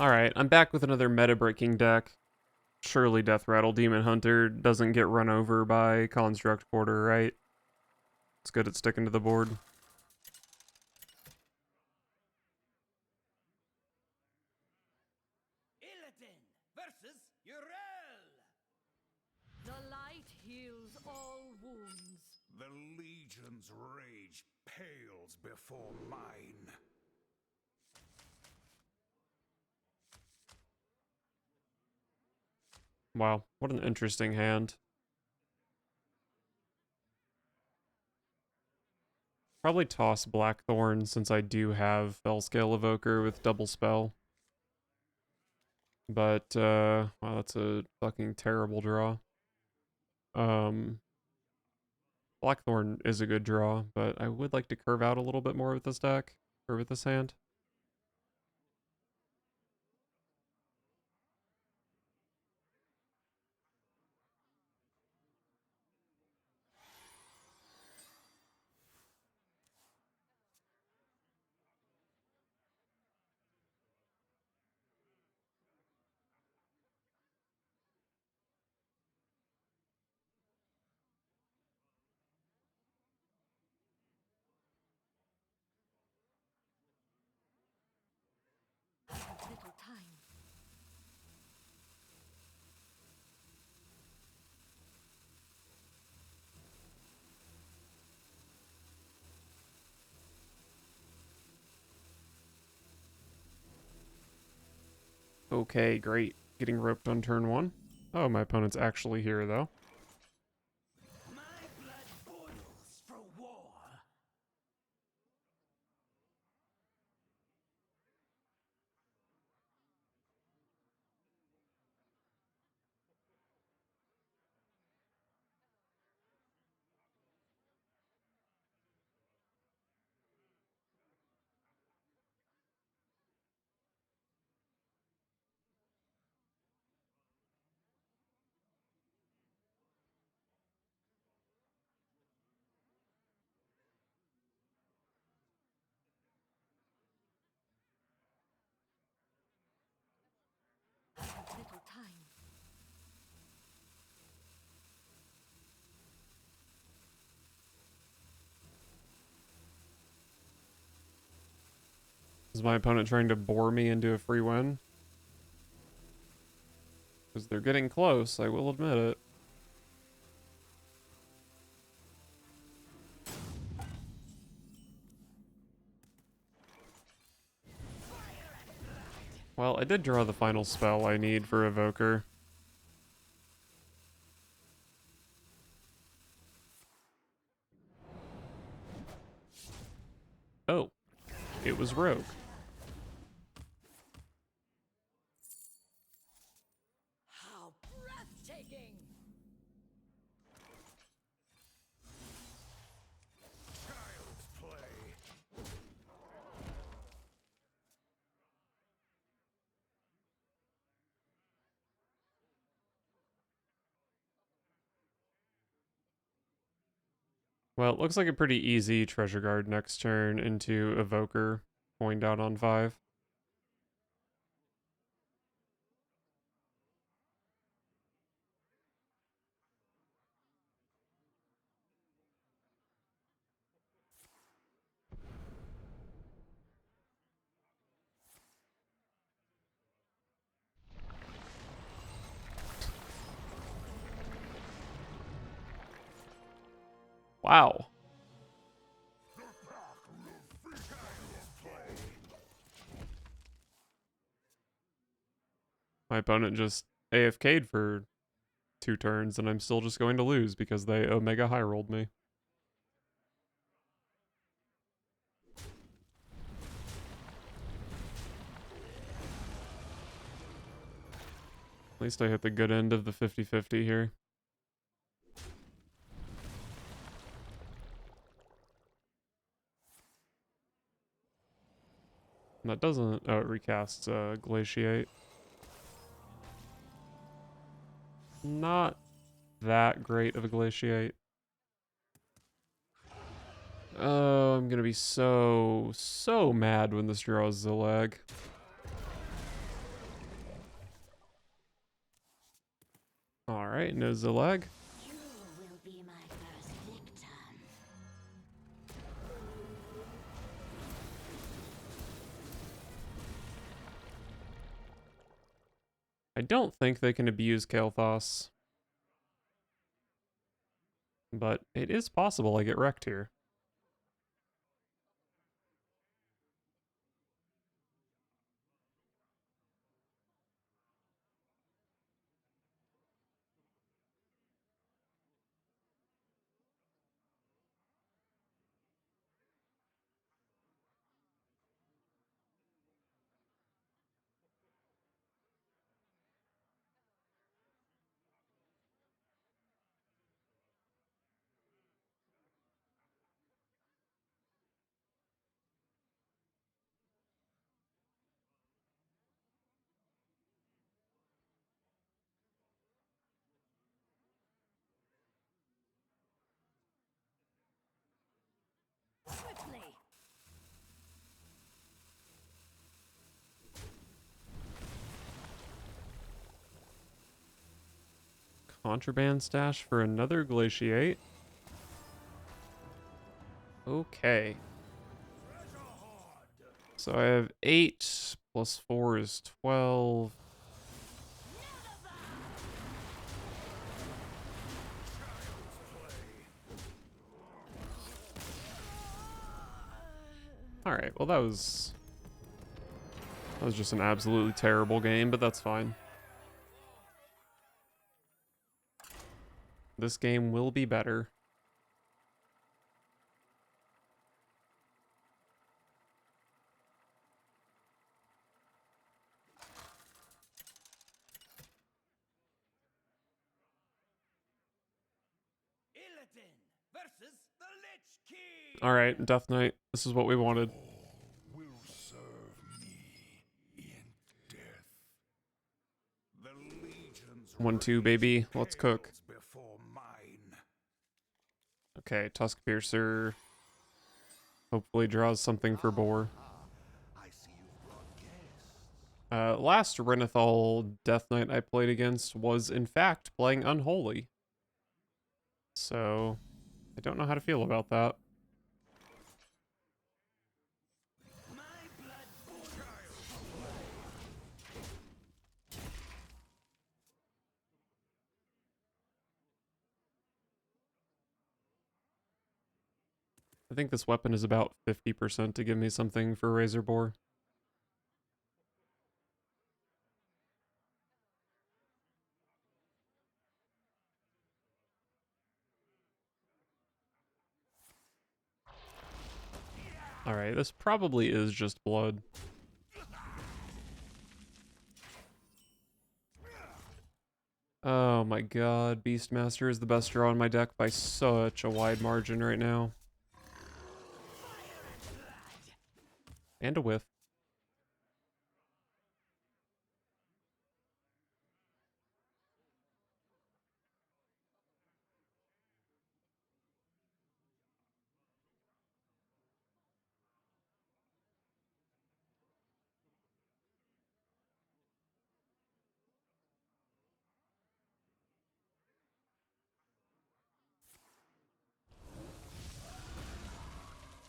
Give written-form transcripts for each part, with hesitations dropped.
Alright, I'm back with another meta-breaking deck. Surely Deathrattle Demon Hunter doesn't get run over by Construct Porter, right? It's good at sticking to the board. Illidan versus Urel. The light heals all wounds. The Legion's rage pales before mine. Wow, what an interesting hand. Probably toss Blackthorn since I do have Fellscale Evoker with double spell. But, wow, that's a fucking terrible draw. Blackthorn is a good draw, but I would like to curve out a little bit more with this deck, or with this hand. Little time. Okay, great. Getting roped on turn one. Oh, my opponent's actually here, though. My blood boils for war. Little time. Is my opponent trying to bore me into a free win? Because they're getting close, I will admit it. Well, I did draw the final spell I need for Evoker. Oh, it was Rogue. How breathtaking! Child's play. Well, it looks like a pretty easy Treasure Guard next turn into Evoker, coined out on 5. Wow. My opponent just AFK'd for 2 turns, and I'm still just going to lose because they Omega High rolled me. At least I hit the good end of the 50-50 here. And that doesn't... Oh, it recasts Glaciate. Not that great of a Glaciate. Oh, I'm gonna be so mad when this draws Zillag. Alright, no Zillag. You will be my first victim. I don't think they can abuse Kael'thas. But it is possible I get wrecked here. Swiftly. Contraband stash for another Glaciate. Okay. So I have 8 plus 4 is 12. Alright, well that was just an absolutely terrible game, but that's fine. This game will be better. Illidan versus the Lich King. Alright, Death Knight, this is what we wanted. Will serve me in death. The legions 1-2, baby. Let's cook. pales before mine. Okay, Tusk Piercer. Hopefully draws something for Boar. I see you brought guests. Last Renethal Death Knight I played against was in fact playing Unholy. So, I don't know how to feel about that. My blood boils. I think this weapon is about 50% to give me something for Razor Boar. Alright, this probably is just blood. Oh my god, Beastmaster is the best draw in my deck by such a wide margin right now. And a whiff.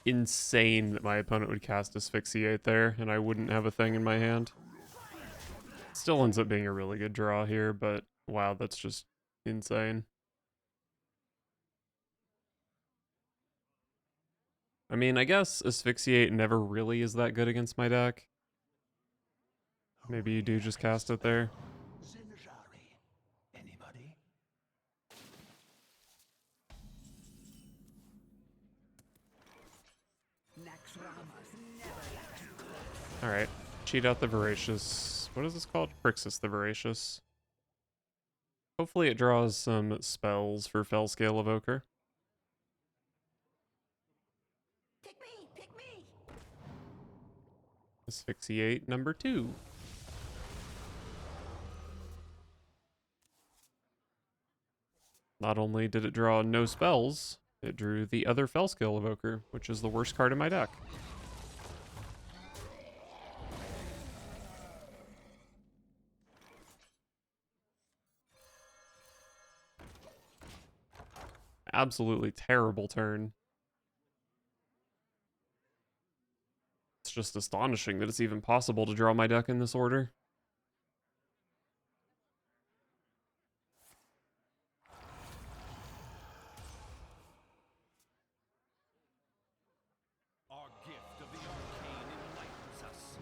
Insane that my opponent would cast Asphyxiate there, and I wouldn't have a thing in my hand. Still ends up being a really good draw here, but wow, that's just insane. I mean, I guess Asphyxiate never really is that good against my deck. Maybe you do just cast it there. Zinjari. Anybody? Alright, cheat out the Voracious. What is this called? Crixus the Voracious. Hopefully it draws some spells for Fellscale Evoker. Pick me! Pick me! Asphyxiate number 2. Not only did it draw no spells, it drew the other Fellscale Evoker, which is the worst card in my deck. absolutely terrible turn. It's just astonishing that it's even possible to draw my deck in this order. Our gift of the arcane enlightens us.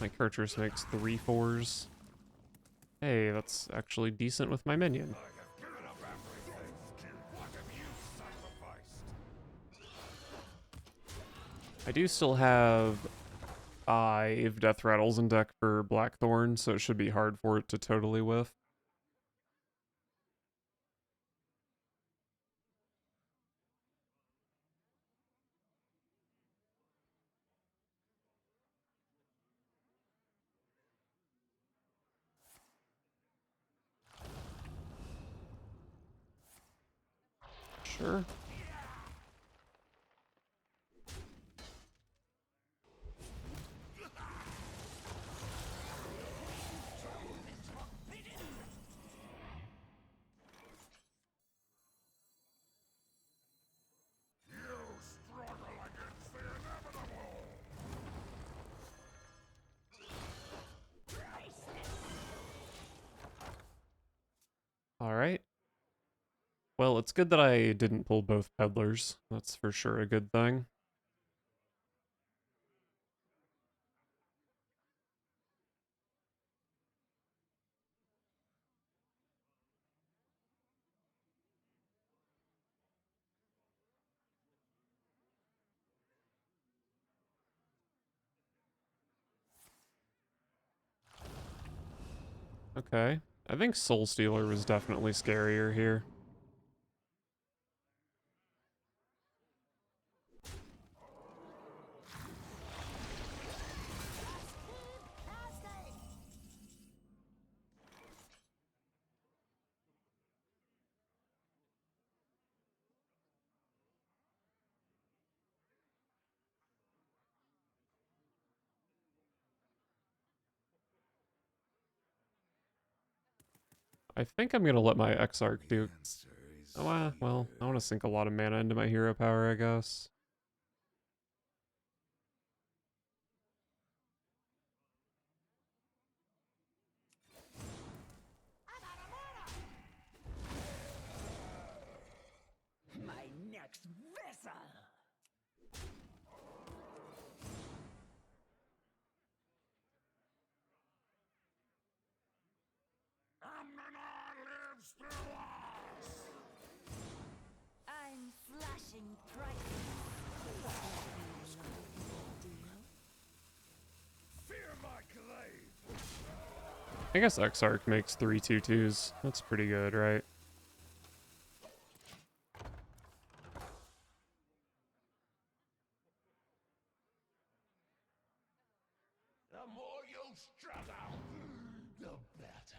My Kurtrus makes 3/4s. Hey, that's actually decent with my minion. I do still have 5 Deathrattles in deck for Blackthorn, so it should be hard for it to totally whiff. Sure. Alright. Well, it's good that I didn't pull both peddlers. That's for sure a good thing. Okay. I think Soul Stealer was definitely scarier here. I think I'm gonna let my Exarch do... Oh, well, I want to sink a lot of mana into my hero power, I guess. My next vessel. I'm flashing priceless. Fear my glaive. I guess Exarch makes 3 2/2s. That's pretty good, right? The more you struggle, the better.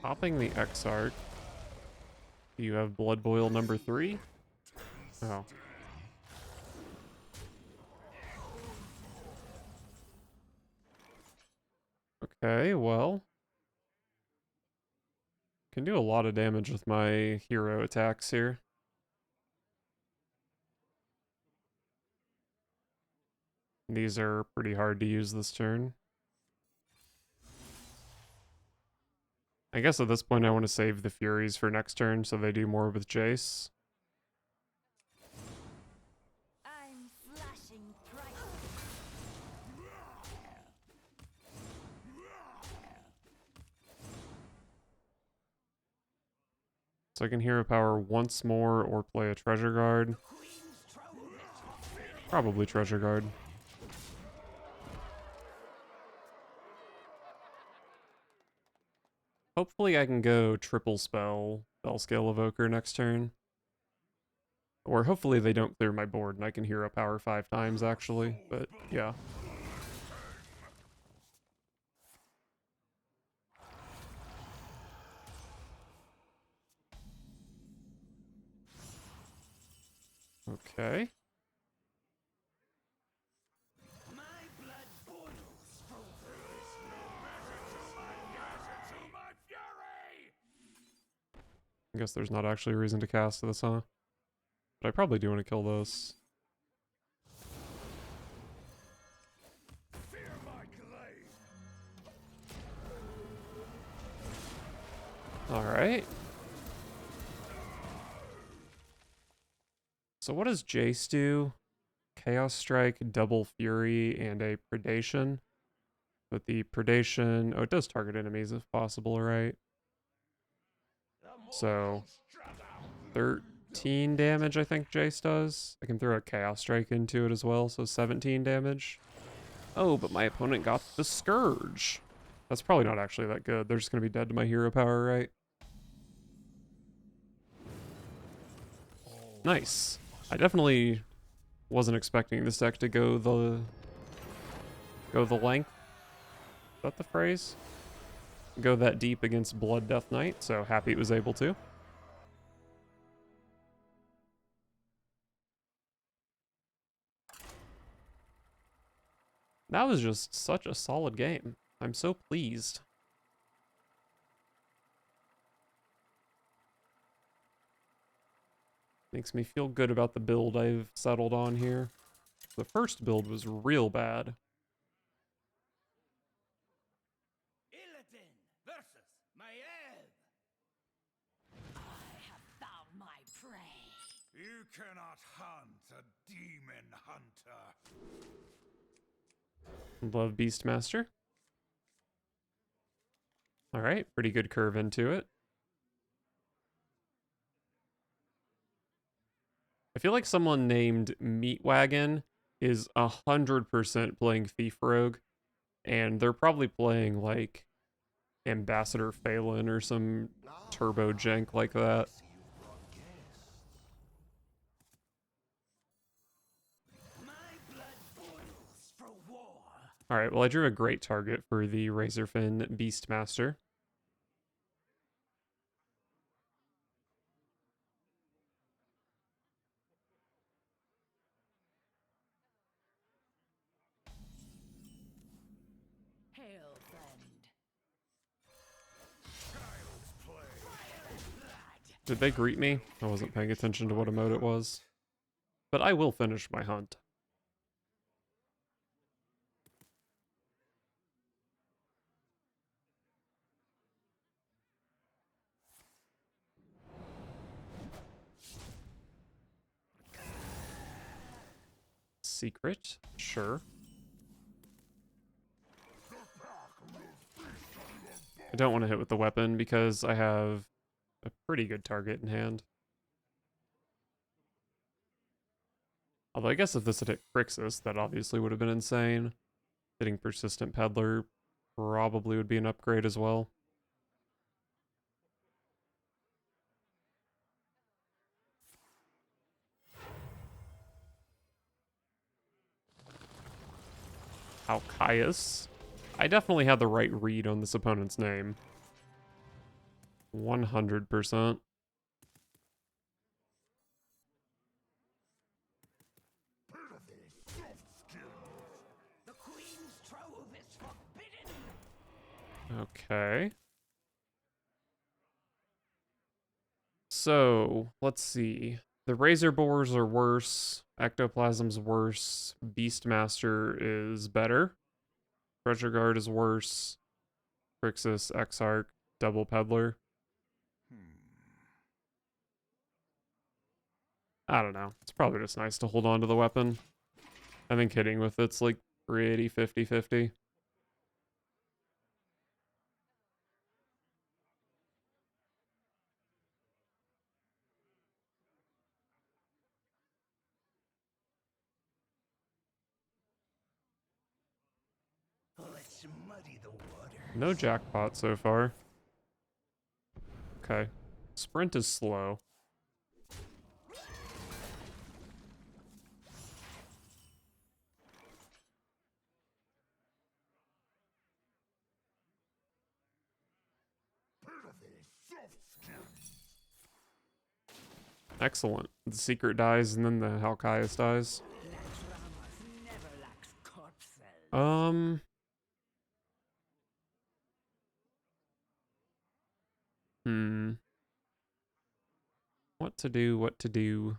Popping the Exarch. Do you have Blood Boil number 3? Oh. Okay, well. Can do a lot of damage with my hero attacks here. These are pretty hard to use this turn. I guess at this point I want to save the Furies for next turn so they do more with Jace. I'm flashing priceless. So I can hero power once more or play a Treasure Guard. Probably Treasure Guard. Hopefully I can go triple spell Spellscale Evoker next turn. Or hopefully they don't clear my board and I can hero power 5 times actually, but yeah. Okay. My blood boils for To my fury! I guess there's not actually a reason to cast this, huh? But I probably do want to kill this. Fear my glaive! Alright. So what does Jace do? Chaos Strike, Double Fury, and a Predation. But the Predation... Oh, it does target enemies if possible, right? So, 13 damage I think Jace does. I can throw a Chaos Strike into it as well, so 17 damage. Oh, but my opponent got the Scourge. That's probably not actually that good. They're just going to be dead to my hero power, right? Nice. I definitely wasn't expecting this deck to go the length. Is that the phrase? Go that deep against Blood Death Knight, so happy it was able to. That was just such a solid game. I'm so pleased. Makes me feel good about the build I've settled on here. The first build was real bad. Illidan versus Maiev. I have found my prey. You cannot hunt a demon hunter. Love Beastmaster. Alright, pretty good curve into it. I feel like someone named Meatwagon is 100% playing Thief Rogue, and they're probably playing like Ambassador Phelan or some turbo jank like that. My blood boils for war. Alright, well I drew a great target for the Razorfin Beastmaster. Hail, friend. Did they greet me? I wasn't paying attention to what emote it was. But I will finish my hunt. Secret? Sure. I don't want to hit with the weapon because I have a pretty good target in hand. Although I guess if this had hit Crixus, that obviously would have been insane. Hitting Persistent Peddler probably would be an upgrade as well. Alcaius. I definitely had the right read on this opponent's name. 100%. The Queen's trove is forbidden. Okay. So, let's see. The Razor Boars are worse. Ectoplasm's worse. Beastmaster is better. Treasure Guard is worse. Crixus, Exarch, Double Peddler. I don't know. It's probably just nice to hold on to the weapon. I think hitting with it's like pretty 50-50. Let's muddy the water. No jackpot so far. Okay. Sprint is slow. Excellent. The secret dies and then the Halchias dies. Never lacks corpses. What to do, what to do.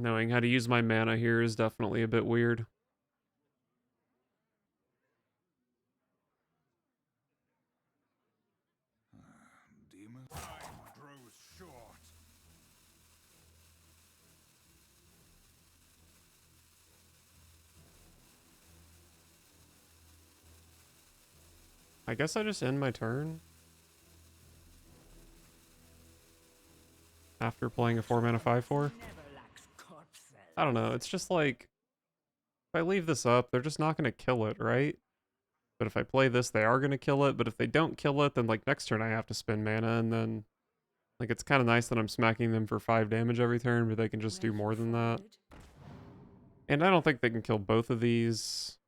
Knowing how to use my mana here is definitely a bit weird. Demon time grows short. I guess I just end my turn. After playing a 4-mana 5/4. Never lacks corpses. I don't know, it's just like, if I leave this up, they're just not going to kill it, right? But if I play this, they are going to kill it, but if they don't kill it, then like next turn I have to spend mana, and then like it's kind of nice that I'm smacking them for 5 damage every turn, but they can just do more than that. And I don't think they can kill both of these.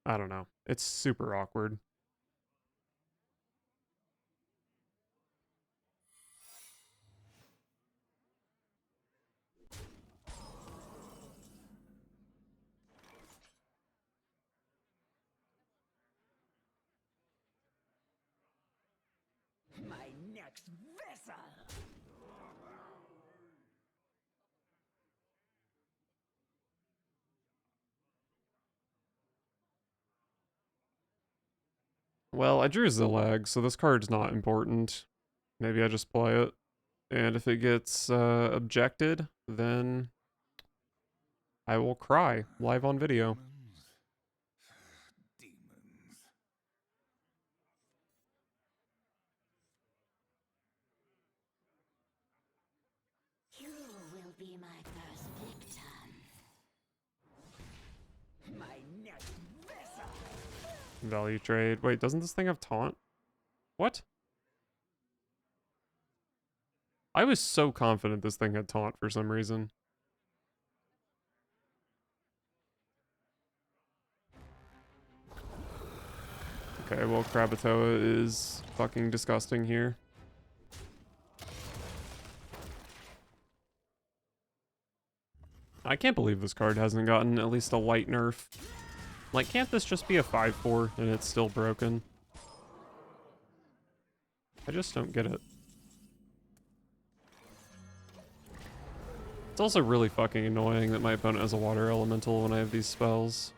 I don't know. It's super awkward. My next vessel. Well, I drew Zillag, so this card's not important. Maybe I just play it. And if it gets objected, then I will cry live on video. Demons. You will be my first victim. My next vessel. Value trade. Wait, doesn't this thing have taunt? What? I was so confident this thing had taunt for some reason. Okay, well, Krakatoa is fucking disgusting here. I can't believe this card hasn't gotten at least a light nerf. Like, can't this just be a 5/4 and it's still broken? I just don't get it. It's also really fucking annoying that my opponent has a water elemental when I have these spells.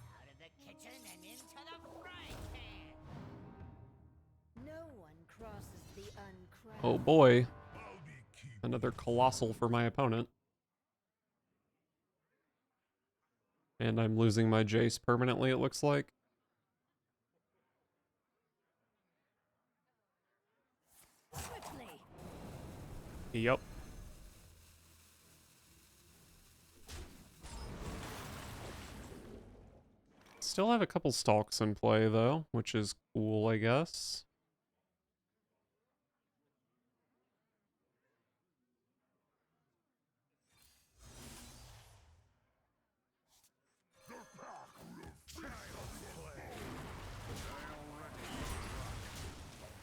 Out of the kitchen and into the frying pan. No one crosses the uncrowned. Oh boy. I'll be keeping Another colossal for my opponent. And I'm losing my Jace permanently, it looks like. Quickly. Yep. Still have a couple stalks in play, though, which is cool, I guess.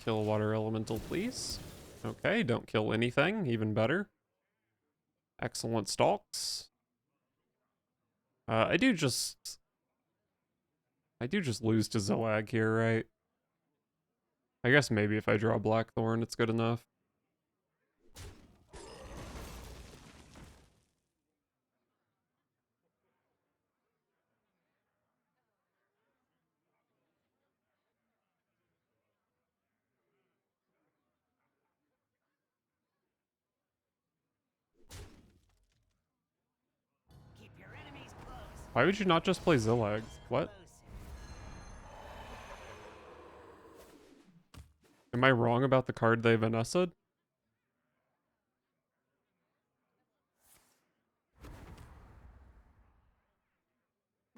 Kill a water elemental, please. Okay, don't kill anything, even better. Excellent stalks. I do just lose to Zillag here, right? I guess maybe if I draw Blackthorn, it's good enough. Why would you not just play Zillag? What? Am I wrong about the card they Vanessa'd?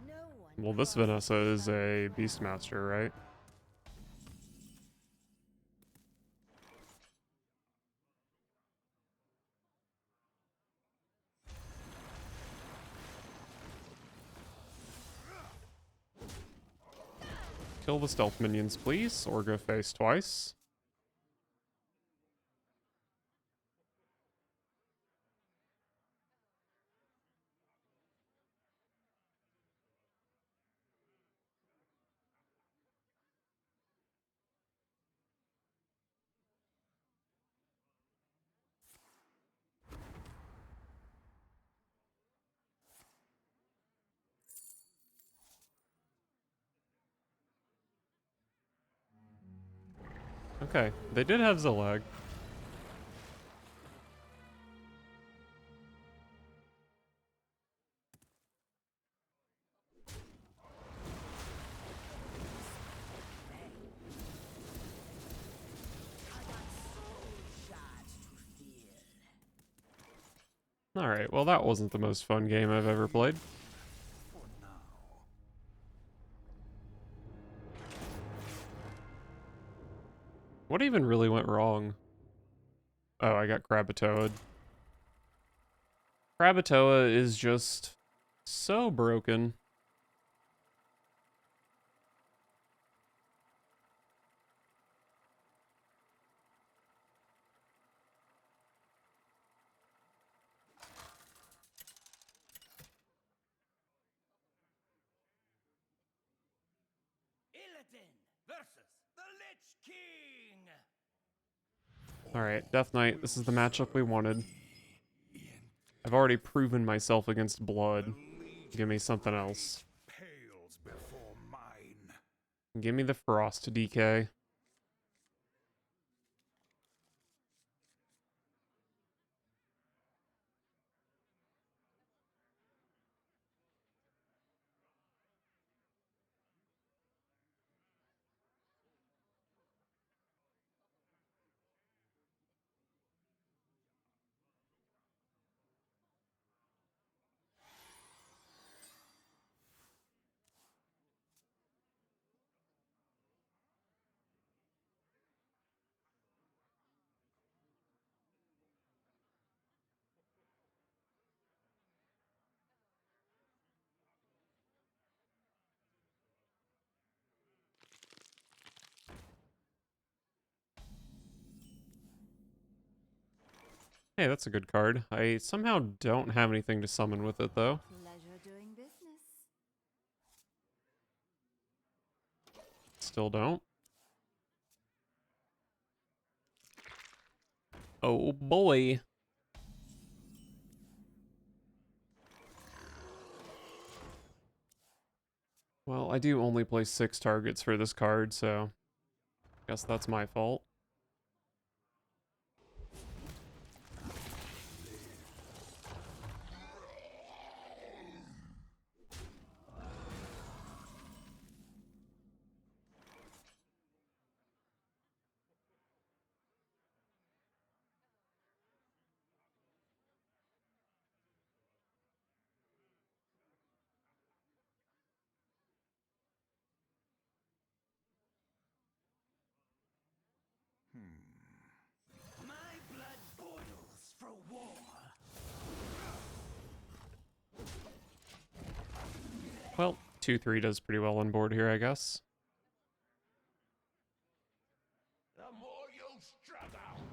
No one Well, this crosses Vanessa the is a unfrozen. Beastmaster, right? Kill the stealth minions, please, or go face twice. Okay, they did have Zillag. Alright, well that wasn't the most fun game I've ever played. For now. What even really went wrong? Oh, I got Krakatoa'd. Krakatoa is just so broken. Illidan versus the Lich King. Alright, Death Knight, this is the matchup we wanted. I've already proven myself against Blood. Give me something else. Pales before mine. Give me the Frost DK. Hey, that's a good card. I somehow don't have anything to summon with it, though. Pleasure doing business. Still don't. Oh boy. Well, I do only play 6 targets for this card, so guess that's my fault. My blood boils for war. Well, 2-3 does pretty well on board here, I guess. The more you struggle,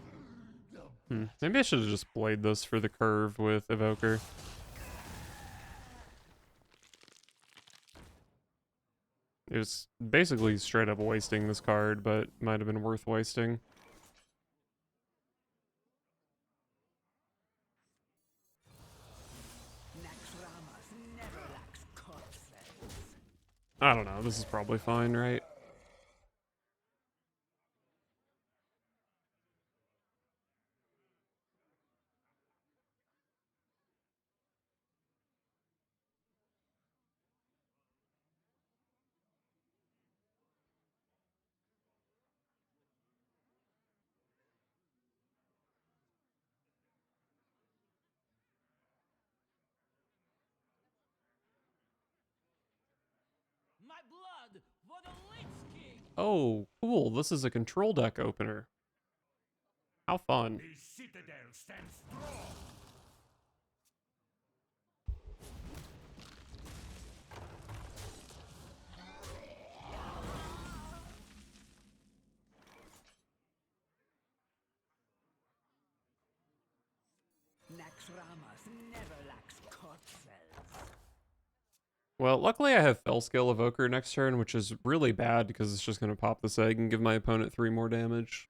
Maybe I should have just played this for the curve with Evoker. It was basically straight up wasting this card, but might have been worth wasting. Naxxramas never lacks corpses. I don't know, this is probably fine, right? Oh, cool. This is a control deck opener. How fun. The citadel stands strong. Naxxramas never lacks corpses. Well, luckily I have Fell Scale Evoker next turn, which is really bad because it's just going to pop this egg and give my opponent 3 more damage.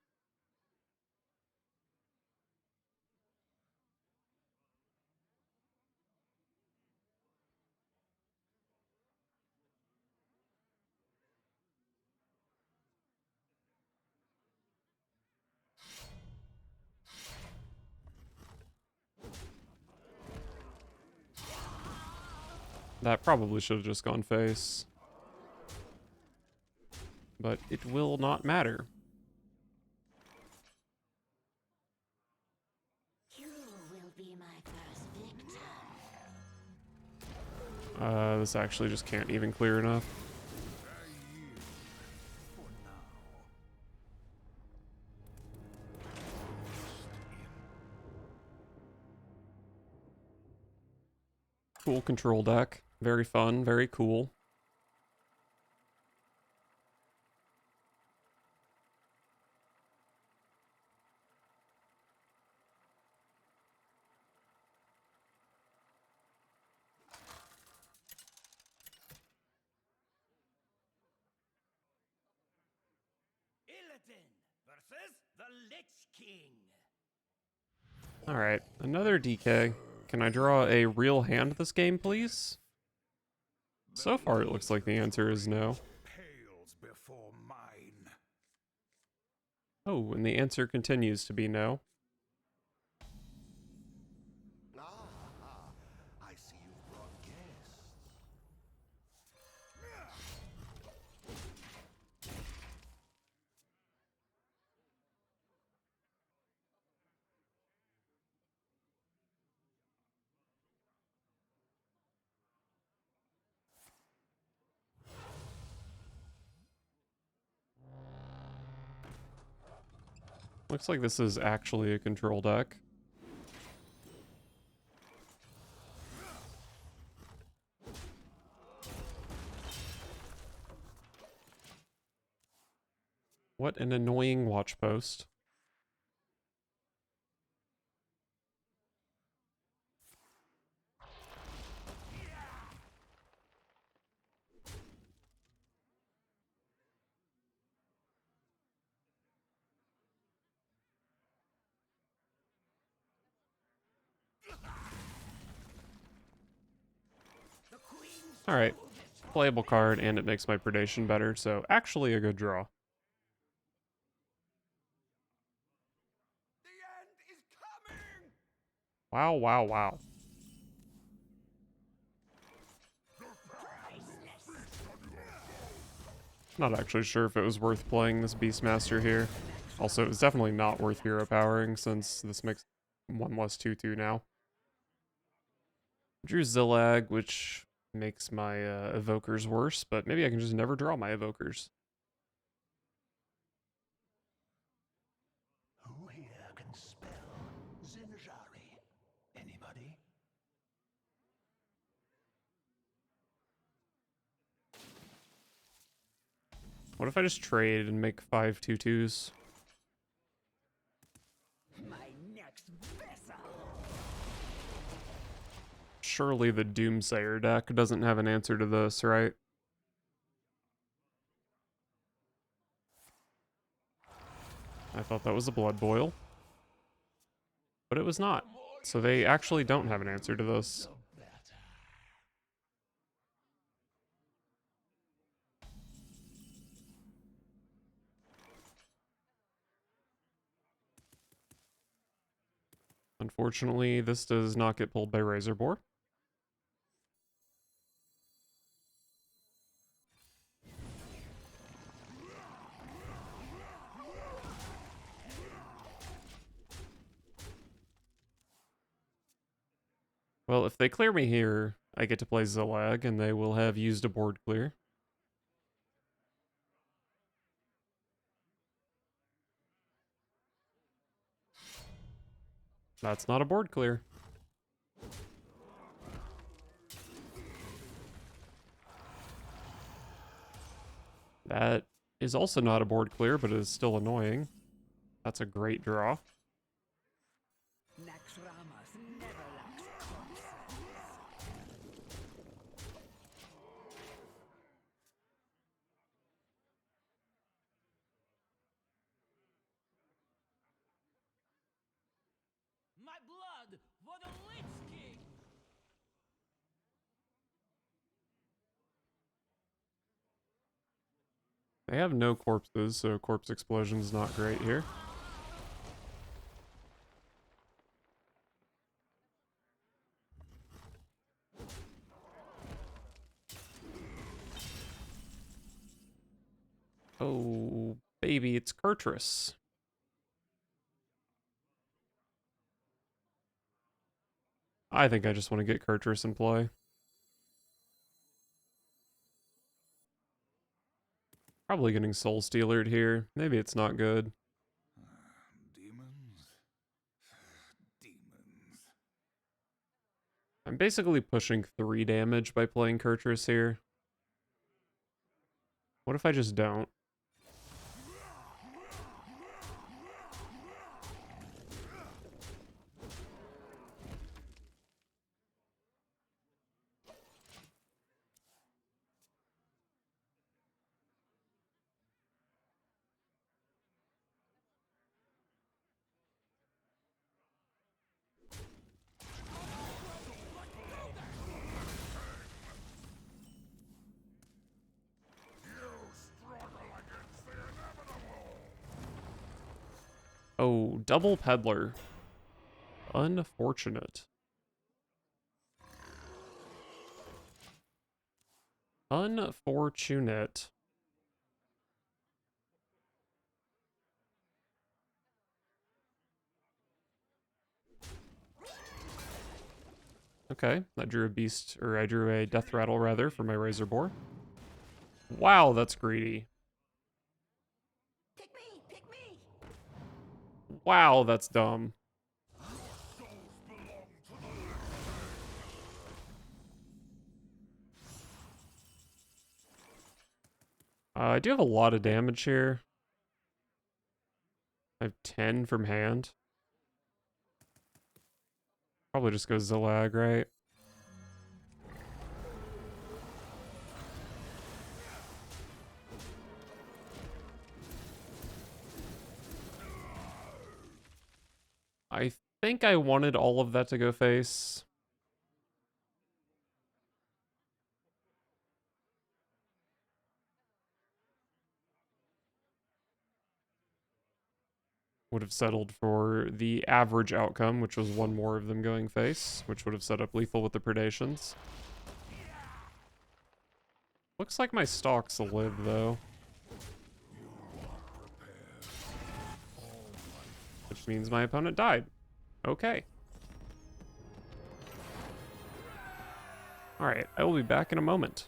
That probably should have just gone face. But it will not matter. You will be my first victim. This actually just can't even clear enough. I yield for now. Cool control deck. Very fun, very cool. Illidan versus the Lich King. Alright, another DK. Can I draw a real hand this game, please? So far, it looks like the answer is no. Pales before mine. Oh, and the answer continues to be no. I see you've brought guests. Looks like this is actually a control deck. What an annoying watch post. Alright, playable card, and it makes my predation better, so actually a good draw. The end is coming! Wow, wow, wow. Not actually sure if it was worth playing this Beastmaster here. Also, it was definitely not worth hero powering, since this makes 1 less 2/2 now. Drew Zillag, which makes my evokers worse, but maybe I can just never draw my evokers. Who here can spell Zinjari? Anybody? What if I just trade and make 5 2/2s? My next vessel. Surely the Doomsayer deck doesn't have an answer to this, right? I thought that was a Blood Boil. But it was not. So they actually don't have an answer to this. Unfortunately, this does not get pulled by Razorboar. Well, if they clear me here, I get to play Zillag, and they will have used a board clear. That's not a board clear. That is also not a board clear, but it is still annoying. That's a great draw. Naxxramas never lacks corpses. My blood for the Lich King! They have no corpses, so corpse explosion's not great here. Oh, baby, it's Kurtrus. I think I just want to get Kurtrus in play. Probably getting Soul Stealered here. Maybe it's not good. Demons? Demons. I'm basically pushing 3 damage by playing Kurtrus here. What if I just don't? Oh, double peddler. Unfortunate. Unfortunate. Okay, I drew a beast, or I drew a Deathrattle rather for my Razor Boar. Wow, that's greedy. Pick me! Pick me! Wow, that's dumb. I do have a lot of damage here. I have 10 from hand. Probably just go Zillag, right? I think I wanted all of that to go face. Would have settled for the average outcome, which was 1 more of them going face, which would have set up lethal with the predations. Looks like my stalks live, though. Which means my opponent died. Okay. Alright, I will be back in a moment.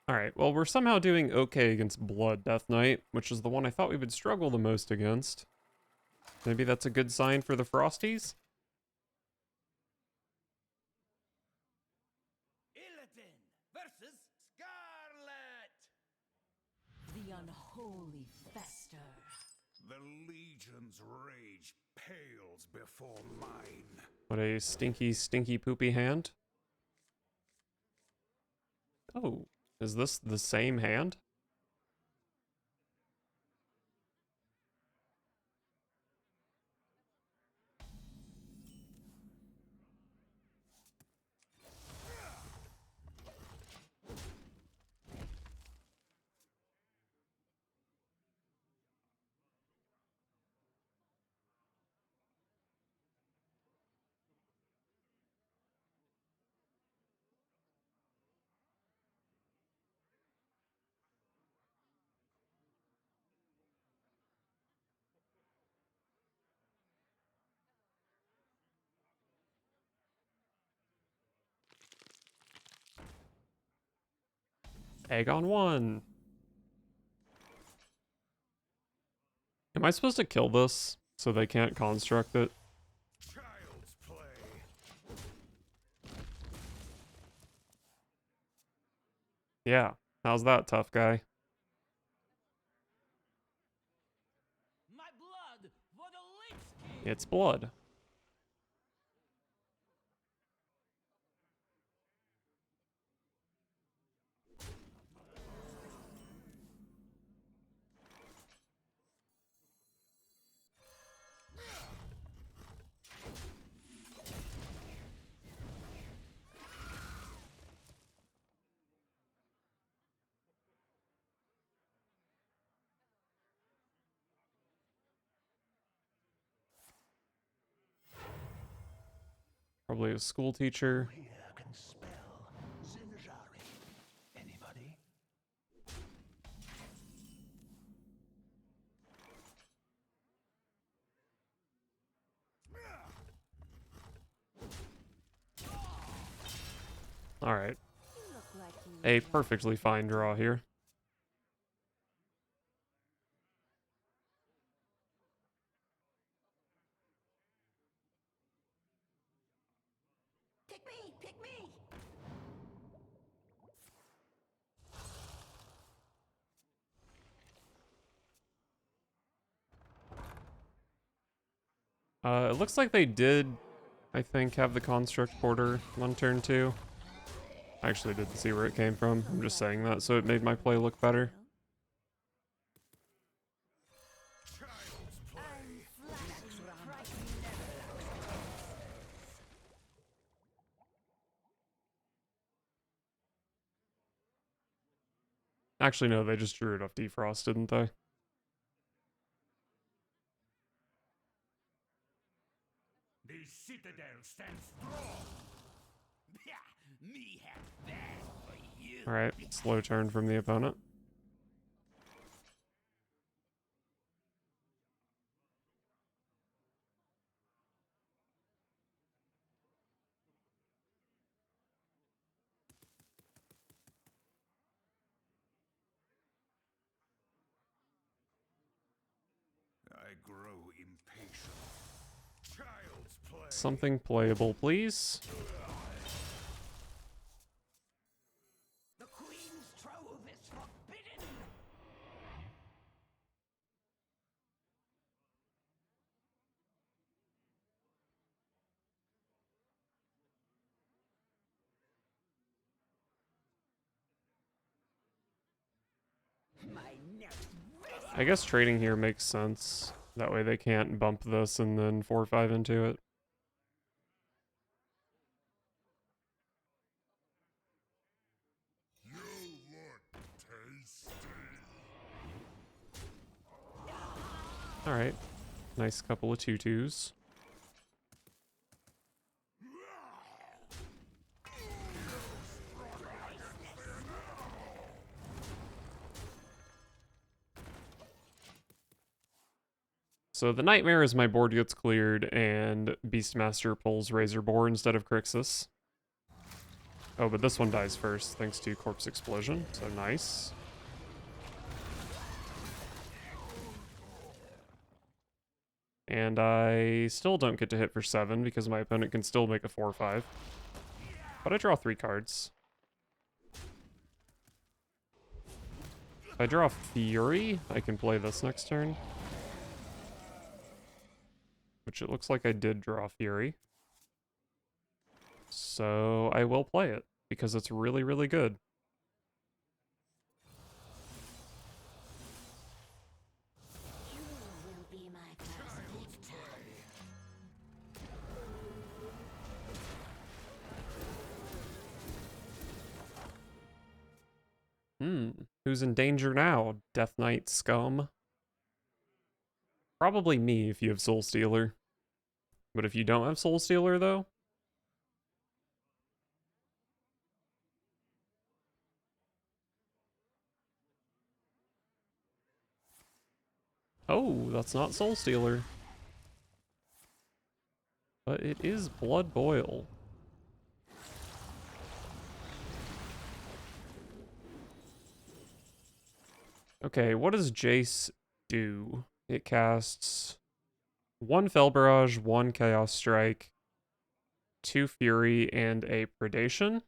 Alright, well, we're somehow doing okay against Blood Death Knight, which is the one I thought we would struggle the most against. Maybe that's a good sign for the Frosties? Illidan versus Scarlet. The unholy fester. The Legion's rage pales before mine. What a stinky, stinky, poopy hand. Oh, is this the same hand? Egg on one. Am I supposed to kill this so they can't construct it? Child's play. Yeah. How's that, tough guy? My blood for the Lich King. It's blood. Probably a school teacher. Here can spell Zinjari. Anybody? Alright. You look like you A know. perfectly fine draw here. Pick me! Pick me! It looks like they did, I think, have the Construct Porter on turn 2. I actually didn't see where it came from. I'm just saying that, so it made my play look better. Child's play. I'm flashing bright. Actually, no, they just drew it off Defrost, didn't they? The Citadel stands strong. Me have that for you. Alright, slow turn from the opponent. I grow impatient. Child's play. Something playable, please. The Queen's trove is forbidden. My next I guess trading here makes sense. That way they can't bump this and then 4-5 into it. You look tasty. Alright. Nice couple of tutus. So the Nightmare is my board gets cleared and Beastmaster pulls Razor Boar instead of Crixus. Oh, but this one dies first, thanks to Corpse Explosion, so nice. And I still don't get to hit for 7 because my opponent can still make a 4-5. But I draw 3 cards. If I draw Fury, I can play this next turn. Which it looks like I did draw Fury. So I will play it, because it's really, really good. You will be my first victim. Who's in danger now? Death Knight scum? Probably me if you have Soul Stealer. But if you don't have Soul Stealer, though... Oh, that's not Soul Stealer. But it is Blood Boil. Okay, what does Jace do? It casts 1 Fell Barrage, 1 Chaos Strike, 2 Fury, and a Predation.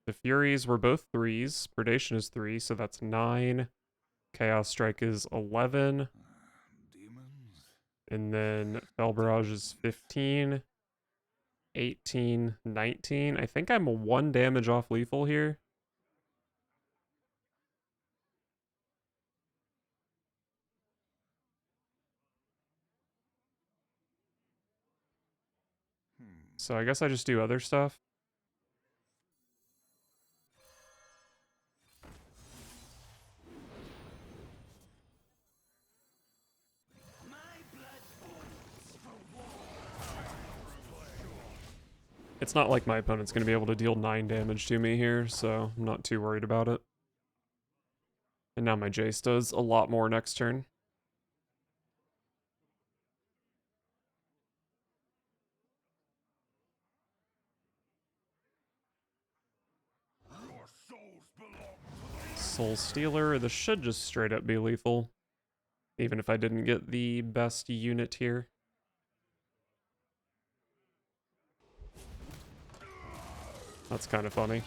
The Furies were both 3s. Predation is 3, so that's 9. Chaos Strike is 11. Demons? And then Fell Barrage is 15. 18, 19. I think I'm 1 damage off lethal here. So I guess I just do other stuff. It's not like my opponent's going to be able to deal 9 damage to me here, so I'm not too worried about it. And now my Jace does a lot more next turn. Your souls belong to the Soul Stealer, this should just straight up be lethal. Even if I didn't get the best unit here. That's kind of funny.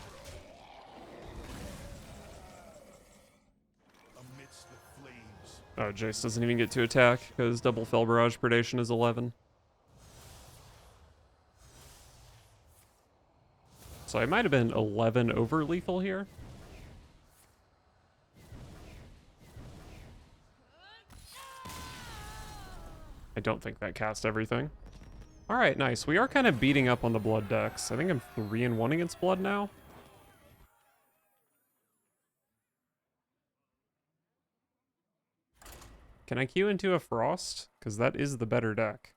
amidst the flames. Oh, Jace doesn't even get to attack because double Fell Barrage Predation is 11. So I might have been 11 over lethal here. I don't think that cast everything. Alright, nice. We are kind of beating up on the blood decks. I think I'm 3-1 against blood now. Can I queue into a Frost? Because that is the better deck.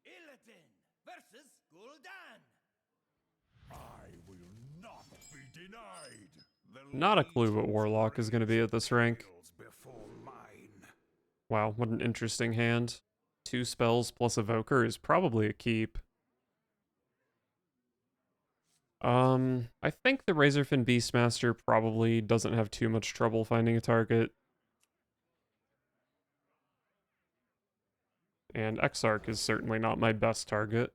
Illidan versus Gul'dan. I will not be denied. The Not a clue what Legion's Warlock is going to be at this rank. fails before mine. Wow, what an interesting hand. 2 spells plus Evoker is probably a keep. I think the Razorfin Beastmaster probably doesn't have too much trouble finding a target. And Exarch is certainly not my best target.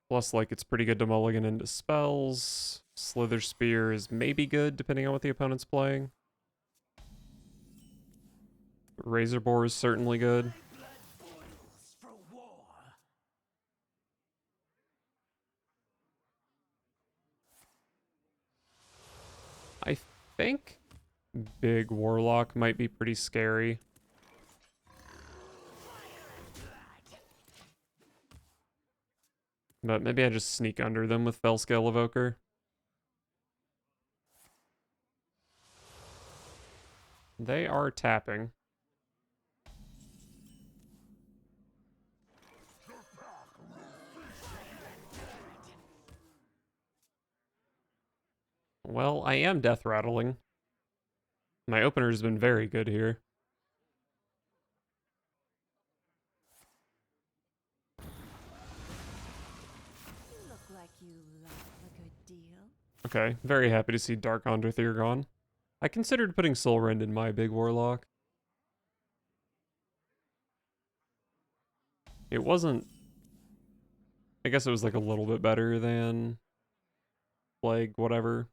Plus, like, it's pretty good to mulligan into spells. Slither Spear is maybe good, depending on what the opponent's playing. Razor Boar is certainly good. Blood boils for war. I think Big Warlock might be pretty scary. But maybe I just sneak under them with Fellscale Evoker. They are tapping. Well, I am death rattling. My opener's been very good here. You look like you love a good deal. Okay, very happy to see Dark Onderthyr gone. I considered putting Soul Rend in my big warlock. It wasn't... I guess it was like a little bit better than Plague, whatever.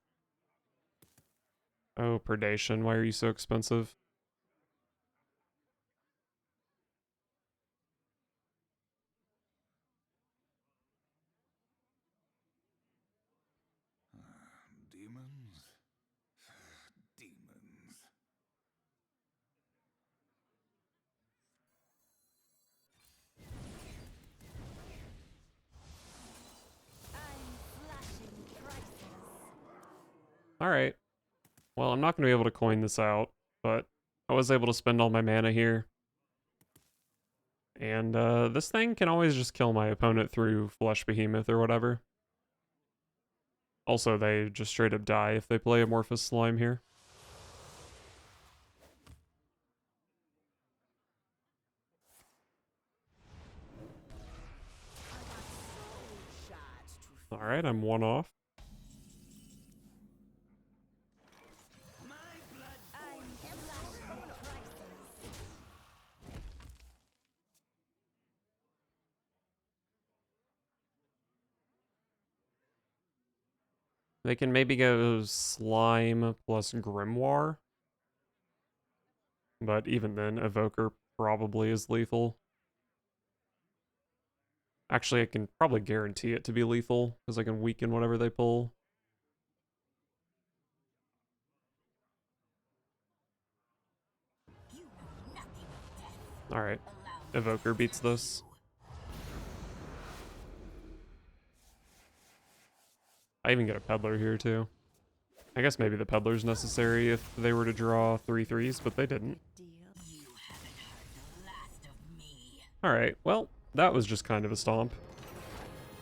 Oh, Predation, why are you so expensive? Demons? Demons. I'm slashing prices. Alright. Well, I'm not going to be able to coin this out, but I was able to spend all my mana here. And this thing can always just kill my opponent through Flesh Behemoth or whatever. Also, they just straight up die if they play Amorphous Slime here. Alright, I'm one off. I'm slashing prices. They can maybe go Slime plus Grimoire. But even then, Evoker probably is lethal. Actually, I can probably guarantee it to be lethal, because I can weaken whatever they pull. Alright, Evoker beats this. I even get a Peddler here, too. I guess maybe the Peddler's necessary if they were to draw 3/3s, but they didn't. Alright, well, that was just kind of a stomp.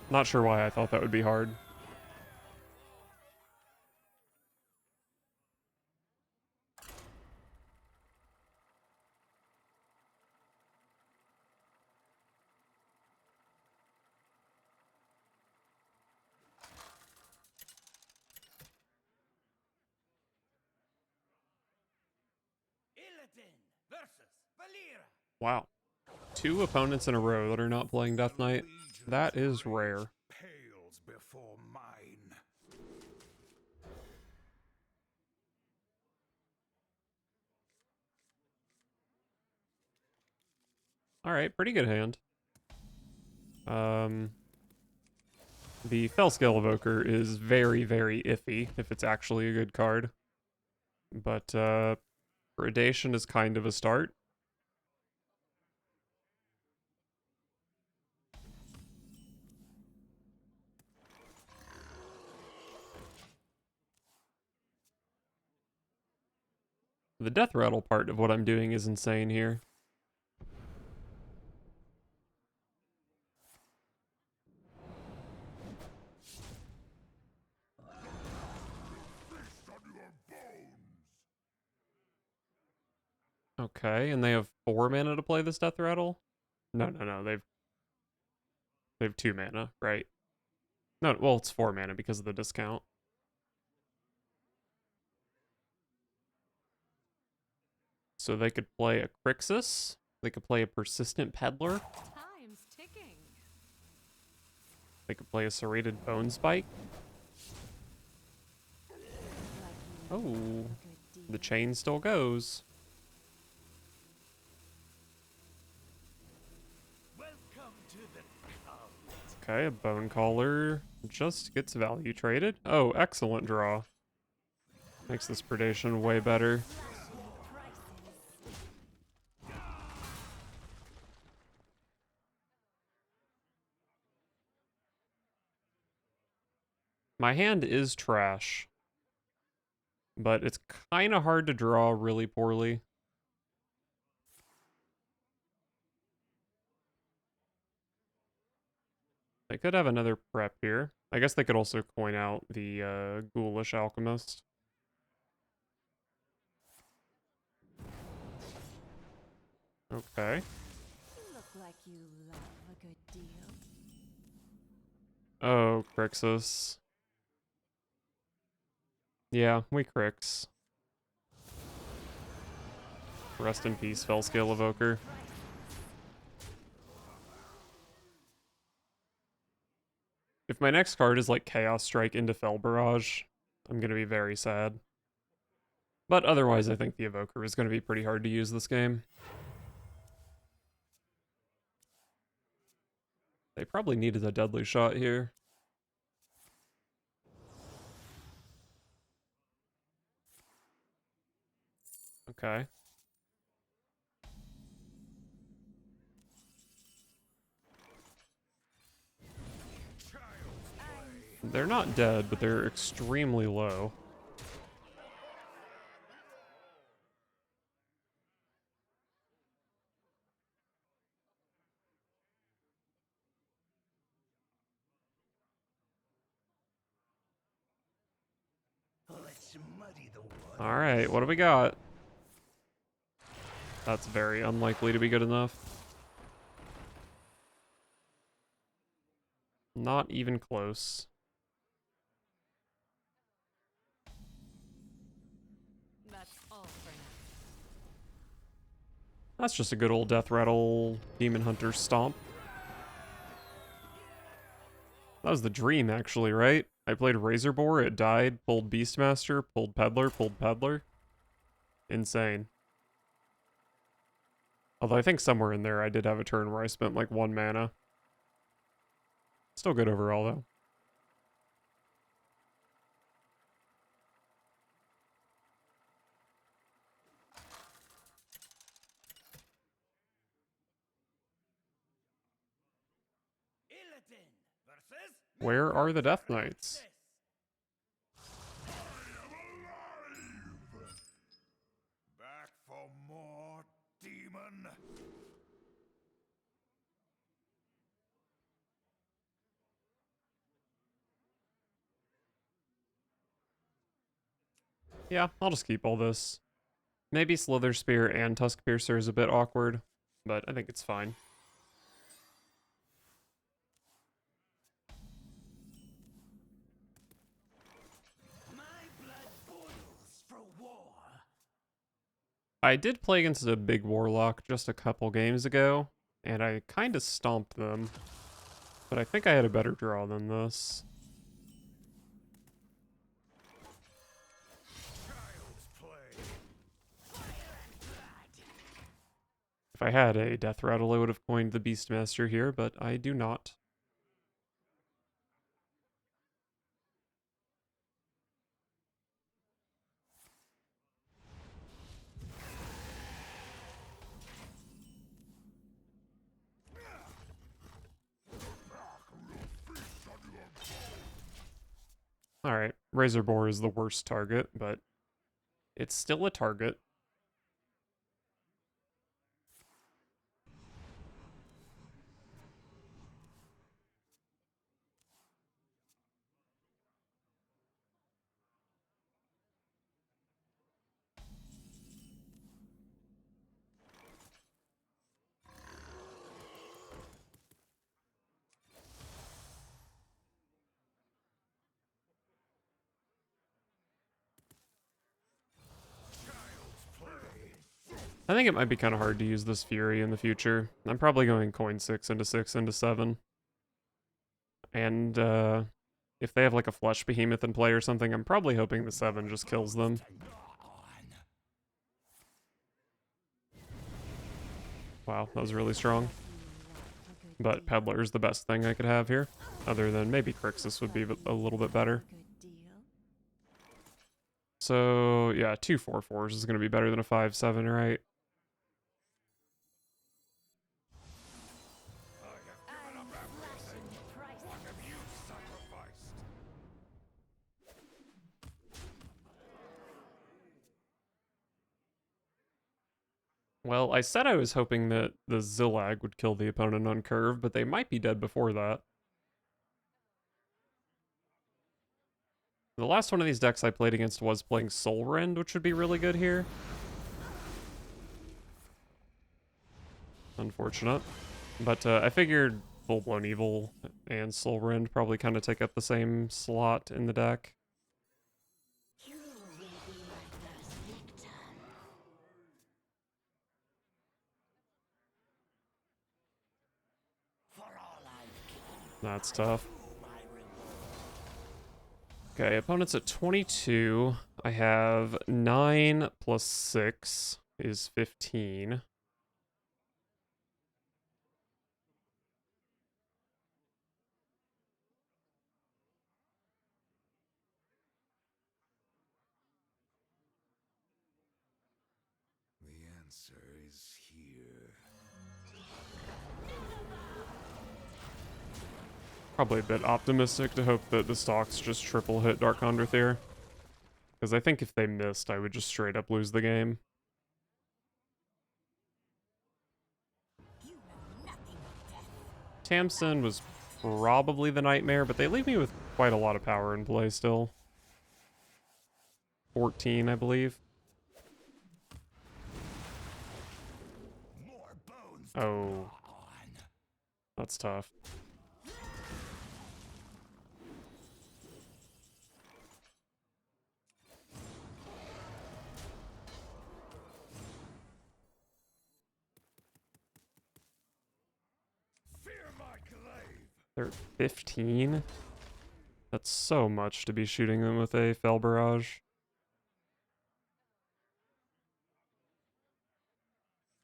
Not sure why I thought that would be hard. Illidan versus Valera. Wow. 2 opponents in a row that are not playing Death Knight. That is rare. Pales before mine. Alright, pretty good hand. The Fellscale Evoker is very, very iffy if it's actually a good card. But, Predation is kind of a start. The Deathrattle part of what I'm doing is insane here. Okay, and they have 4 mana to play this Deathrattle? No, they've 2 mana, right? No, well, it's 4 mana because of the discount. So they could play a Crixus, they could play a Persistent Peddler, Time's ticking. they could play a Serrated Bone Spike. Oh, the chain still goes. Welcome to the cult. Okay, a Bone Caller just gets value traded. Oh, excellent draw. Makes this Predation way better. My hand is trash, but it's kind of hard to draw really poorly. They could have another prep here. I guess they could also coin out the Ghoulish Alchemist. Okay. You look like you love a good deal. Oh, Crixus. Yeah, we Crix. Rest in peace, Fellscale Evoker. If my next card is like Chaos Strike into Fell Barrage, I'm gonna be very sad. But otherwise, I think the Evoker is gonna be pretty hard to use this game. They probably needed a Deadly Shot here. Okay. They're not dead, but they're extremely low. Let's muddy the water. Alright, what do we got? That's very unlikely to be good enough. Not even close. That's all for now. That's just a good old Deathrattle Demon Hunter stomp. That was the dream, actually, right? I played Razorboar, it died, pulled Beastmaster, pulled Peddler, pulled Peddler. Insane. Although I think somewhere in there I did have a turn where I spent like 1 mana. Still good overall, though. Illidan versus Where are the Death Knights? Back for more, demon. Yeah, I'll just keep all this. Maybe Slither Spear and Tusk Piercer is a bit awkward, but I think it's fine. My blood boils for war. I did play against a big Warlock just a couple games ago, and I kind of stomped them. But I think I had a better draw than this. Child's play. If I had a Deathrattle, I would have coined the Beastmaster here, but I do not. Alright, Razorboar is the worst target, but it's still a target. I think it might be kind of hard to use this Fury in the future. I'm probably going coin 6 into 6 into 7. And if they have like a Flesh Behemoth in play or something, I'm probably hoping the 7 just kills them. Wow, that was really strong. But Peddler is the best thing I could have here. Other than maybe Crixus would be a little bit better. So, yeah, 2 4/4s is going to be better than a 5/7, right? Well, I said I was hoping that the Zillag would kill the opponent on curve, but they might be dead before that. The last one of these decks I played against was playing Soul Rend, which would be really good here. Unfortunate. But I figured Full-Blown Evil and Soul Rend probably kind of take up the same slot in the deck. You will be my first victim. For all I've given That's tough. you my reward. Okay, opponent's at 22. I have 9 plus 6 is 15. The answer is here. Probably a bit optimistic to hope that the stocks just triple hit Dark Condor here. Because I think if they missed, I would just straight up lose the game. You know nothing of death. Tamsin was probably the nightmare, but they leave me with quite a lot of power in play still. 14, I believe. More bones Oh, on. that's tough. Fear my glaive! They're at 15? That's so much to be shooting them with a Fel Barrage.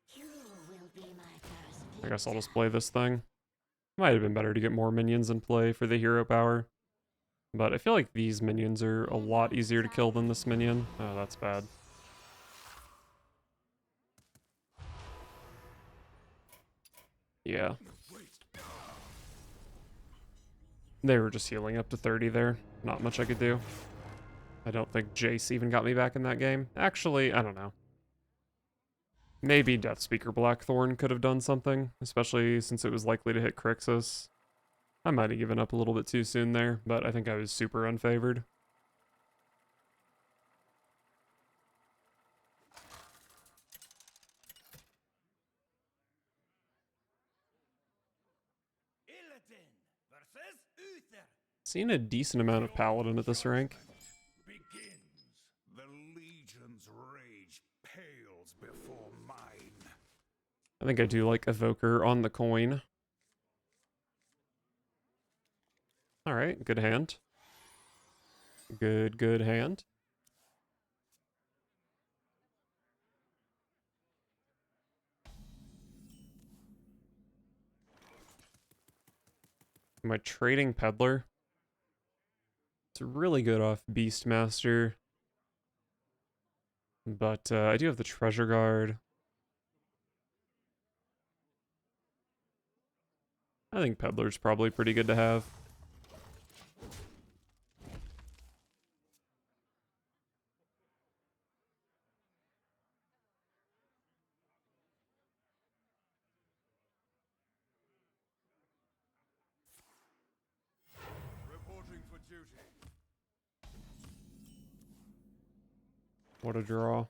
You will be my first I guess I'll victim. just play this thing. Might have been better to get more minions in play for the hero power. But I feel like these minions are a lot easier to kill than this minion. Oh, that's bad. Yeah. They were just healing up to 30 there. Not much I could do. I don't think Jace even got me back in that game. Actually, I don't know. Maybe Deathspeaker Blackthorn could have done something, especially since it was likely to hit Crixus. I might have given up a little bit too soon there, but I think I was super unfavored. Illidan versus Uther. Seen a decent amount of Paladin at this rank. Begins. The Legion's rage pales before mine. I think I do like Evoker on the coin. Alright, good hand. Good hand. Am I trading Peddler? It's really good off Beastmaster. But I do have the Treasure Guard. I think Peddler's probably pretty good to have. Reporting for duty. What a draw.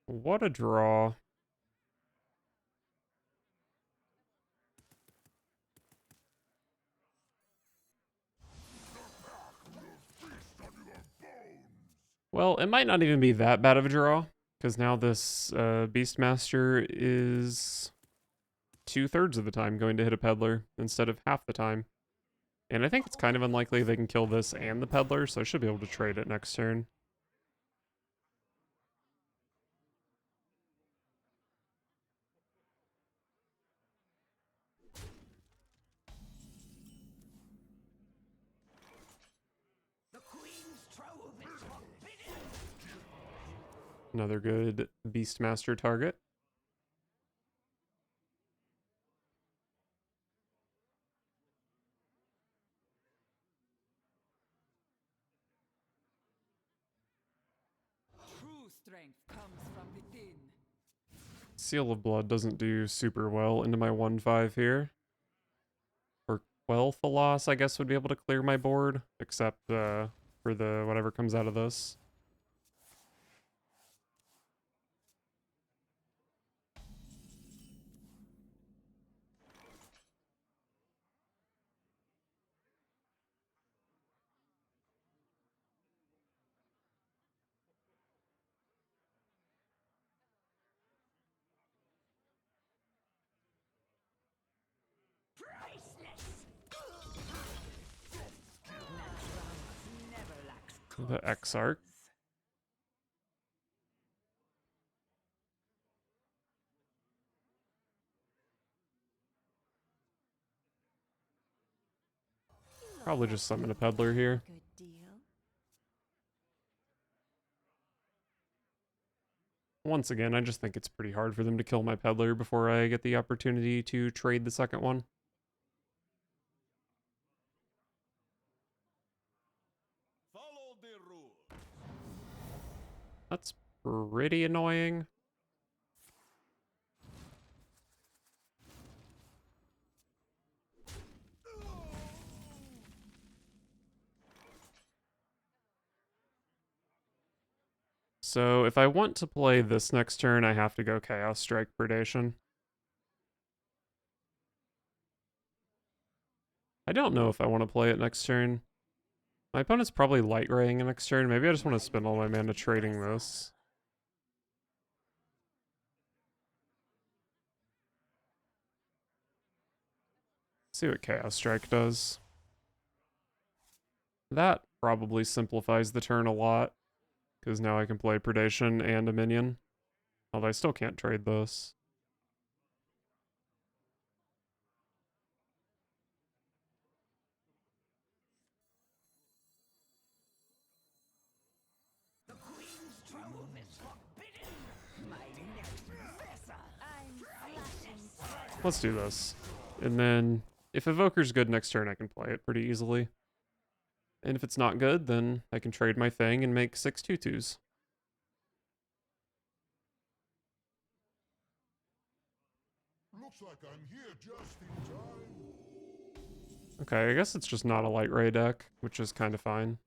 What a draw. Well, it might not even be that bad of a draw, because now this Beastmaster is 2/3 of the time going to hit a Peddler instead of half the time. And I think it's kind of unlikely they can kill this and the Peddler, so I should be able to trade it next turn. The Queen's trove is forbidden. Another good Beastmaster target. strength comes from within. Seal of Blood doesn't do super well into my 1/5 here. For Quel'Thalas, I guess would be able to clear my board, except for the whatever comes out of this. Priceless. Naturals never lacks The Exarch. Probably just summon a peddler here. Good deal. Once again, I just think it's pretty hard for them to kill my peddler before I get the opportunity to trade the second one. Follow the rules. That's pretty annoying. So if I want to play this next turn, I have to go Chaos Strike Predation. I don't know if I want to play it next turn. My opponent's probably Light Raying it next turn. Maybe I just want to spend all my mana trading this. See what Chaos Strike does. That probably simplifies the turn a lot, because now I can play Predation and a minion. Although I still can't trade this. The Queen's trove is forbidden. My next vessel. I'm flashing. Let's do this. And then, if Evoker's good next turn, I can play it pretty easily. And if it's not good, then I can trade my thing and make 6 2/2s. Looks like I'm here just in time. Okay, I guess it's just not a Light Ray deck, which is kind of fine.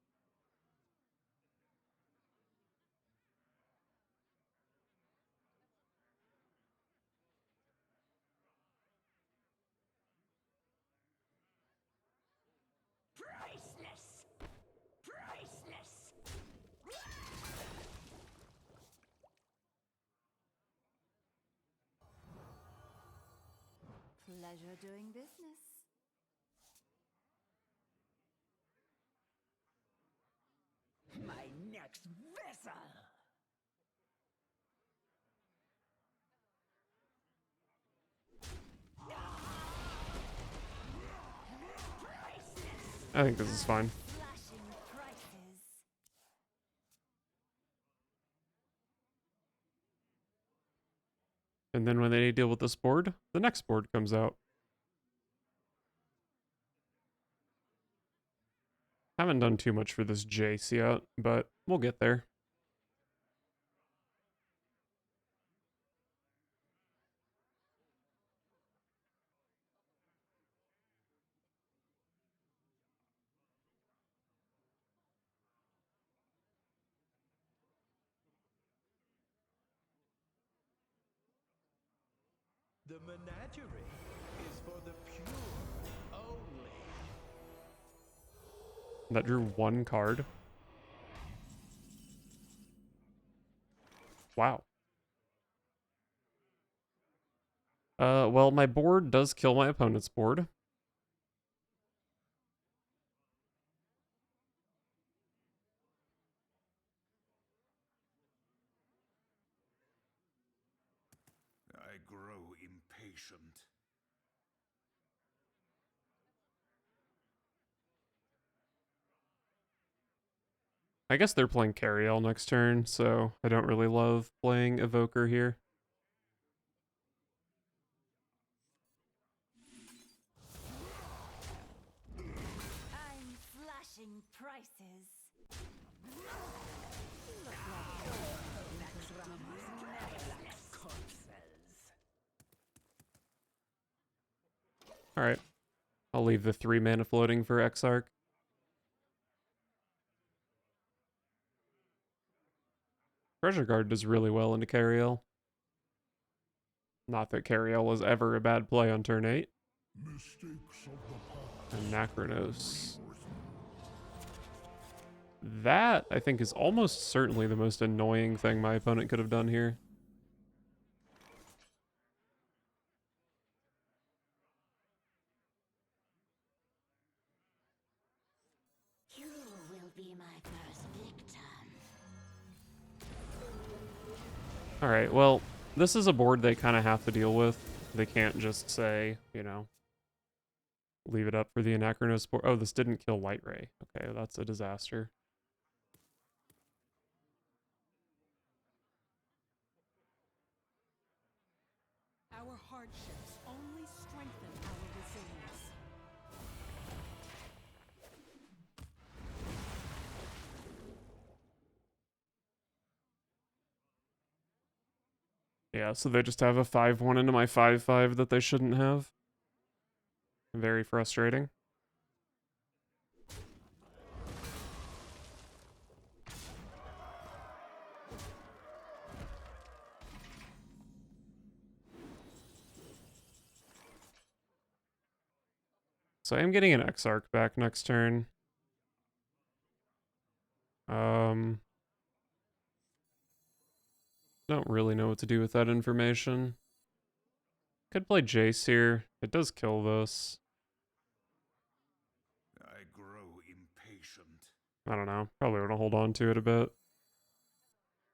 Priceless. Priceless. Pleasure doing business. My next vessel. I think this is fine. Flashing prices. And then when they deal with this board, the next board comes out. Haven't done too much for this Jace yet, but we'll get there. The menagerie is for the pure only. That drew 1 card. Wow. Well, my board does kill my opponent's board. I grow impatient. I guess they're playing Cariel next turn, so I don't really love playing Evoker here. I'm flashing prices. Look like Alright. I'll leave the 3 mana floating for Exarch. Treasure Guard does really well into Cariel. Not that Cariel was ever a bad play on turn 8. And Nacronos. That, I think, is almost certainly the most annoying thing my opponent could have done here. You will be my first victim. Alright, well, this is a board they kind of have to deal with. They can't just say, you know, leave it up for the Anachronos board. Oh, this didn't kill Light Ray. Okay, that's a disaster. Our hardships only strengthen our resilience. Yeah, so they just have a 5-1 into my 5-5 that they shouldn't have. Very frustrating. So I am getting an Exarch back next turn. Don't really know what to do with that information. Could play Jace here. It does kill this. I grow impatient. I don't know. Probably want to hold on to it a bit.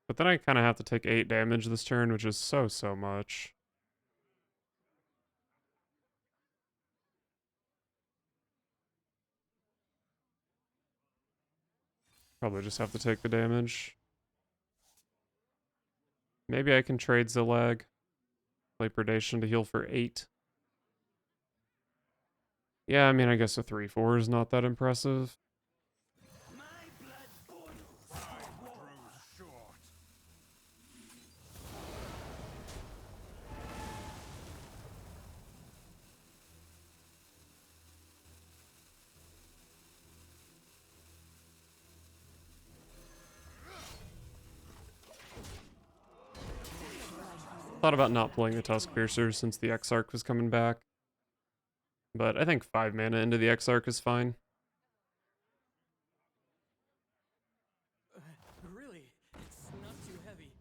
But then I kind of have to take 8 damage this turn, which is so much. Probably just have to take the damage. Maybe I can trade Zilag. Play Predation to heal for 8. Yeah, I mean, I guess a 3-4 is not that impressive. My blood boils. Time grows short. Thought about not playing the Tusk Piercer since the Exarch was coming back. But I think 5 mana into the Exarch is fine. Really, it's not too heavy.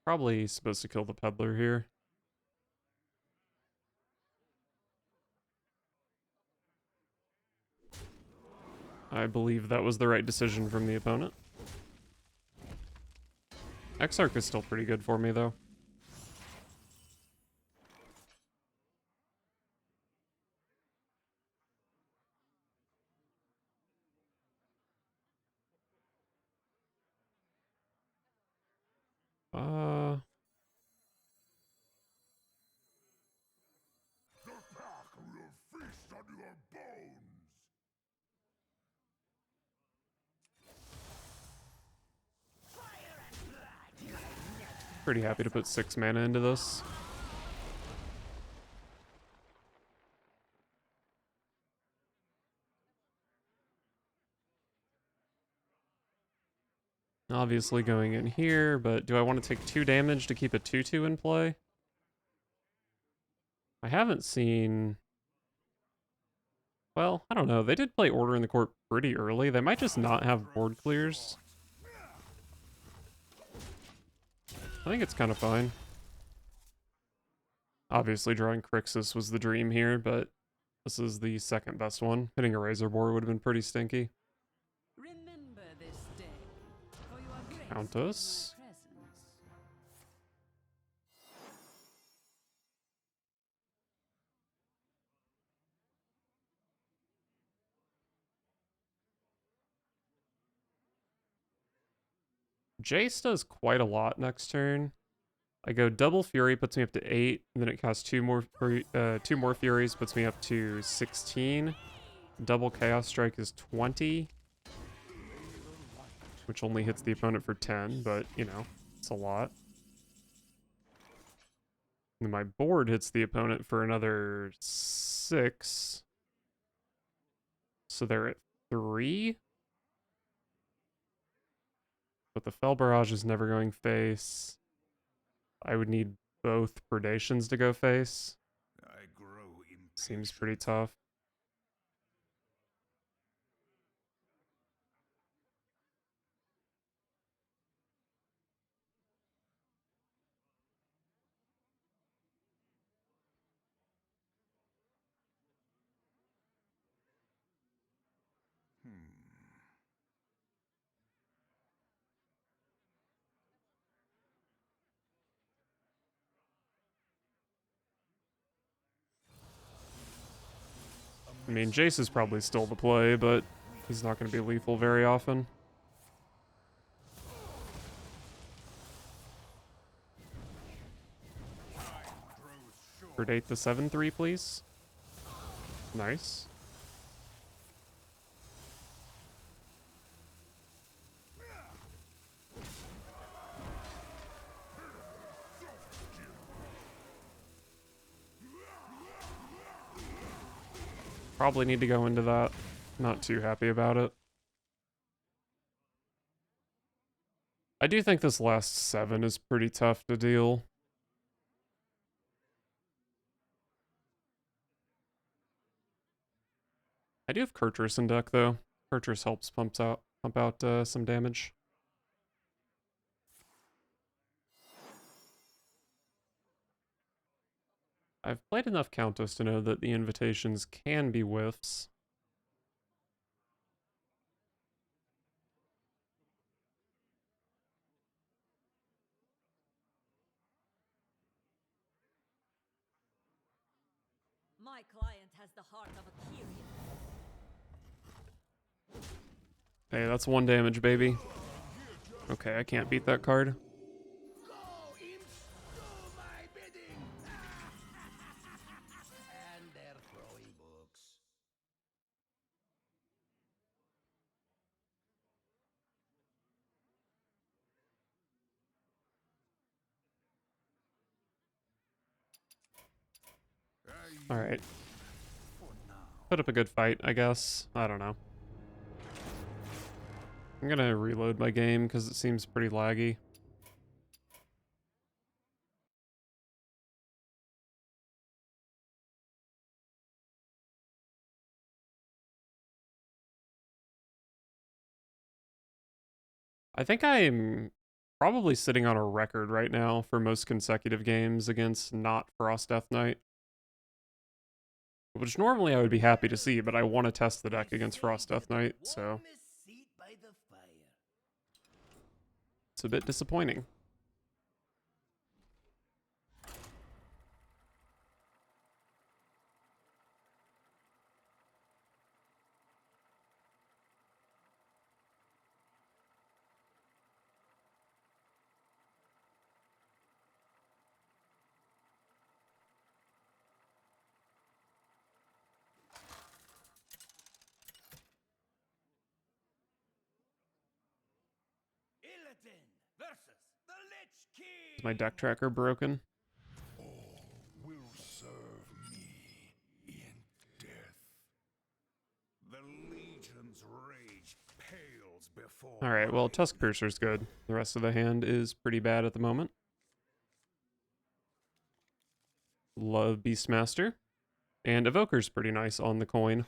Probably supposed to kill the Peddler here. I believe that was the right decision from the opponent. Exarch is still pretty good for me, though. The pack will feast on your bones. Pretty happy to put 6 mana into this. Obviously going in here, but do I want to take 2 damage to keep a 2-2 in play? I haven't seen... Well, I don't know. They did play Order in the Court pretty early. They might just not have board clears. I think it's kind of fine. Obviously, drawing Crixus was the dream here, but this is the second best one. Hitting a Razor Boar would have been pretty stinky. Remember this day, for you are graced Countess. with my presence. Jace does quite a lot next turn. I go double Fury, puts me up to 8, and then it casts two more Furies, puts me up to 16. Double Chaos Strike is 20, which only hits the opponent for 10, but, you know, it's a lot. And my board hits the opponent for another 6. So they're at 3. But the Fell Barrage is never going face. I would need both Predations to go face. I grow impatient. Seems pretty tough. I mean, Jace is probably still the play, but he's not going to be lethal very often. Predate the 7-3, please. Nice. Probably need to go into that. Not too happy about it. I do think this last 7 is pretty tough to deal. I do have Kurtrus in deck, though. Kurtrus helps pump out some damage. I've played enough Countess to know that the invitations can be whiffs. My client has the heart of a Kyrian. Hey, that's 1 damage, baby. Okay, I can't beat that card. Go, imps, do my bidding. And they're throwing books. Alright. Put up a good fight, I guess. I don't know. I'm gonna reload my game because it seems pretty laggy. I think I'm probably sitting on a record right now for most consecutive games against not Frost Death Knight. Which normally I would be happy to see, but I want to test the deck against Frost Death Knight, so Warmest seat by the fire. it's a bit disappointing. Illidan versus the Lich King. Is my deck tracker broken? Will serve me in death. The Legion's rage pales before. Alright, well, Tusk Piercer's good. The rest of the hand is pretty bad at the moment. Love Beastmaster. And Evoker's pretty nice on the coin.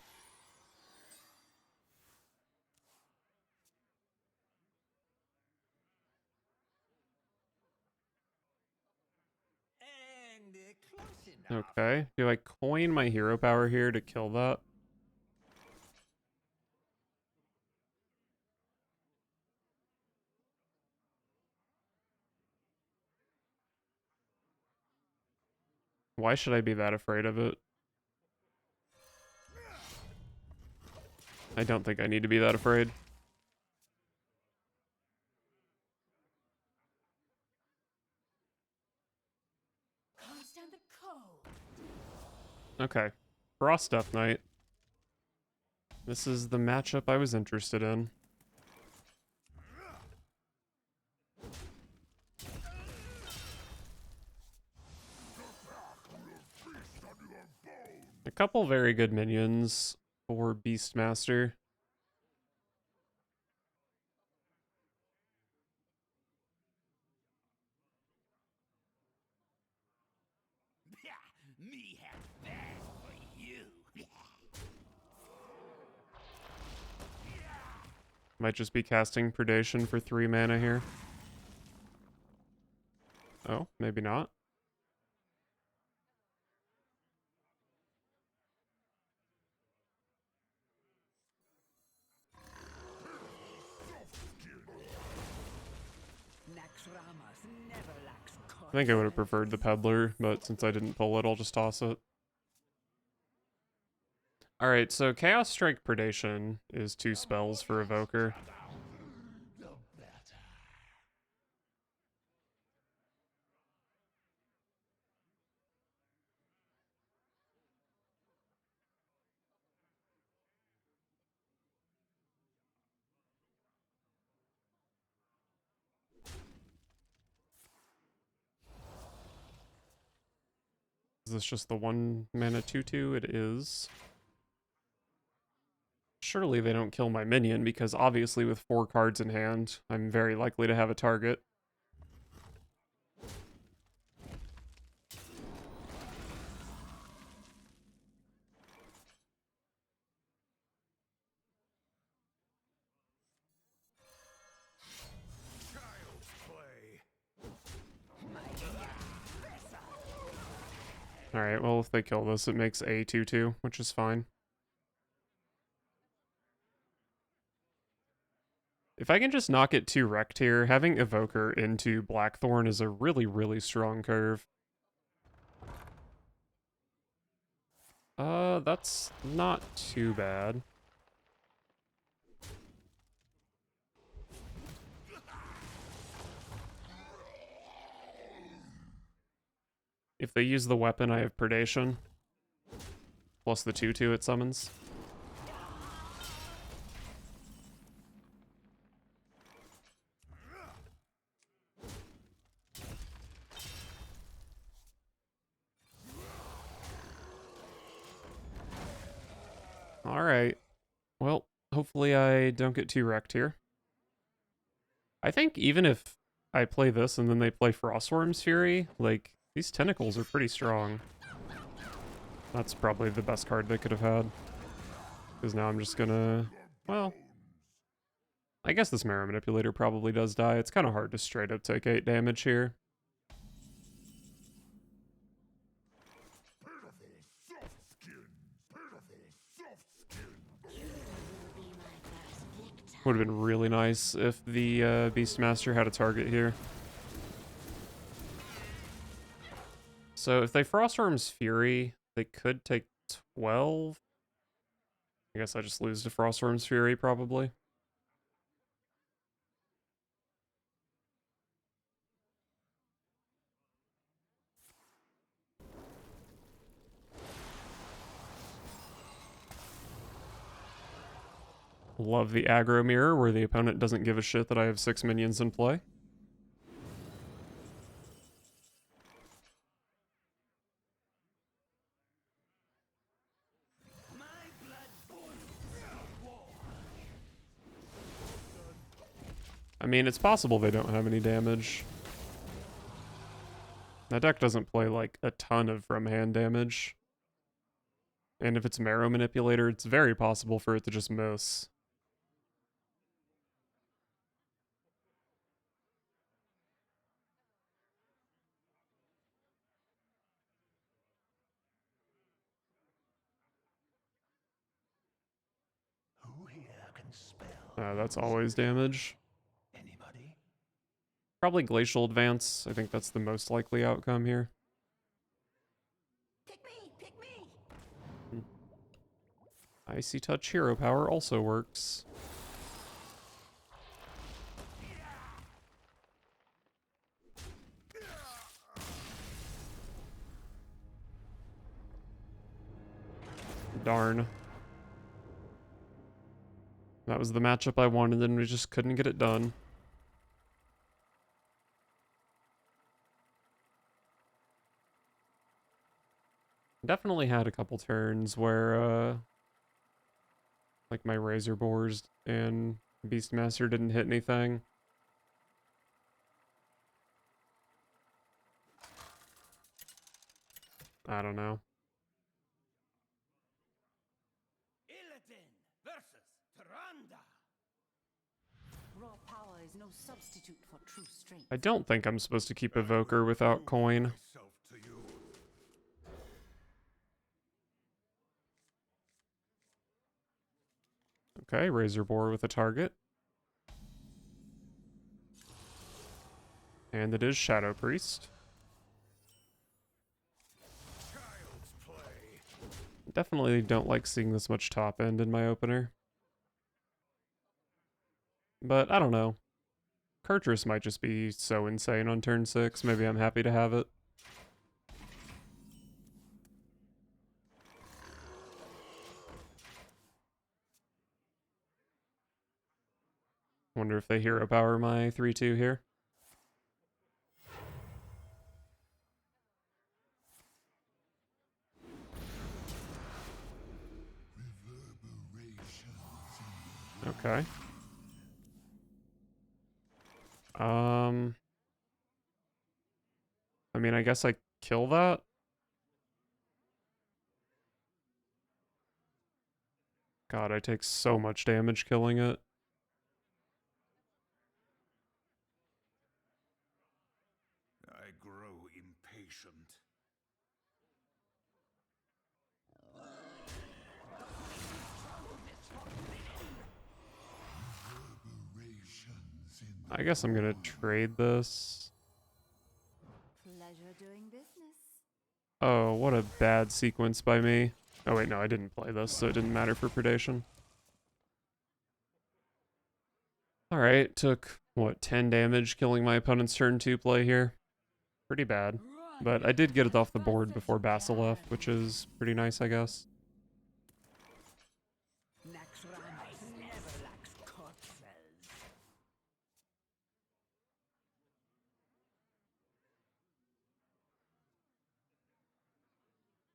And close enough. Okay, do I coin my hero power here to kill that? Why should I be that afraid of it? I don't think I need to be that afraid. Okay. Frost Death Knight. This is the matchup I was interested in. A couple very good minions for Beastmaster. Me have that for you. Might just be casting Predation for 3 mana here. Oh, maybe not. I think I would have preferred the Peddler, but since I didn't pull it, I'll just toss it. Alright, so Chaos Strike Predation is 2 spells for Evoker. Is this just the 1 mana 2/2? It is. Surely they don't kill my minion, because obviously with 4 cards in hand, I'm very likely to have a target. Child's play. Alright, well if they kill this, it makes a 2/2, which is fine. If I can just knock it 2 wrecked here, having Evoker into Blackthorn is a really, really strong curve. That's not too bad. If they use the weapon, I have Predation. Plus the 2/2 it summons. Alright. Well, hopefully I don't get too wrecked here. I think even if I play this and then they play Frostworm's Fury, like, these tentacles are pretty strong. That's probably the best card they could have had. Because now I'm just gonna... Well... I guess this Marrow Manipulator probably does die. It's kind of hard to straight up take 8 damage here. Would have been really nice if the Beastmaster had a target here. So if they Frostworm's Fury, they could take 12. I guess I just lose to Frostworm's Fury, probably. Love the aggro mirror, where the opponent doesn't give a shit that I have 6 minions in play. I mean, it's possible they don't have any damage. That deck doesn't play, like, a ton of from-hand damage. And if it's Marrow Manipulator, it's very possible for it to just miss. Who here can spell? That's always damage. Anybody? Probably Glacial Advance. I think that's the most likely outcome here. Pick me! Pick me! Icy Touch Hero Power also works. Darn. That was the matchup I wanted, and we just couldn't get it done. Definitely had a couple turns where, like my Razor Boars and Beastmaster didn't hit anything. I don't know. Illidan versus Tyrande. Raw power is no substitute for true strength. I don't think I'm supposed to keep Evoker without coin. Myself to you. Okay, Razor Boar with a target. And it is Shadow Priest. Child's play. Definitely don't like seeing this much top end in my opener. But I don't know. Kurtrus might just be so insane on turn 6. Maybe I'm happy to have it. Wonder if they hero power my 3-2 here. Okay. I mean, I guess I kill that. God, I take so much damage killing it. I grow impatient. I guess I'm gonna trade this. Pleasure doing business. Oh, what a bad sequence by me. Oh wait, no, I didn't play this, so it didn't matter for predation. Alright, took, what, 10 damage killing my opponent's turn 2 play here. Pretty bad. But I did get it off the board before Basil left, which is pretty nice, I guess. Naxxramas never lacks corpses.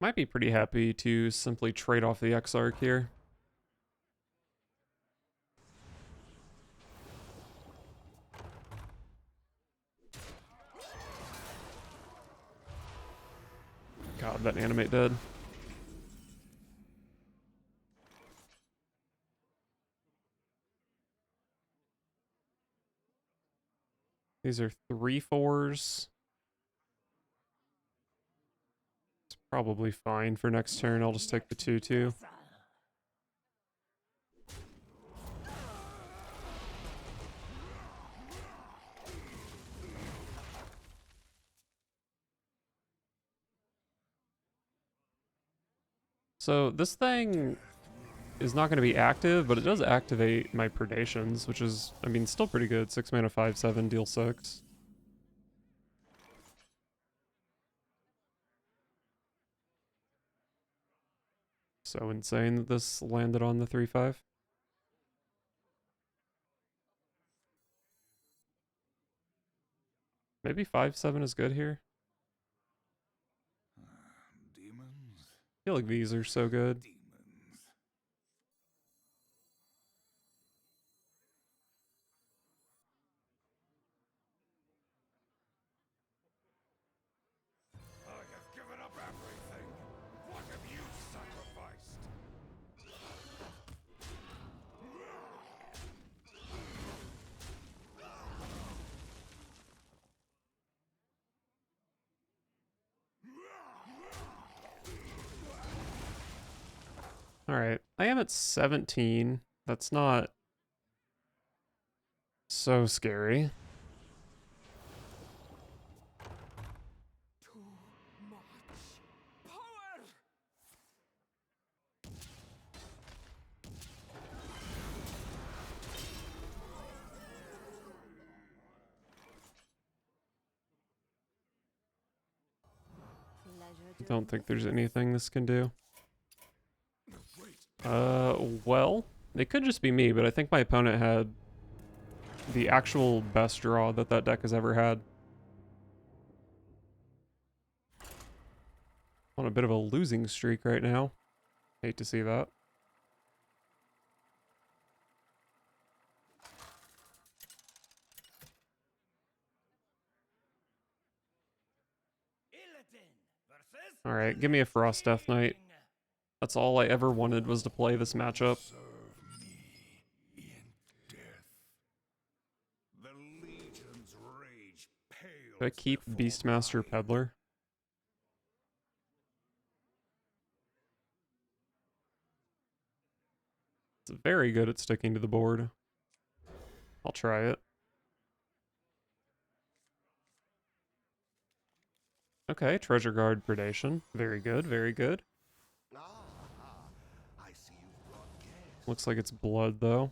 Might be pretty happy to simply trade off the Exarch here. God, that animate dead. These are 3/4s. It's probably fine for next turn. I'll just take the 2/2. So this thing is not going to be active, but it does activate my predations, which is, I mean, still pretty good. 6 mana, 5/7, deal 6. So insane that this landed on the 3/5. Maybe 5/7 is good here. Demons. I feel like these are so good. Demons. I have given up everything. What have you sacrificed? Alright, I am at 17. That's not so scary. Too much power. Pleasure I doing don't think there's business. anything this can do. Well, it could just be me, but I think my opponent had the actual best draw that that deck has ever had. On a bit of a losing streak right now. Hate to see that. Alright, give me a Frost Death Knight. That's all I ever wanted, was to play this matchup. Serve me in death. The legion's rage pales. Do I keep before Beastmaster mine. Peddler? It's very good at sticking to the board. I'll try it. Okay, Treasure Guard Predation. Very good, very good. I see you've brought guests. Looks like it's blood, though.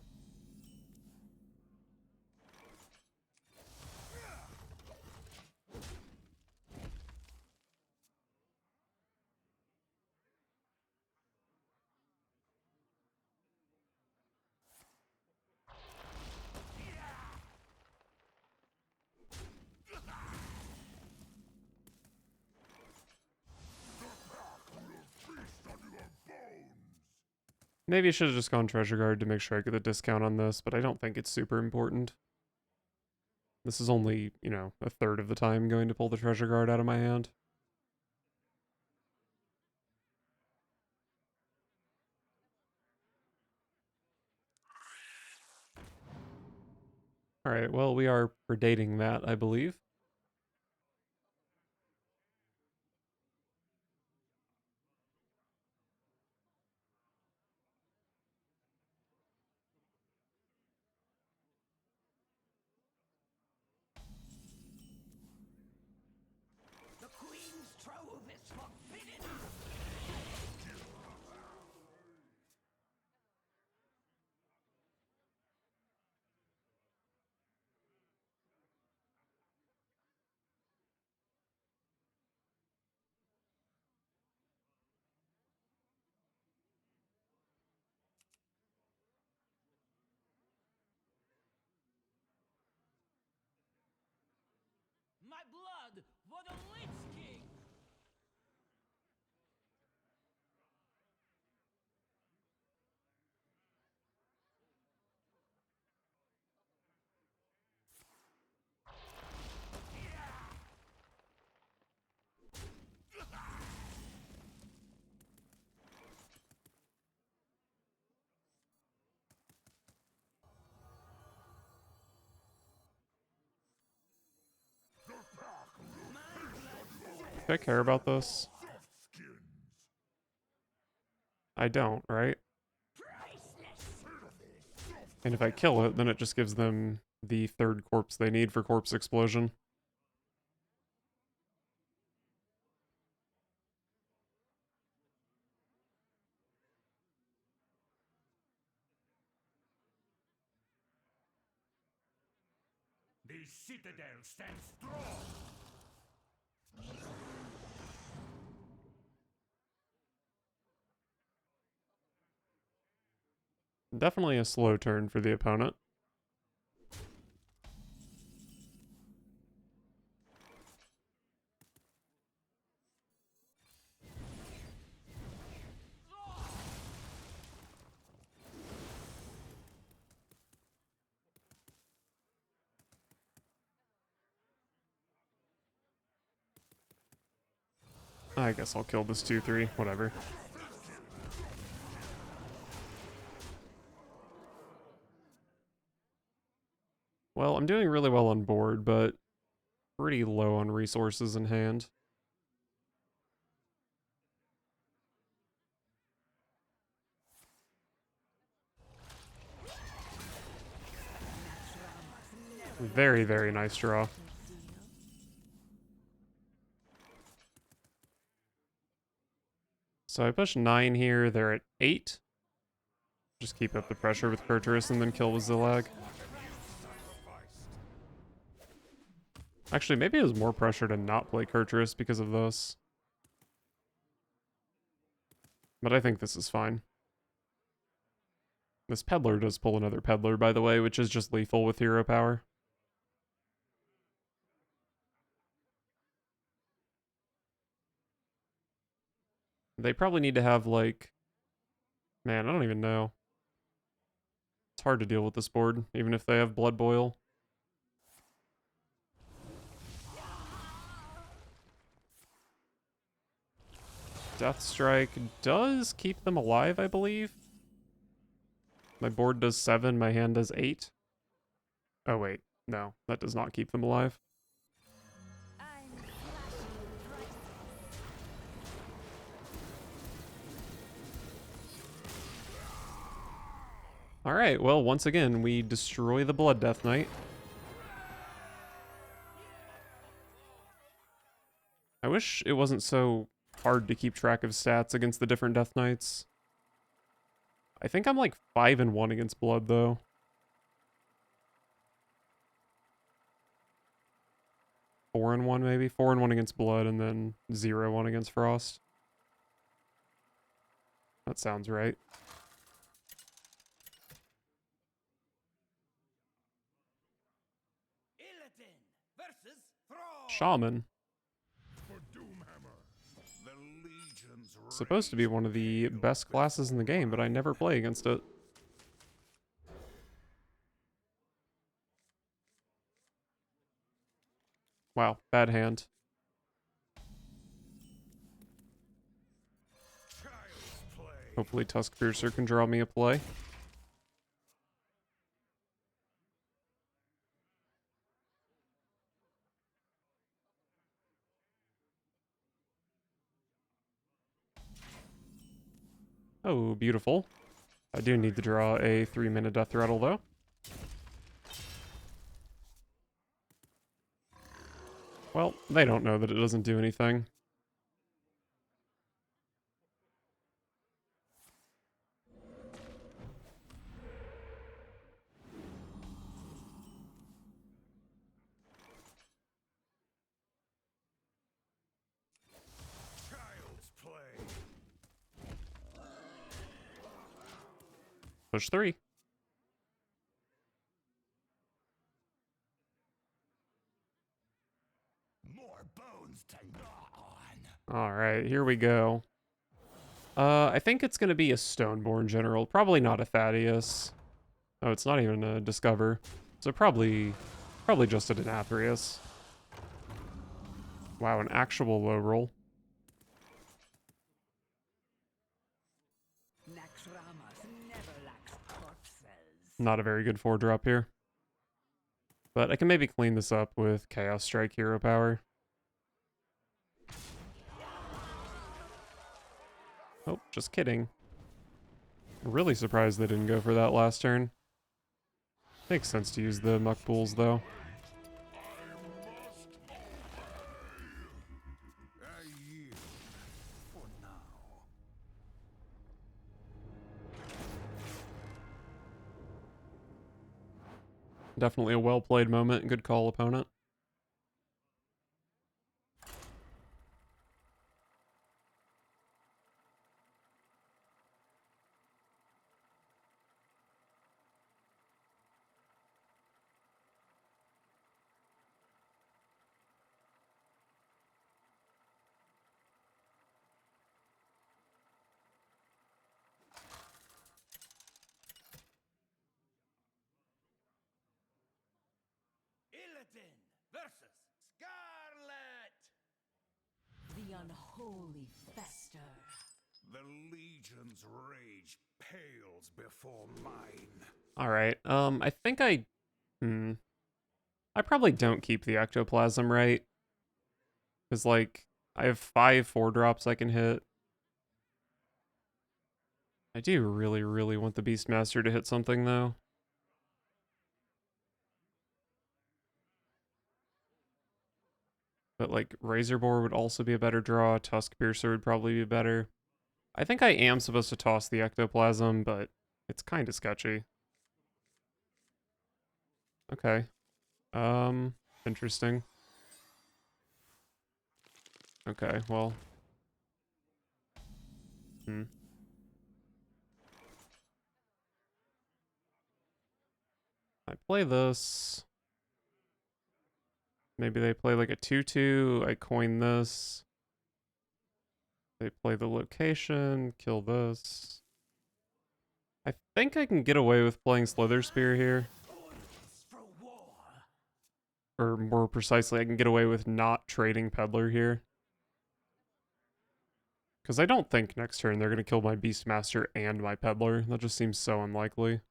Maybe I should have just gone Treasure Guard to make sure I get a discount on this, but I don't think it's super important. This is only, you know, a third of the time going to pull the Treasure Guard out of my hand. Alright, well, we are predating that, I believe. The Queen's trove is forbidden. My blood for the Lich King. Do I care about this? I don't, right? And if I kill it, then it just gives them the third corpse they need for Corpse Explosion. The citadel stands strong. Definitely a slow turn for the opponent. I guess I'll kill this 2-3, whatever. Well, I'm doing really well on board, but pretty low on resources in hand. Very, very nice draw. So I push 9 here, they're at 8. Just keep up the pressure with Kurtrus and then kill with Zillag. Actually, maybe it was more pressure to not play Kurtrus because of this. But I think this is fine. This peddler does pull another peddler, by the way, which is just lethal with hero power. They probably need to have, like... Man, I don't even know. It's hard to deal with this board, even if they have Blood Boil. Death Strike does keep them alive, I believe. My board does 7, my hand does 8. Oh wait, no, that does not keep them alive. I'm flashing prices. Alright, well, once again, we destroy the Blood Death Knight. I wish it wasn't so hard to keep track of stats against the different Death Knights. I think I'm like 5-1 against Blood, though. Four and 1 maybe? 4-1 against Blood, and then 0-1 against Frost. That sounds right. Illidan versus Thrall. Shaman. For Doomhammer, the Legion's Supposed to be one of the best classes in the game, but I never play against it. Wow, bad hand. Child's Play. Hopefully Tusk Piercer can draw me a play. Oh, beautiful. I do need to draw a 3-mana Deathrattle, though. Well, they don't know that it doesn't do anything. Child's Play. Push 3. More bones to gnaw on. Alright, here we go. I think it's going to be a Stoneborn General. Probably not a Thaddeus. Oh, it's not even a Discover. So probably just a Denathrius. Wow, an actual low roll. Naxxramas never lacks corpses. Not a very good 4-drop here. But I can maybe clean this up with Chaos Strike hero power. Oh, just kidding. Really surprised they didn't go for that last turn. Makes sense to use the Muck Pools, though. I yield for now. Definitely a well-played moment. Good call, opponent. Illidan versus Scarlet. The unholy fester. The Legion's rage pales before mine. Alright, I think I probably don't keep the Ectoplasm, right? Because, like, I have 5 4-drops I can hit. I do really, really want the Beastmaster to hit something, though. But, like, Razorboar would also be a better draw. Tusk Piercer would probably be better. I think I am supposed to toss the Ectoplasm, but it's kind of sketchy. Okay. Interesting. Okay, well. play this. Maybe they play like a 2/2. I coin this. They play the location, kill this. I think I can get away with playing Slither Spear here. Or more precisely, I can get away with not trading Peddler here. Because I don't think next turn they're going to kill my Beastmaster and my Peddler. That just seems so unlikely.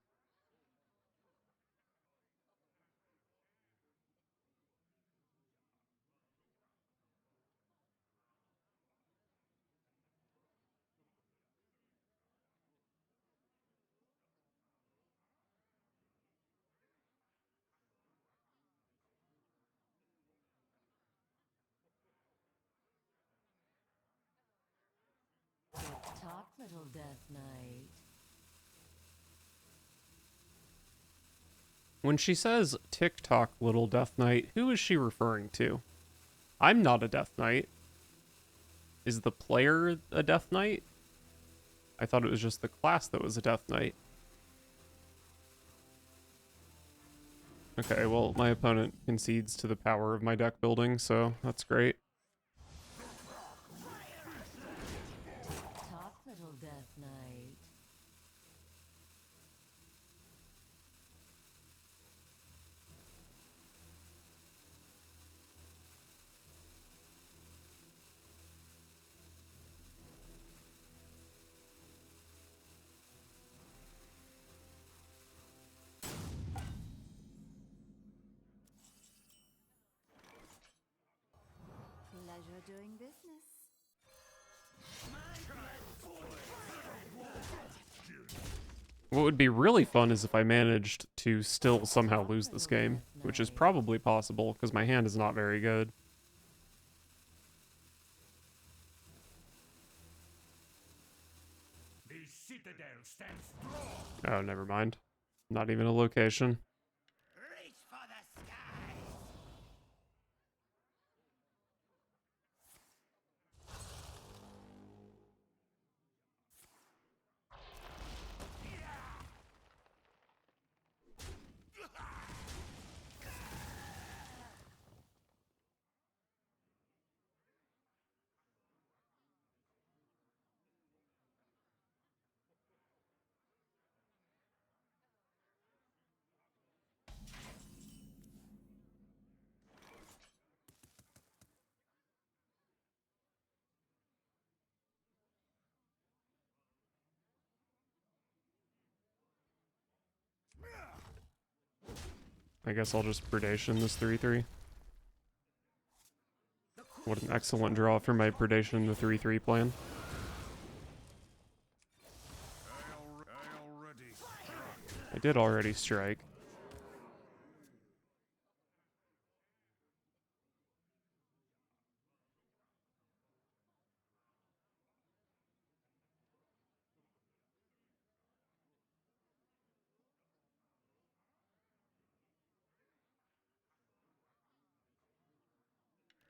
Talk, little Death Knight. When she says TikTok little Death Knight, who is she referring to? I'm not a Death Knight. Is the player a Death Knight? I thought it was just the class that was a Death Knight. Okay, well, my opponent concedes to the power of my deck building, so that's great. Talk, little Death Knight. Pleasure doing business. What would be really fun is if I managed to still somehow lose this game, which is probably possible because my hand is not very good. The citadel stands strong. Oh, never mind. Not even a location. Reach for the skies. I guess I'll just Predation this 3/3. What an excellent draw for my Predation in the 3/3 plan. I did already strike.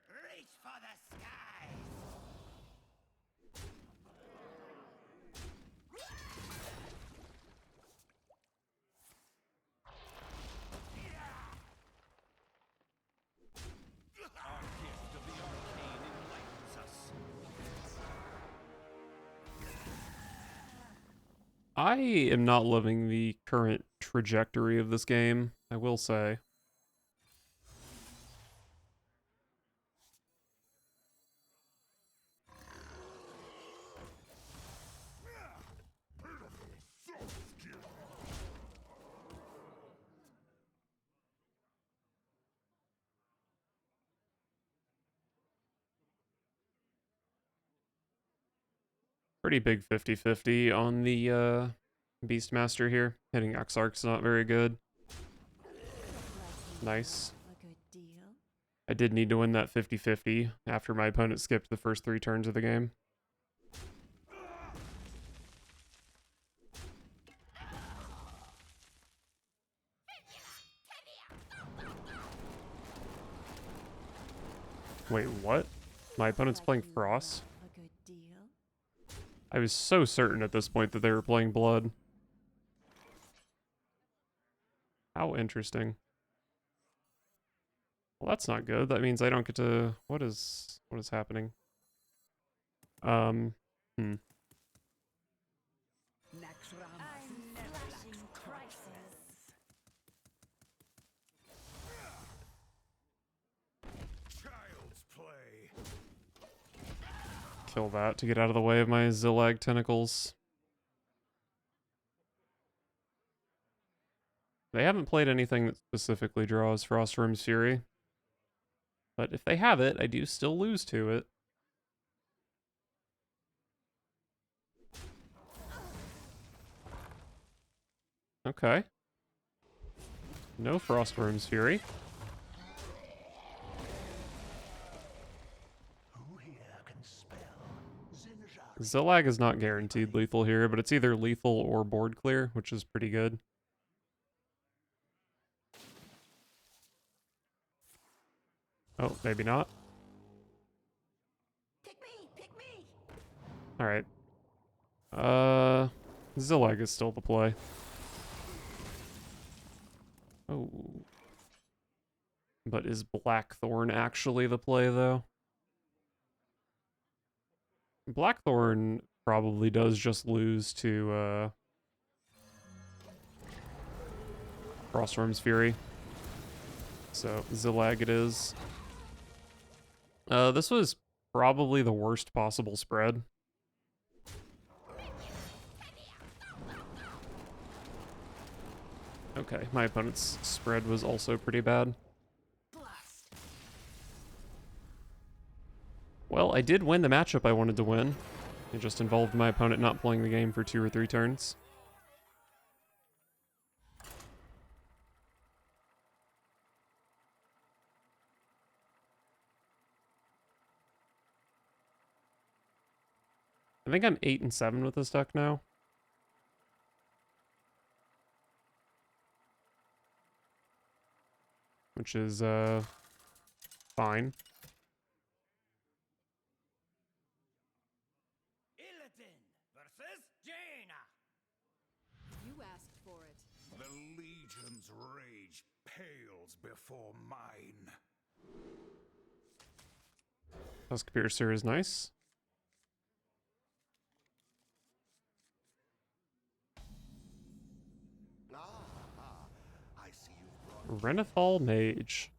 Reach for the skies. Our gift of the arcane enlightens us. I am not loving the current trajectory of this game, I will say. Pretty big 50-50 on the Beastmaster here. Hitting Exarch's not very good. Nice. A good deal. I did need to win that 50-50 after my opponent skipped the first 3 turns of the game. Wait, what? My opponent's playing Frost? A good deal. I was so certain at this point that they were playing Blood. How interesting. Well, that's not good. That means I don't get to... What is happening? Hmm. Next round. I'm Never flashing lacks crisis. Child's play. Kill that to get out of the way of my Zillag tentacles. They haven't played anything that specifically draws Frostworm's Fury. But if they have it, I do still lose to it. Okay. No Frostworm's Fury. Who here can spell Zinjar? Zillag is not guaranteed lethal here, but it's either lethal or board clear, which is pretty good. Oh, maybe not. Pick me! Pick me! Alright. Zillag is still the play. Oh. But is Blackthorn actually the play, though? Blackthorn probably does just lose to, Frostworm's Fury. So, Zillag it is. This was probably the worst possible spread. Okay, my opponent's spread was also pretty bad. Blast. Well, I did win the matchup I wanted to win. It just involved my opponent not playing the game for 2 or 3 turns. I think I'm 8-7 with this deck now. Which is, fine. Illidan versus Jaina. You asked for it. The Legion's rage pales before mine. Huskpiercer is nice. I see you've brought Renethal Mage.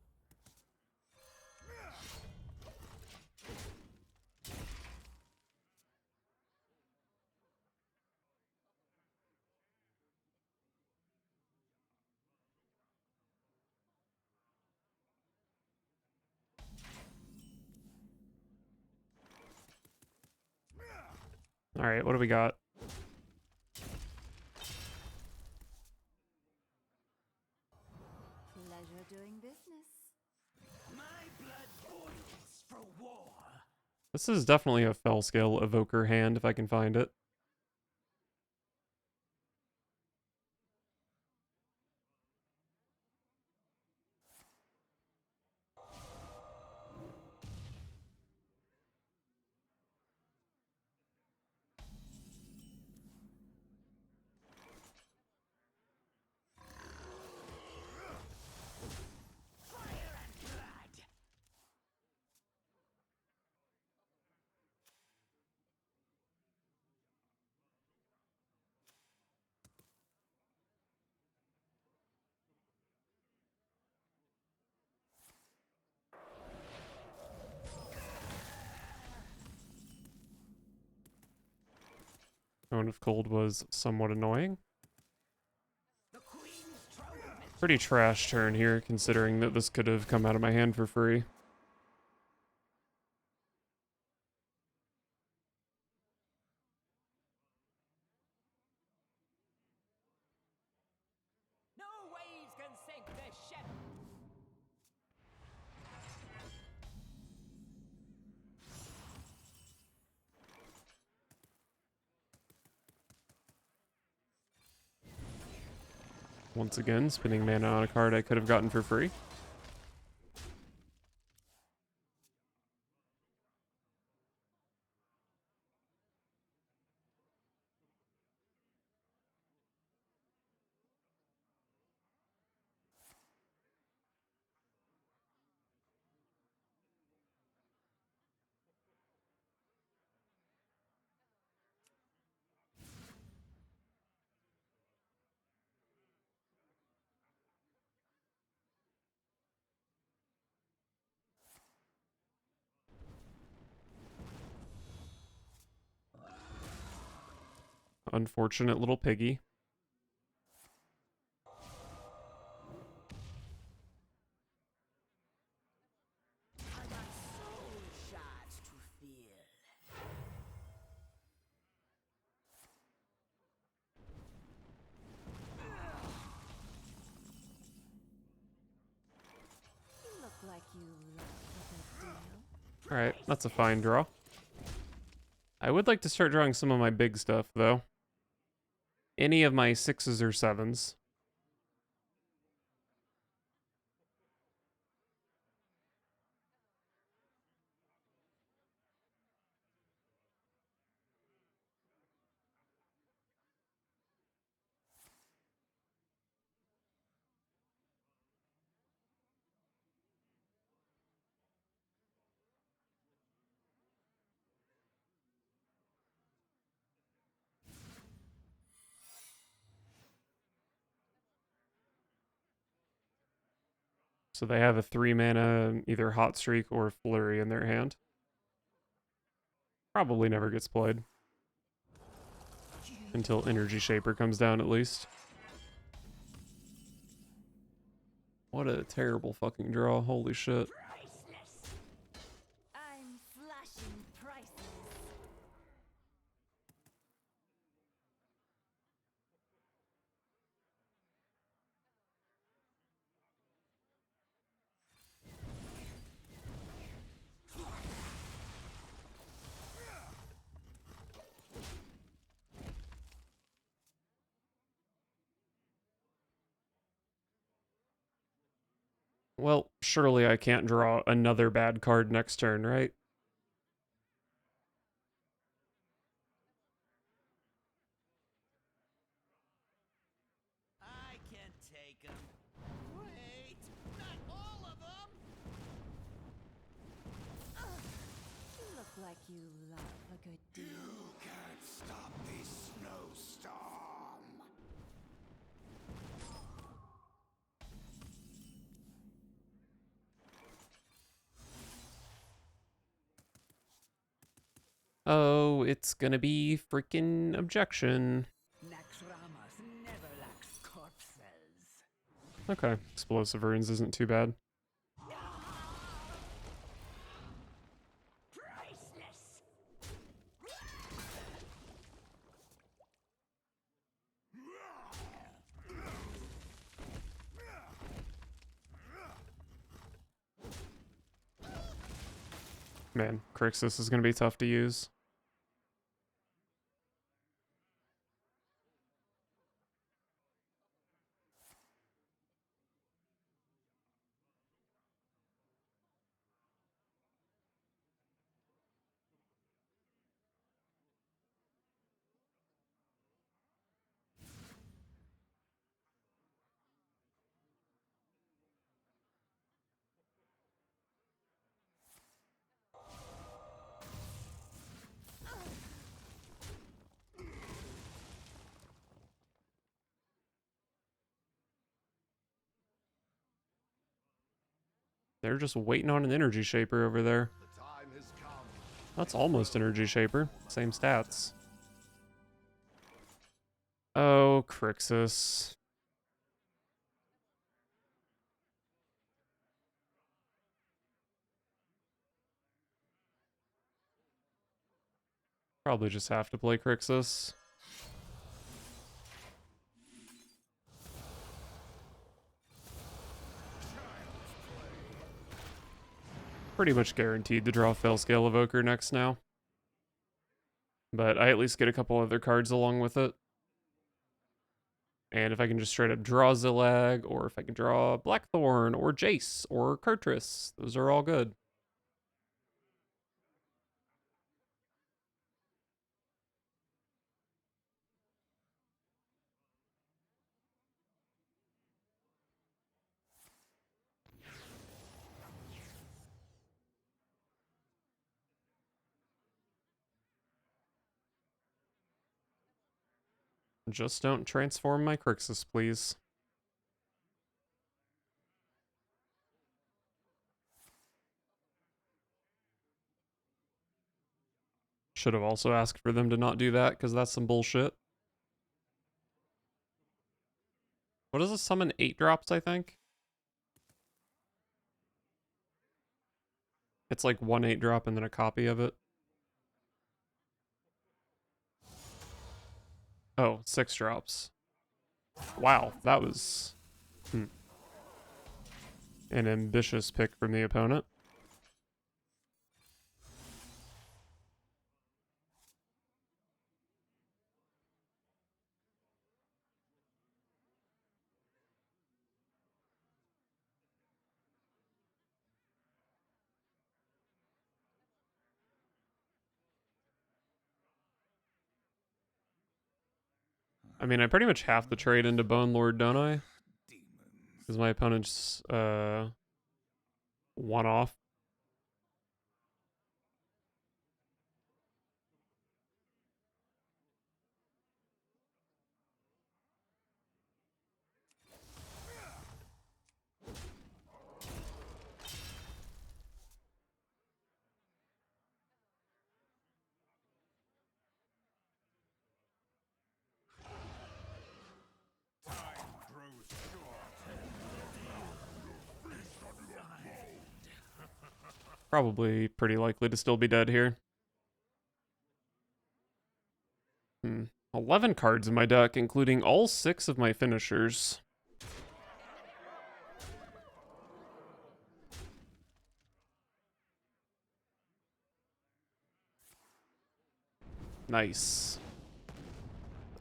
Alright, what do we got? Pleasure doing business. My blood boils for war. This is definitely a fell scale evoker hand if I can find it. Fire and blood. Tone of Cold was somewhat annoying. The Queen's throne is Pretty trash turn here, considering that this could have come out of my hand for free. no waves can sink this ship. Once again, spending mana on a card I could have gotten for free. unfortunate little piggy. I got soul shards to fill. You look like you love a good deal. Alright, that's a fine draw. I would like to start drawing some of my big stuff, though. Any of my 6s or 7s. So they have a 3-mana either Hot Streak or Flurry in their hand. Probably never gets played. Until Energy Shaper comes down, at least. What a terrible fucking draw. Holy shit. Priceless. I'm flashing prices. Well, surely I can't draw another bad card next turn, right? I can take them. Wait, not all of them. You look like you love a good deal. You can't stop this snowstorm. Oh, it's gonna be freaking objection. Naxxramas never lacks corpses. Okay, Explosive Runes isn't too bad. Priceless. Man, Crixus is gonna be tough to use. They're just waiting on an Energy Shaper over there. The time has come. That's almost Energy Shaper. Same stats. Oh, Crixus. Probably just have to play Crixus. Pretty much guaranteed to draw Fellscale Evoker next now. But I at least get a couple other cards along with it. And if I can just straight up draw Zillag, or if I can draw Blackthorn, or Jace, or Kurtrus, those are all good. Just don't transform my Crixus, please. Should have also asked for them to not do that, because that's some bullshit. What does a summon 8 drops, I think? It's like 1 8 drop and then a copy of it. Oh, 6 drops. Wow, that was an ambitious pick from the opponent. I mean, I pretty much have to trade into Bone Lord, don't I? Because my opponent's one off. Probably pretty likely to still be dead here. 11 cards in my deck, including all 6 of my finishers. Nice.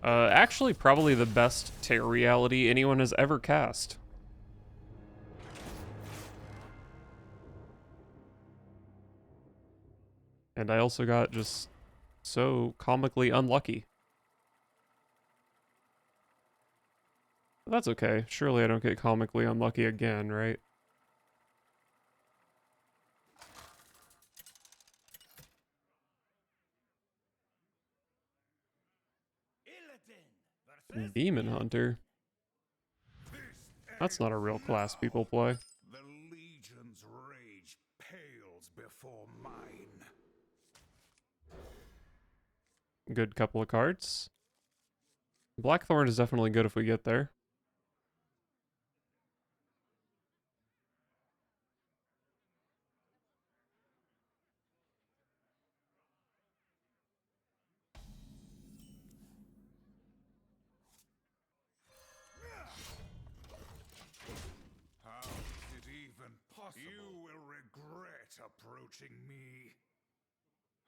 Actually, probably the best Tear Reality anyone has ever cast. And I also got just so comically unlucky. But that's okay. Surely I don't get comically unlucky again, right? Demon Hunter. That's not a real class people play. The Legion's rage pales before mine. Good couple of cards. Blackthorn is definitely good if we get there. How is it even possible? You will regret approaching me.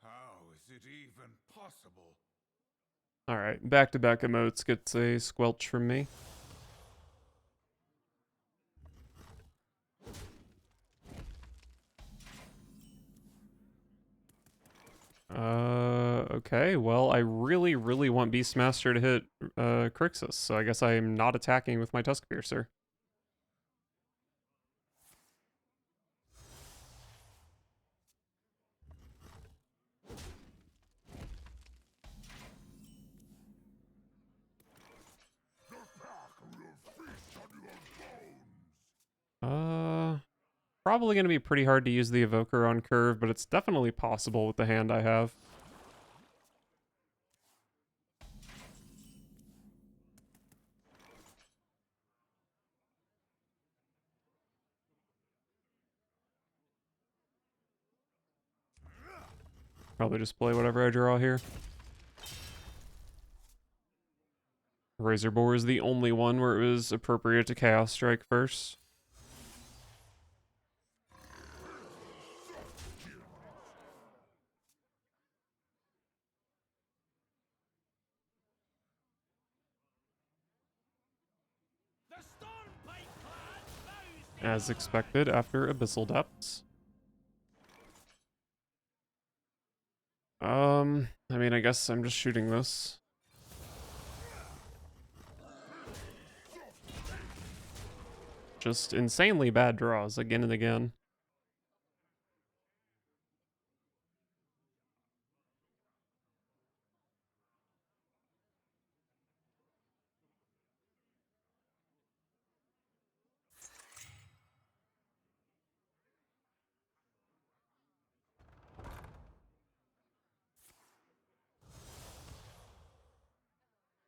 How is it even possible? Alright, back-to-back emotes gets a squelch from me. Okay, well, I really, really want Beastmaster to hit Crixus, so I guess I'm not attacking with my Tusk Piercer. Probably gonna be pretty hard to use the Evoker on curve, but it's definitely possible with the hand I have. Probably just play whatever I draw here. Razor Boar is the only one where it was appropriate to Chaos Strike first. As expected after Abyssal Depths. I mean, I guess I'm just shooting this. Just insanely bad draws again and again.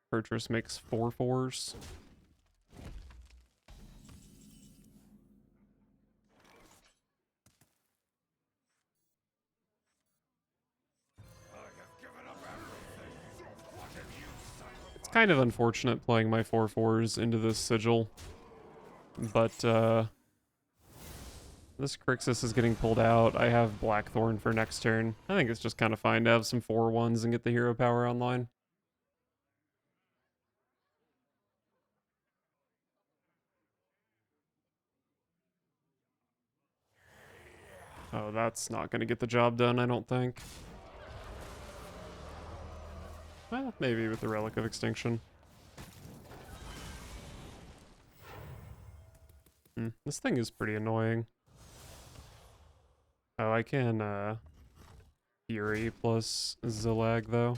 Purtress makes 4/4s. kind of unfortunate playing my 4/4s into this sigil, but this Crixus is getting pulled out. I have Blackthorn for next turn. I think it's just kind of fine to have some 4/1s and get the hero power online. Oh, that's not going to get the job done, I don't think. Well, maybe with the Relic of Extinction. This thing is pretty annoying. Oh, I can, Fury plus Zillag, though.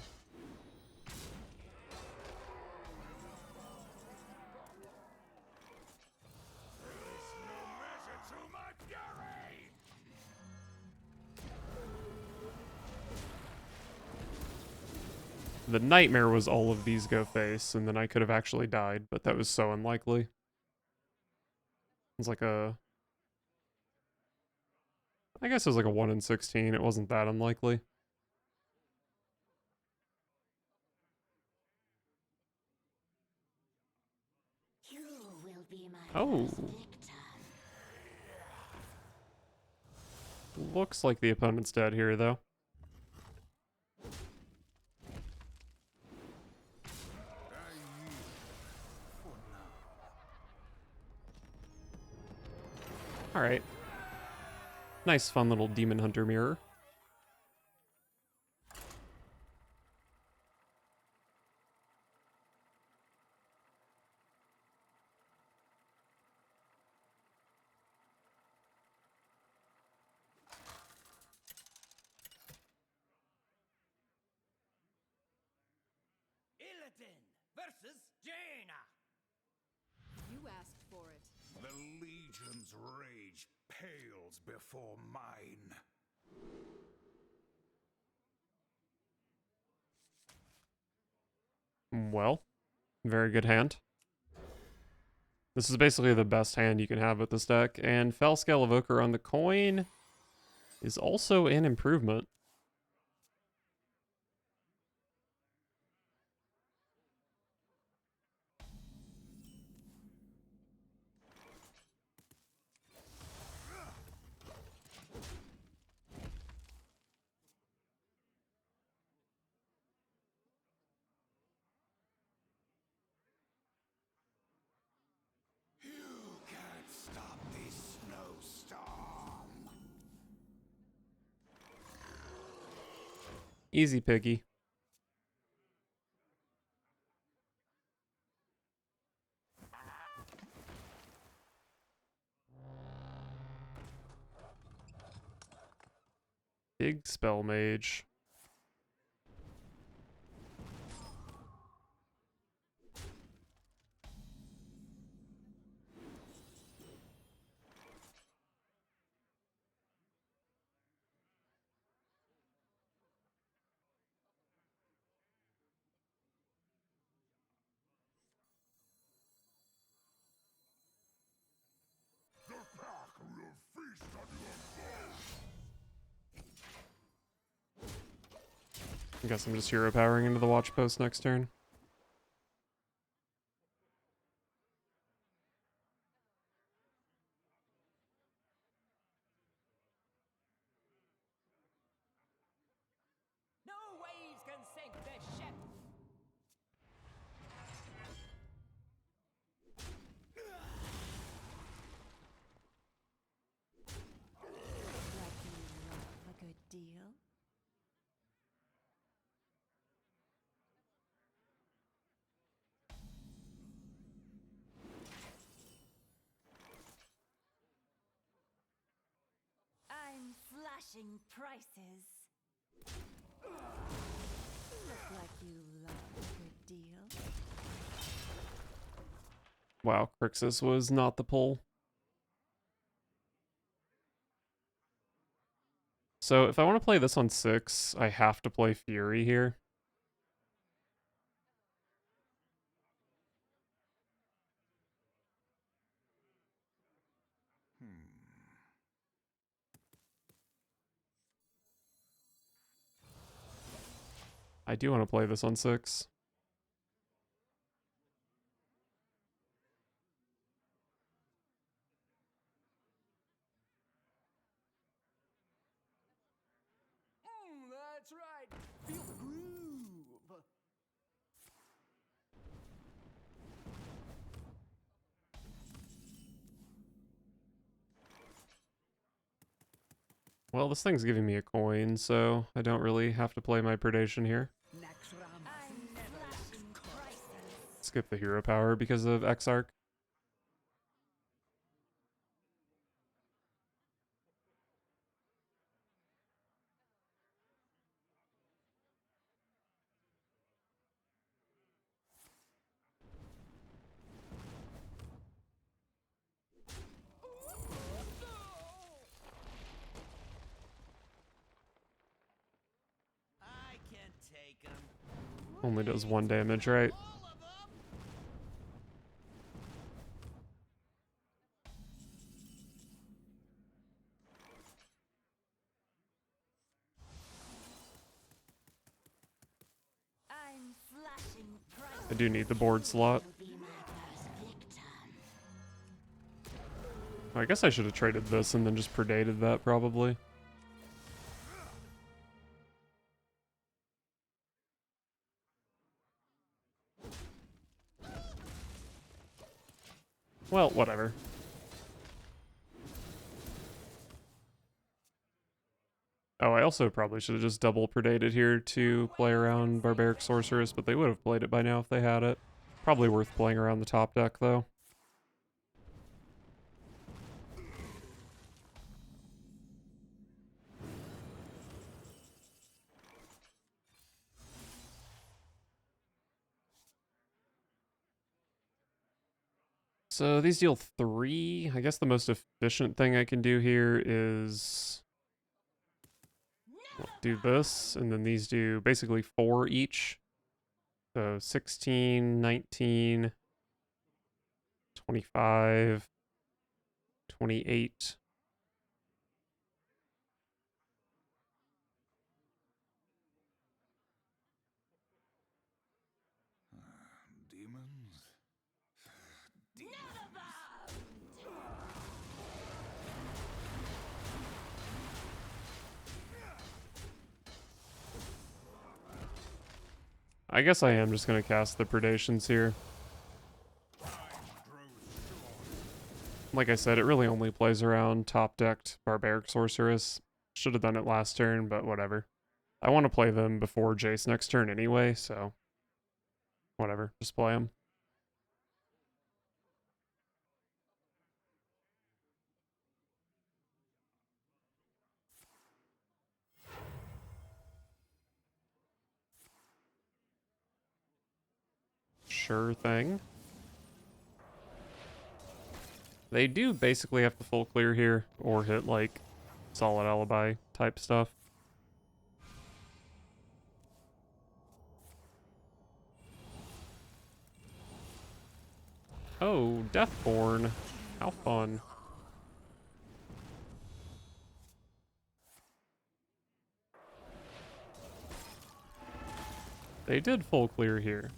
The nightmare was all of these go face, and then I could have actually died, but that was so unlikely. It's like a... I guess it was like a 1 in 16. It wasn't that unlikely. You will be my Oh. first victim. Looks like the opponent's dead here, though. Alright. Nice, fun little Demon Hunter mirror. Illidan versus Jaina. You asked for it. The Legion's rage pales before mine. Well, very good hand. This is basically the best hand you can have with this deck, and Fellscale Evoker on the coin is also an improvement. You can't stop this snowstorm. Easy piggy. Big spell mage. The pack will feast on your I guess I'm just hero powering into the watch post next turn. No waves can sink this ship. Like you love a good deal. I'm slashing prices. Look like you love a good deal. Wow, Crixus was not the pull. So if I want to play this on 6, I have to play Fury here. I do want to play this on 6. That's right. Feel the groove. Well, this thing's giving me a coin, so I don't really have to play my predation here. Next round. I'm slashing prices. Skip the hero power because of Exarch. I can take him. Only does 1 damage, right? All of them. I'm slashing prices. I do need the board slot. You'll be my first victim. I guess I should have traded this and then just predated that, probably. Well, whatever. Oh, I also probably should have just double predated here to play around Barbaric Sorceress, but they would have played it by now if they had it. Probably worth playing around the top deck, though. So these deal 3. I guess the most efficient thing I can do here is do this, and then these do basically 4 each. So 16, 19, 25, 28. Demons? I guess I am just going to cast the Predations here. Like I said, it really only plays around top-decked Barbaric Sorceress. Should have done it last turn, but whatever. I want to play them before Jace next turn anyway, so whatever, just play them. Sure thing. They do basically have to full clear here, or hit, like, solid alibi type stuff. Oh, Deathborn. How fun. They did full clear here.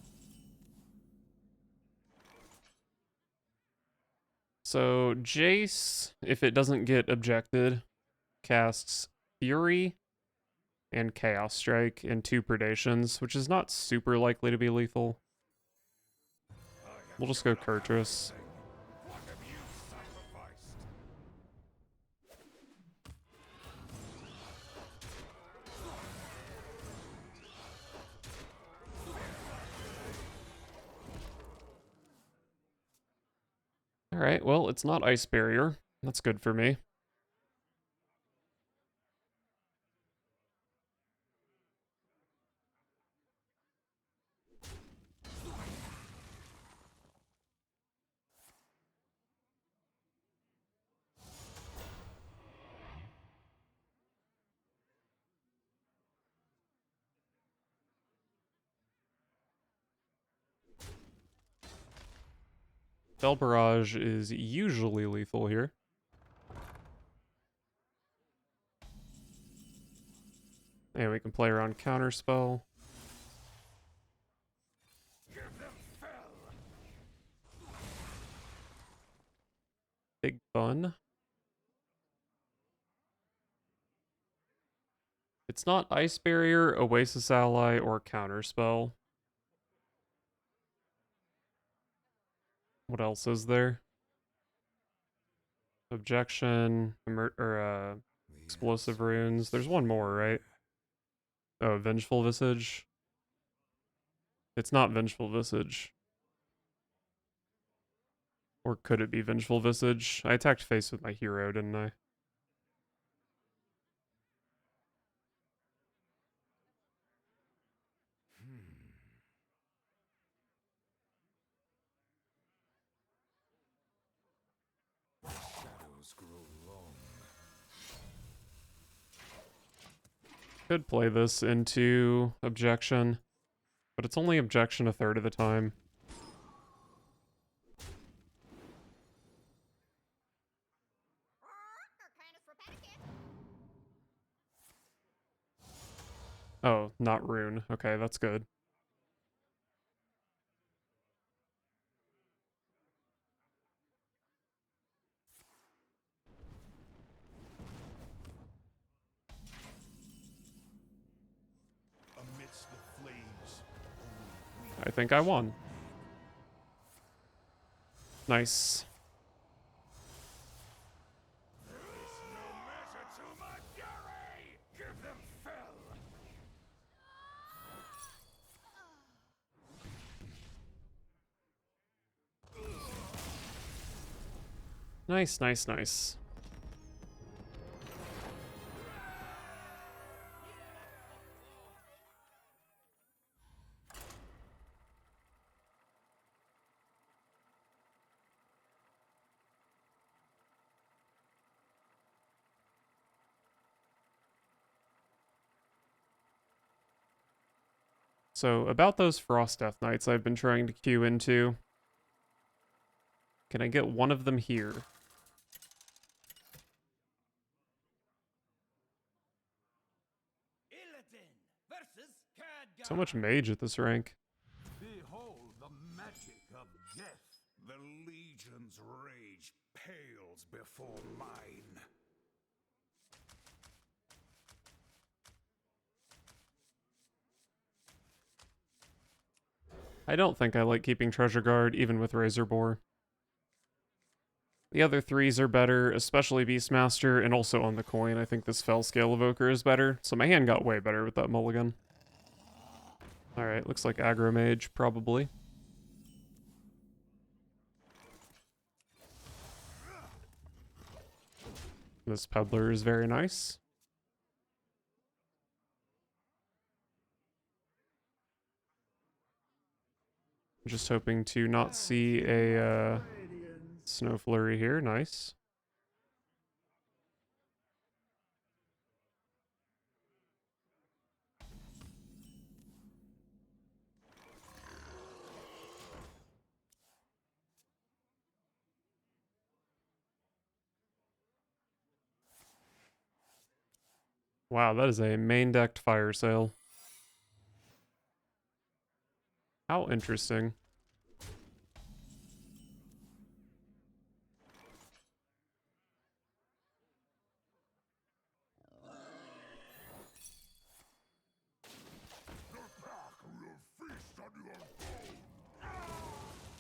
So Jace, if it doesn't get objected, casts Fury and Chaos Strike and 2 Predations, which is not super likely to be lethal. We'll just go Kurtrus. What have you sacrificed? Alright, well, it's not Ice Barrier. That's good for me. Bell Barrage is usually lethal here. And we can play around Counterspell. Big fun. It's not Ice Barrier, Oasis Ally, or Counterspell. What else is there? Objection, Explosive Runes. There's one more, right? Oh, Vengeful Visage. It's not Vengeful Visage. Or could it be Vengeful Visage? I attacked face with my hero, didn't I? Shadows grow long. Could play this into Objection, but it's only Objection a third of the time. Oh, not Rune. Okay, that's good. Amidst the flames, I think I won. Nice. No measure to my fury! Give them fell! Nice, nice, nice. So, about those Frost Death Knights I've been trying to queue into. Can I get one of them here? Illidan versus Khadgar. So much mage at this rank. Behold the magic of death. The Legion's rage pales before mine. I don't think I like keeping Treasure Guard, even with Razor Boar. The other threes are better, especially Beastmaster, and also on the coin. I think this Fell Scale Evoker is better, so my hand got way better with that mulligan. Alright, looks like Aggro Mage, probably. This Peddler is very nice. Just hoping to not see a Snow Flurry here. Nice. Wow, that is a main decked Fire Sale. How interesting.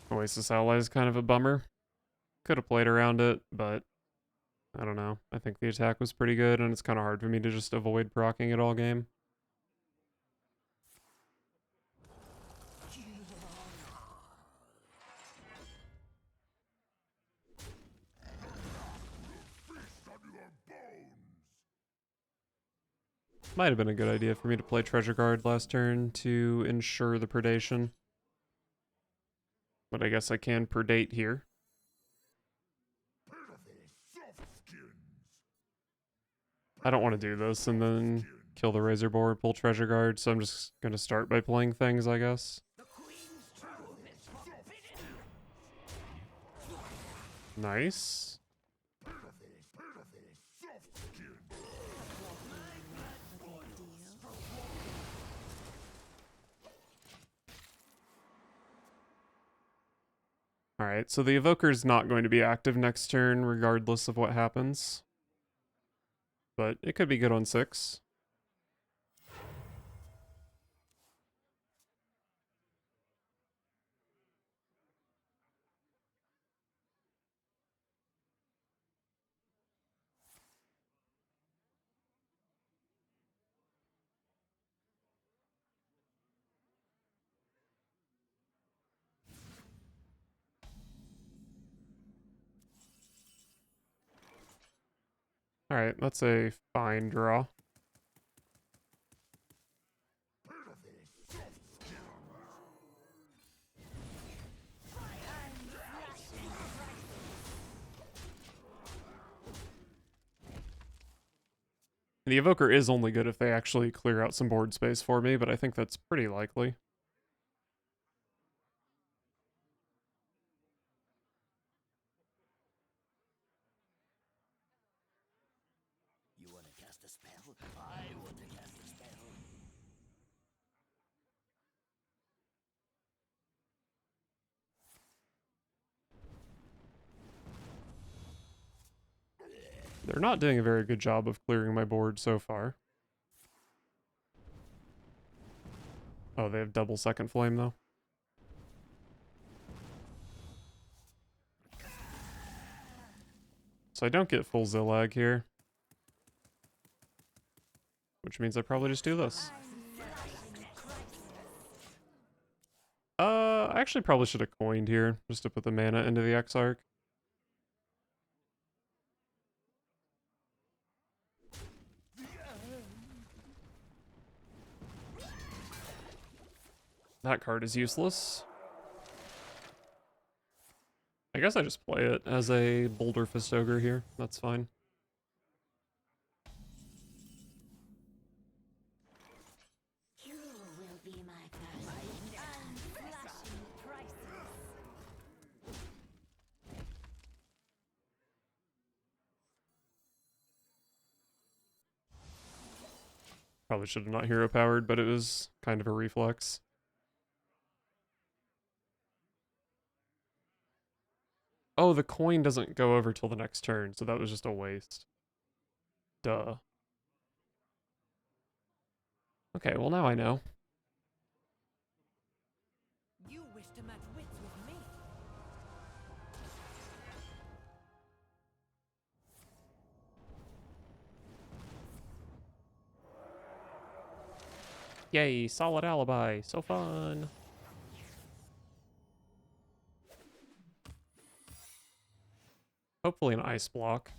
Oasis Ally is kind of a bummer. Could have played around it, but I don't know. I think the attack was pretty good, and it's kind of hard for me to just avoid proccing it all game. Might have been a good idea for me to play Treasure Guard last turn to ensure the predation. But I guess I can predate here. I don't want to do this and then kill the Razor Board, pull Treasure Guard, so I'm just going to start by playing things, I guess. The Queen's truth is forbidden. Nice. Alright, so the Evoker's not going to be active next turn regardless of what happens. But it could be good on 6. Alright, that's a fine draw. The Evoker is only good if they actually clear out some board space for me, but I think that's pretty likely. You want to cast a spell? I want to cast a spell. They're not doing a very good job of clearing my board so far. Oh, they have double second flame though. So I don't get full Zillag here. Which means I probably just do this. I actually probably should have coined here, just to put the mana into the Exarch. That card is useless. I guess I just play it as a Boulder Fist Ogre here. That's fine. You will be my unflashing prices. Probably should have not hero powered, but it was kind of a reflex. Oh, the coin doesn't go over till the next turn, so that was just a waste. Duh. Okay, well now I know. You wish to match wits with me? Yay, solid alibi. So fun. Hopefully an ice block.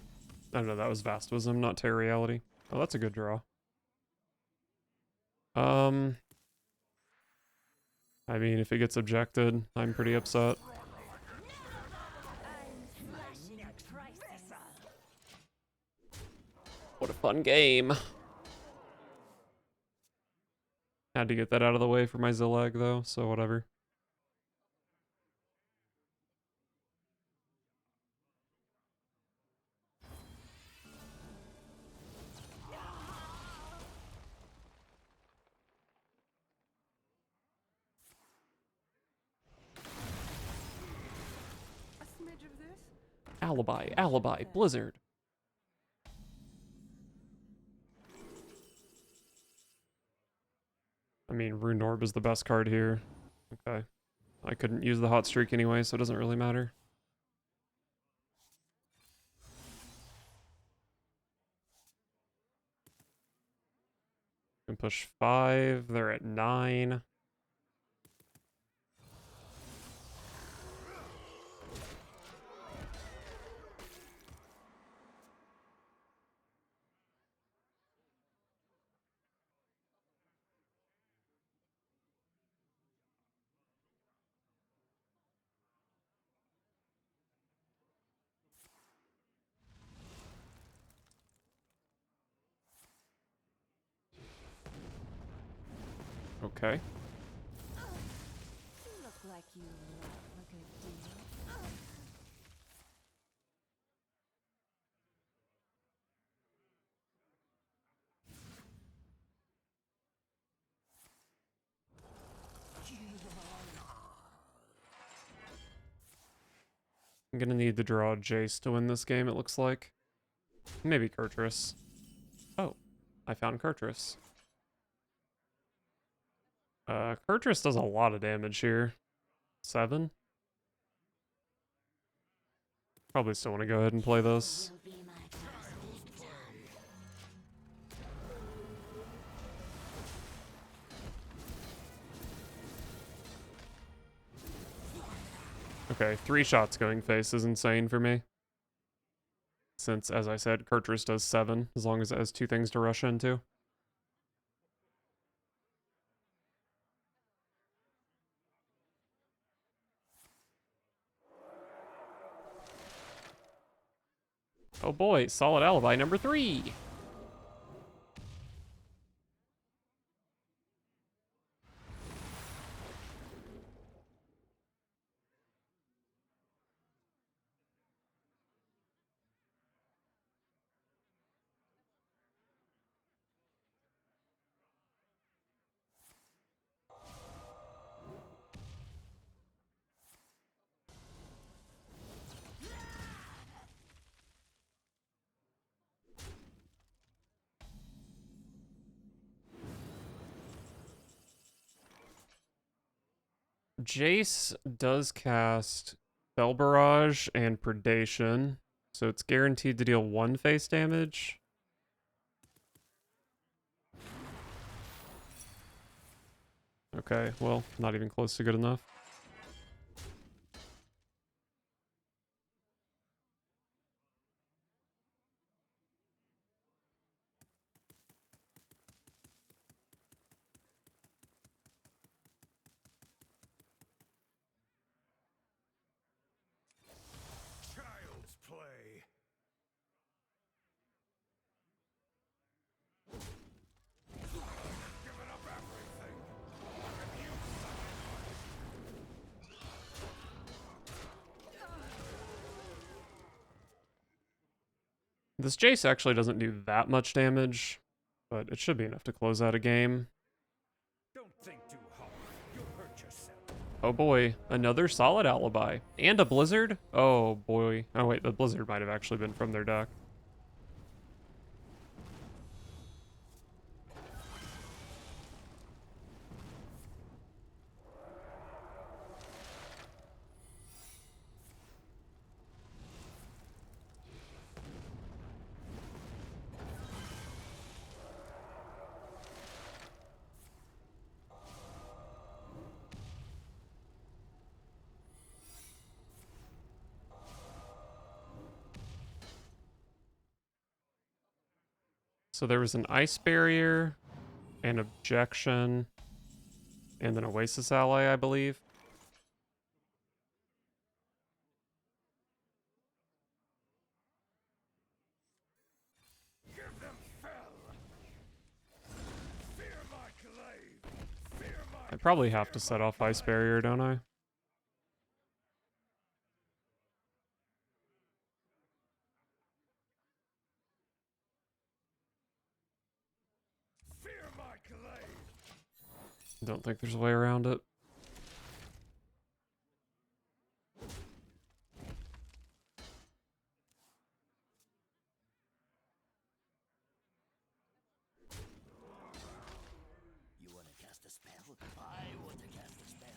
I don't know, that was Vast Wisdom, not Terror Reality. Oh, that's a good draw. I mean, if it gets objected, I'm pretty upset. Unflashing prices. What a fun game. Had to get that out of the way for my Zillag, though, so whatever. A smidge of this? Alibi, alibi, Blizzard. I mean, Rune Orb is the best card here. Okay. I couldn't use the hot streak anyway, so it doesn't really matter. Can push 5. They're at 9. Okay. Look like you love a good deal. I'm gonna need to draw Jace to win this game, it looks like. Maybe Kurtrus. Oh, I found Kurtrus. Kurtrus does a lot of damage here. 7? Probably still want to go ahead and play this. Will be my first victim. Okay, 3 shots going face is insane for me. since, as I said, Kurtrus does 7, as long as it has 2 things to rush into. Oh boy, solid alibi number 3! Jace does cast Spell Barrage and Predation, so it's guaranteed to deal 1 face damage. Okay, well, not even close to good enough. Child's play. Given up everything. This Jace actually doesn't do that much damage, but it should be enough to close out a game. Don't think too hard. You'll hurt yourself. Oh boy, another solid alibi. And a blizzard? Oh boy. Oh wait, the blizzard might have actually been from their deck. So there was an ice barrier, an objection, and an Oasis ally, I believe. Give them fell. Fear my glaive. Fear my I probably have to set off ice barrier, don't I? fear my glaive. Don't think there's a way around it. You want to cast a spell? I want to cast a spell.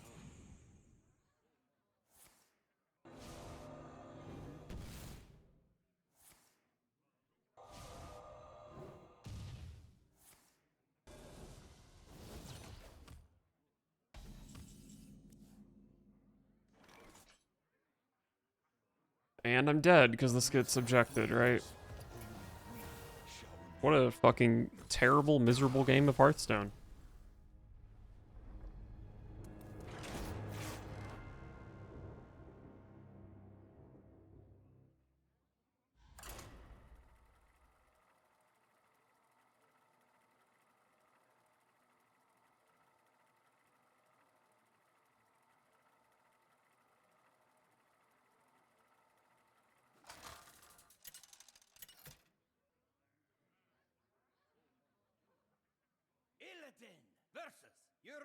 And I'm dead because this gets subjected, right? What a fucking terrible, miserable game of Hearthstone. Illidan versus Yrel.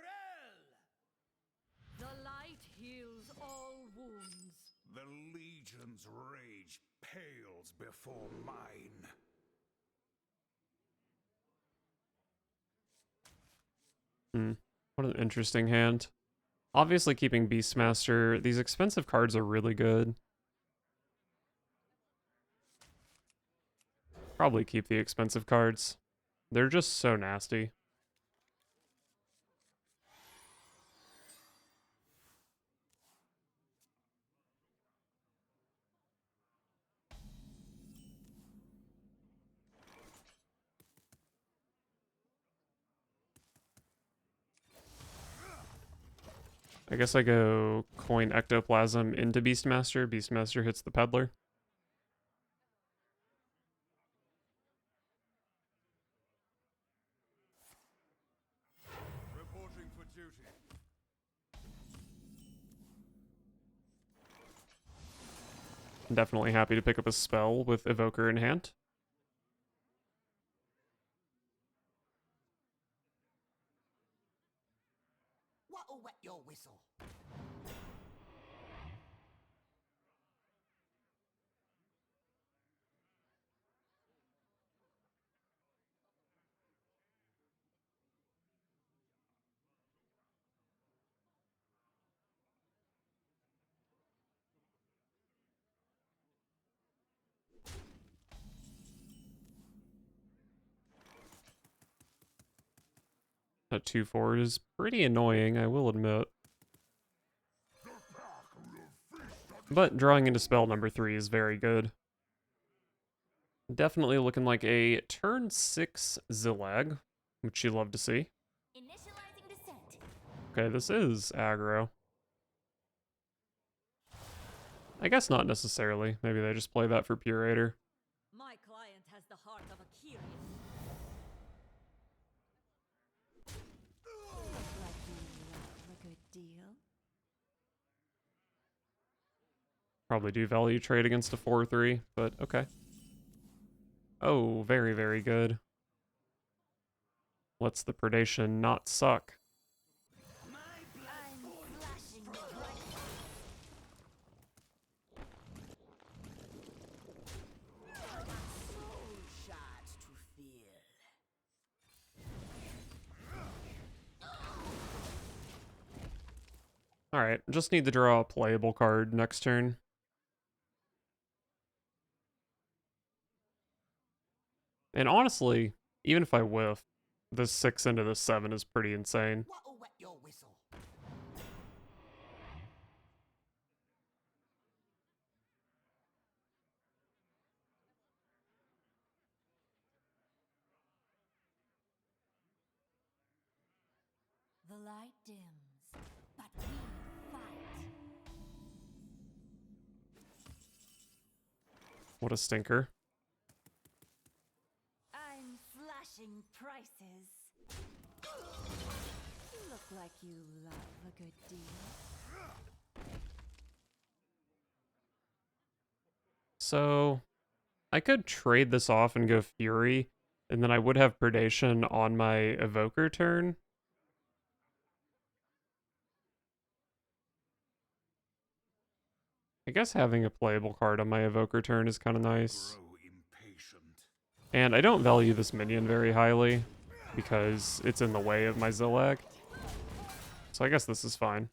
The light heals all wounds. The Legion's rage pales before mine. What an interesting hand. Obviously keeping Beastmaster. These expensive cards are really good. Probably keep the expensive cards. They're just so nasty. I guess I go coin Ectoplasm into Beastmaster. Beastmaster hits the Peddler. Reporting for duty. Definitely happy to pick up a spell with Evoker in hand. What'll wet your whistle? That 2/4 is pretty annoying, I will admit. But drawing into spell number 3 is very good. Definitely looking like a turn 6 Zillag, which you love to see. Initializing descent. Okay, this is aggro. I guess not necessarily. Maybe they just play that for Purator. My client has the heart of a curious. Like you love a good deal. Probably do value trade against a 4/3, but okay. Oh, very, very good. Lets the predation not suck. I'm flashing bright. Soul shards to fill. Alright, just need to draw a playable card next turn. And honestly, even if I whiff, this 6 into the 7 is pretty insane. What'll wet your whistle? The light dims, but we fight. What a stinker. I'm slashing prices. You look like you love a good deal. So, I could trade this off and go Fury, and then I would have Predation on my Evoker turn. I guess having a playable card on my Evoker turn is kind of nice. Grow impatient. And I don't value this minion very highly, because it's in the way of my Zillag. So I guess this is fine.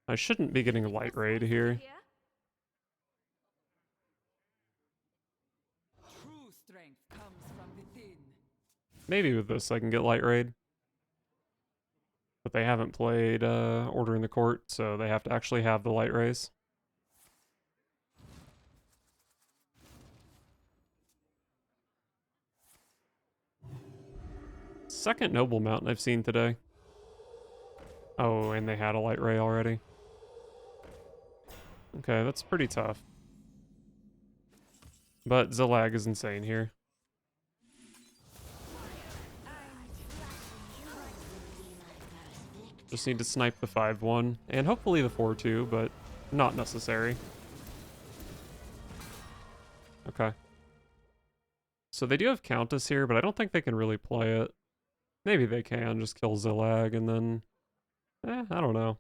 I shouldn't be getting Light Raid here. True strength comes from within. Maybe with this I can get Light Raid. But they haven't played Order in the Court, so they have to actually have the Light Rays. Second Noble Mountain I've seen today. Oh, and they had a Light Ray already. Okay, that's pretty tough. But Zillag is insane here. Just need to snipe the 5/1, and hopefully the 4/2, but not necessary. Okay. So they do have Countess here, but I don't think they can really play it. Maybe they can, just kill Zillag, and then... I don't know.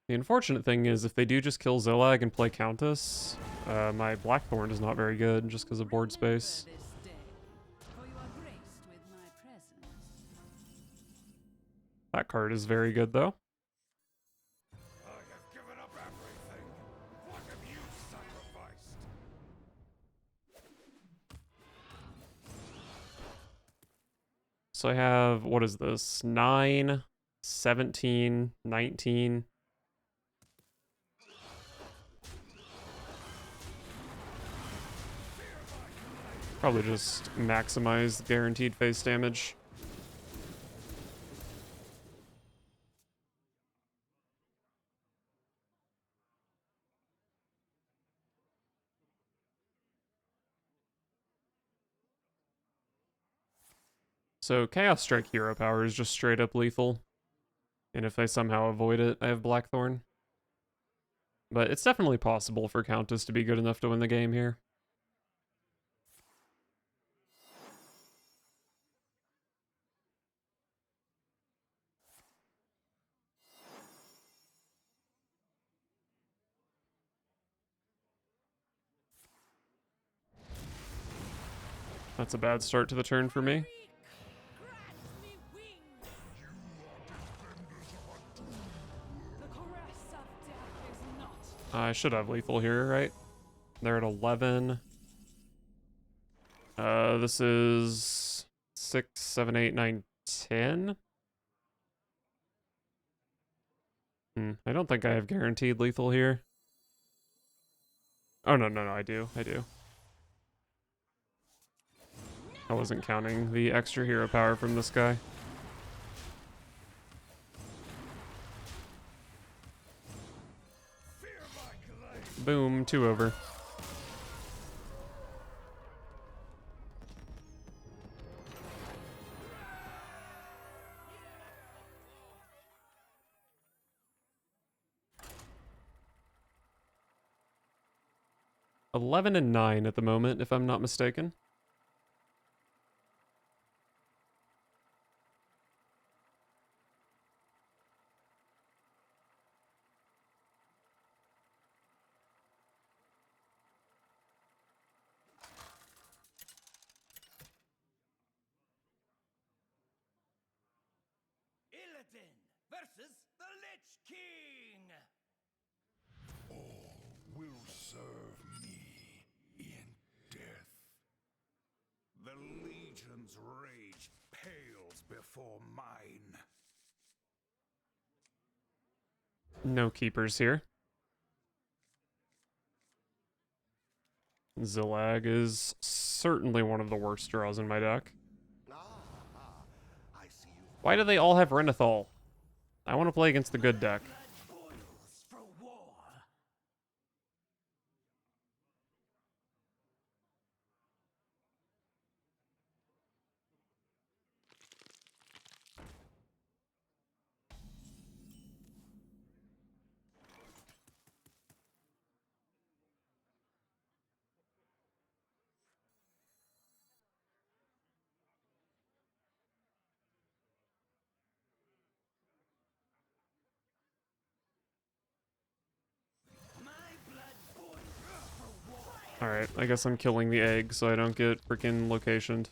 The unfortunate thing is, if they do just kill Zillag and play Countess, my Blackthorn is not very good, just because of board space. Remember this day, for you are graced with my presence. That card is very good, though. I have given up everything. What have you sacrificed? So I have, what is this? 9, 17, 19. Probably just maximize guaranteed face damage. So Chaos Strike hero power is just straight up lethal. And if I somehow avoid it, I have Blackthorn. But it's definitely possible for Countess to be good enough to win the game here. That's a bad start to the turn for me. I should have lethal here, right? They're at 11. This is 6, 7, 8, 9, 10. I don't think I have guaranteed lethal here. Oh, no, I do. I wasn't counting the extra hero power from this guy. Boom, 2 over. $11 and 9 at the moment, if I'm not mistaken. Illidan versus the Lich King. All will serve me in death. The Legion's rage pales before mine. No keepers here. Zillag is certainly one of the worst draws in my deck. I see you. Why do they all have Renathal? I want to play against the good deck. Blood boils for war. My blood boils for war. Alright, I guess I'm killing the egg so I don't get freaking locationed.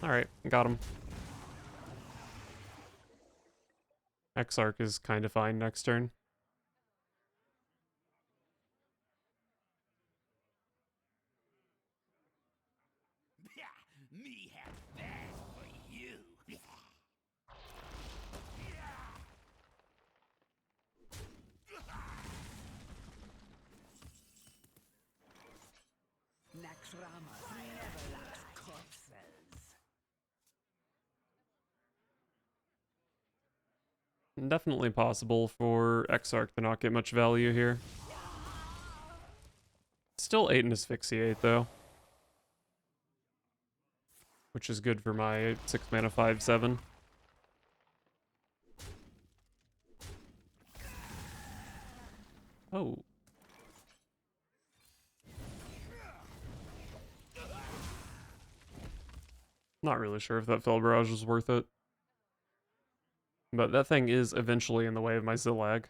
Alright, got him. Exarch is kind of fine next turn. Me have that for you. Naxxramas never lacks corpses. Definitely possible for Exarch to not get much value here. Still 8 and Asphyxiate, though. Which is good for my 6 mana 5/7. Oh. Not really sure if that Fell Barrage was worth it. But that thing is eventually in the way of my Zillag.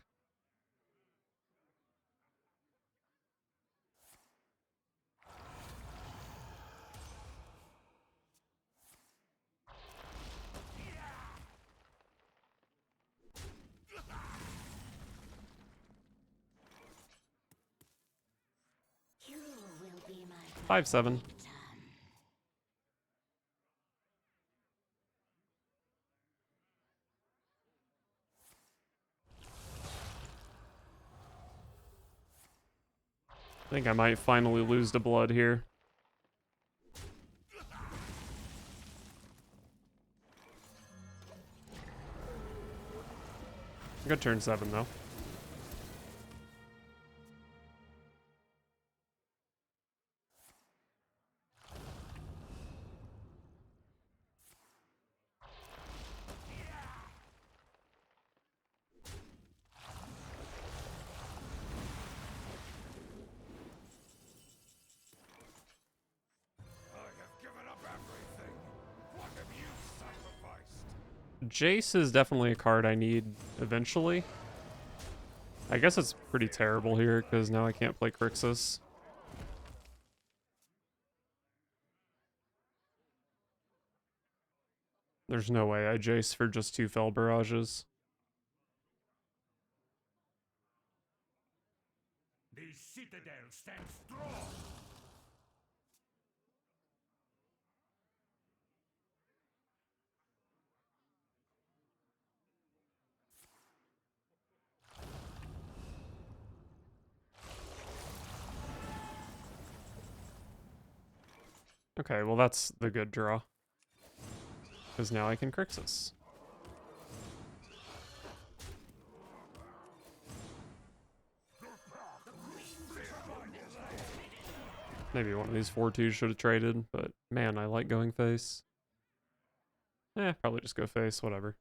You will be my 5-7. victim. I think I might finally lose to blood here. Good turn 7 though. I have given up everything. What have you sacrificed? Jace is definitely a card I need eventually. I guess it's pretty terrible here because now I can't play Crixus. There's no way I Jace for just 2 Fell Barrages. The citadel stands strong. Okay, well that's the good draw. Because now I can Crixus. Maybe one of these 4-2s should have traded, but man, I like going face. Probably just go face, whatever.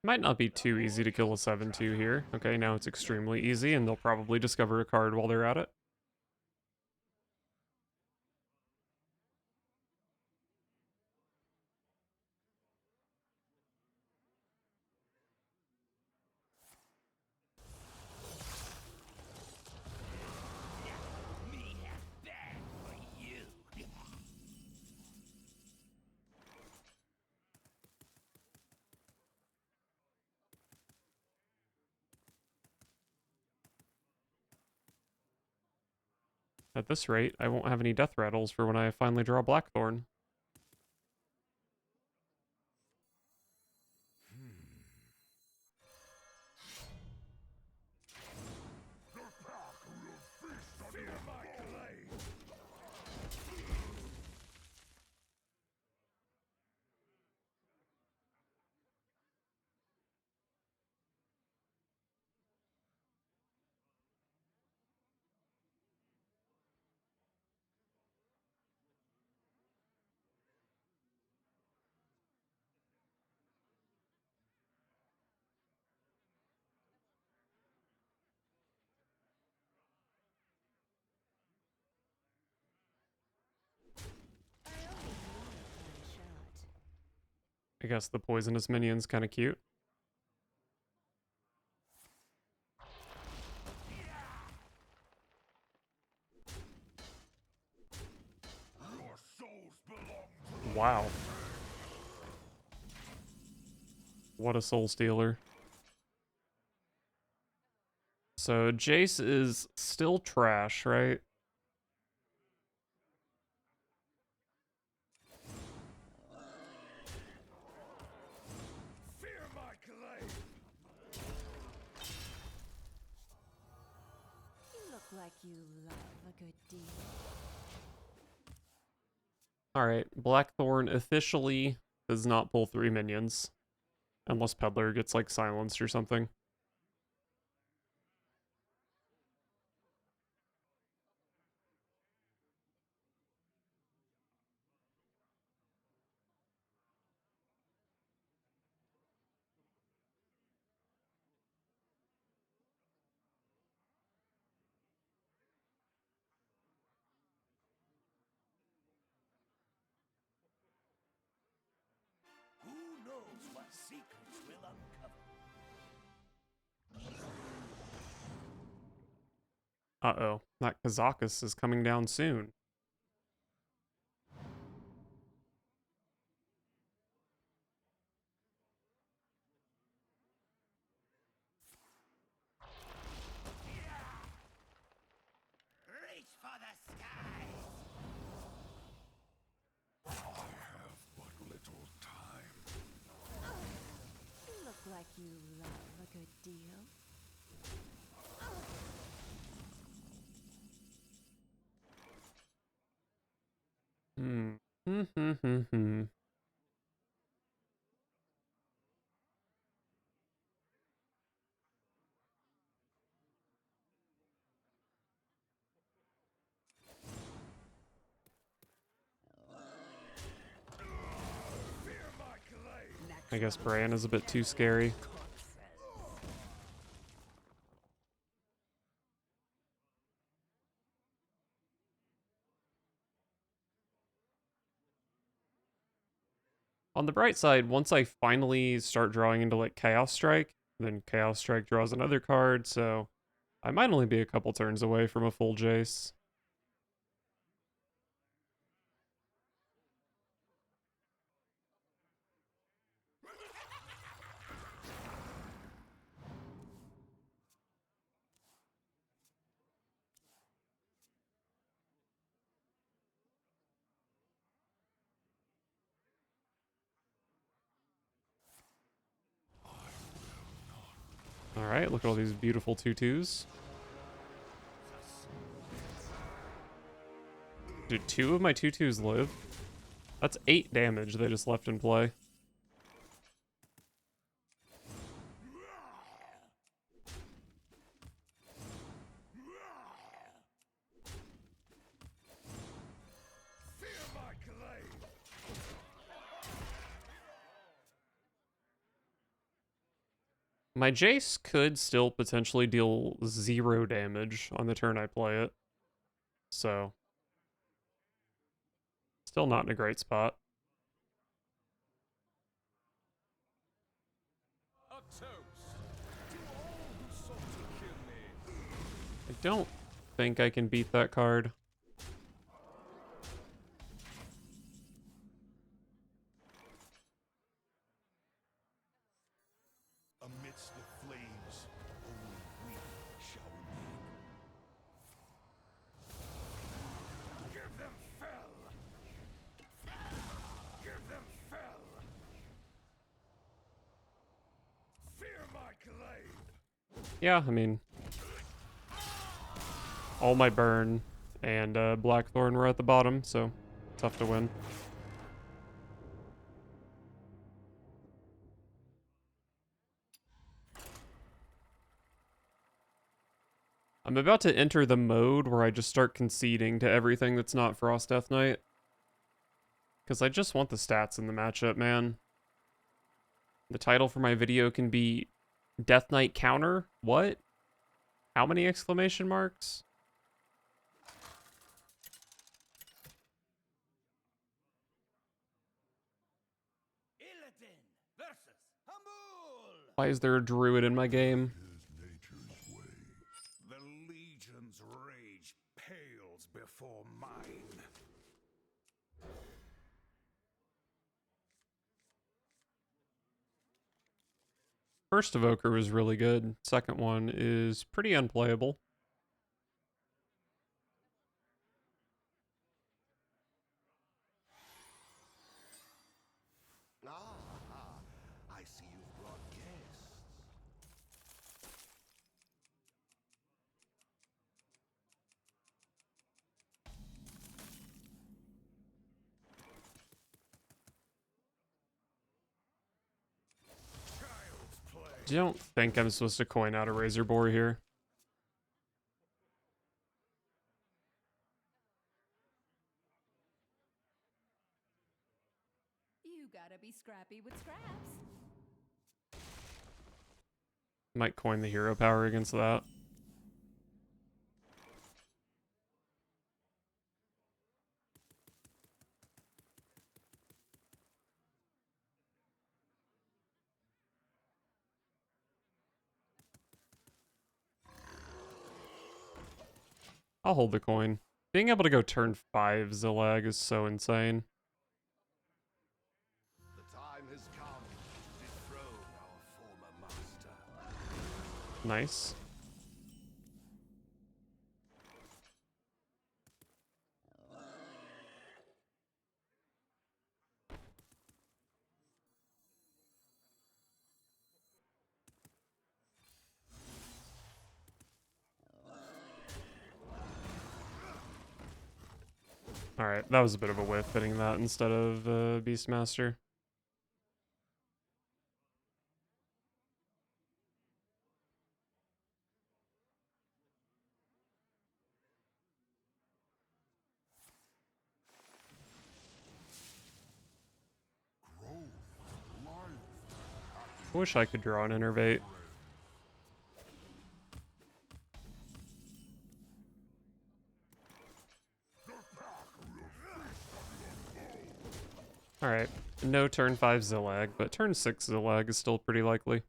Might not be too easy to kill a 7-2 here. Okay, now it's extremely easy, and they'll probably discover a card while they're at it. At this rate, I won't have any Deathrattles for when I finally draw Blackthorn. I only need one shot. I guess the poisonous minion's kind of cute. Your souls belong. Wow. What a soul stealer. So Jace is still trash, right? Fear my glaive. You look like you love a good deal. Alright, Blackthorn officially does not pull 3 minions. Unless Peddler gets, like, silenced or something. Who knows what secrets will uncover? Uh-oh, that Kazakus is coming down soon. Reach for the skies! I have but little time. Look like you love a good deal. Hmm. I guess Bran is a bit too scary. On the bright side, once I finally start drawing into like Chaos Strike, then Chaos Strike draws another card, so I might only be a couple turns away from a full Jace. Alright, look at all these beautiful tutus. Did 2 of my tutus live? That's 8 damage they just left in play. My Jace could still potentially deal 0 damage on the turn I play it. So, still not in a great spot. A toast to all who sought to kill me. I don't think I can beat that card. Amidst the flames, only we shall remain. Give them fell! Give them fell! Fear my glaive! Yeah, I mean, all my burn and Blackthorn were at the bottom, so tough to win. I'm about to enter the mode where I just start conceding to everything that's not Frost Death Knight. Because I just want the stats in the matchup, man. The title for my video can be Death Knight Counter? What? How many exclamation marks? Illidan versus Hamul! Why is there a druid in my game? Nature's way. The Legion's rage pales before mine. First Evoker was really good. Second one is pretty unplayable. I see you've brought guests. Don't think I'm supposed to coin out a razor boar here. You gotta be scrappy with scraps. Might coin the hero power against that. I'll hold the coin. Being able to go turn 5 Zillag is so insane. The time has come to dethrone our former master. Nice. Alright, that was a bit of a whiff hitting that instead of Beastmaster. I wish I could draw an Innervate. Alright, no turn 5 Zillag, but turn 6 Zillag is still pretty likely.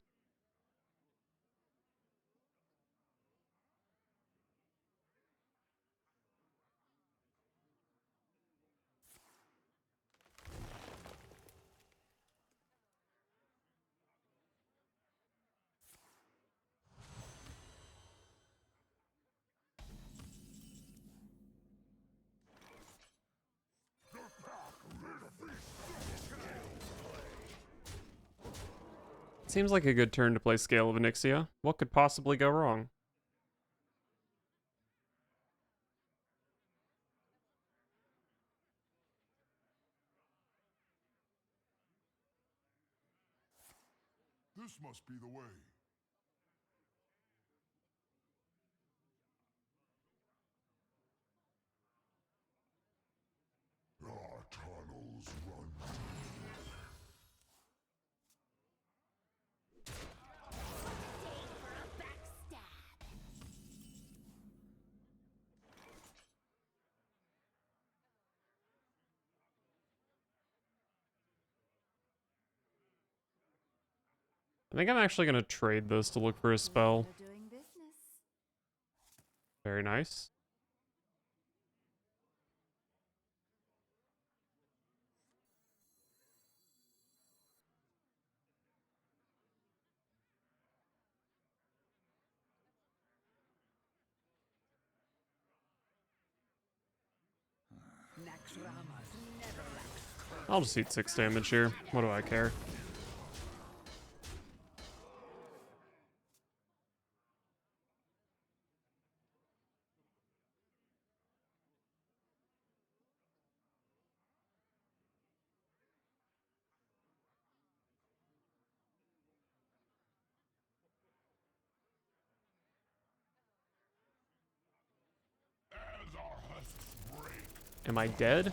Seems like a good turn to play Scale of Onyxia. What could possibly go wrong? This must be the way. Our tunnels run I think I'm actually going to trade this to look for a spell. We're doing business. Very nice. I'll just eat 6 damage here. What do I care? Am I dead?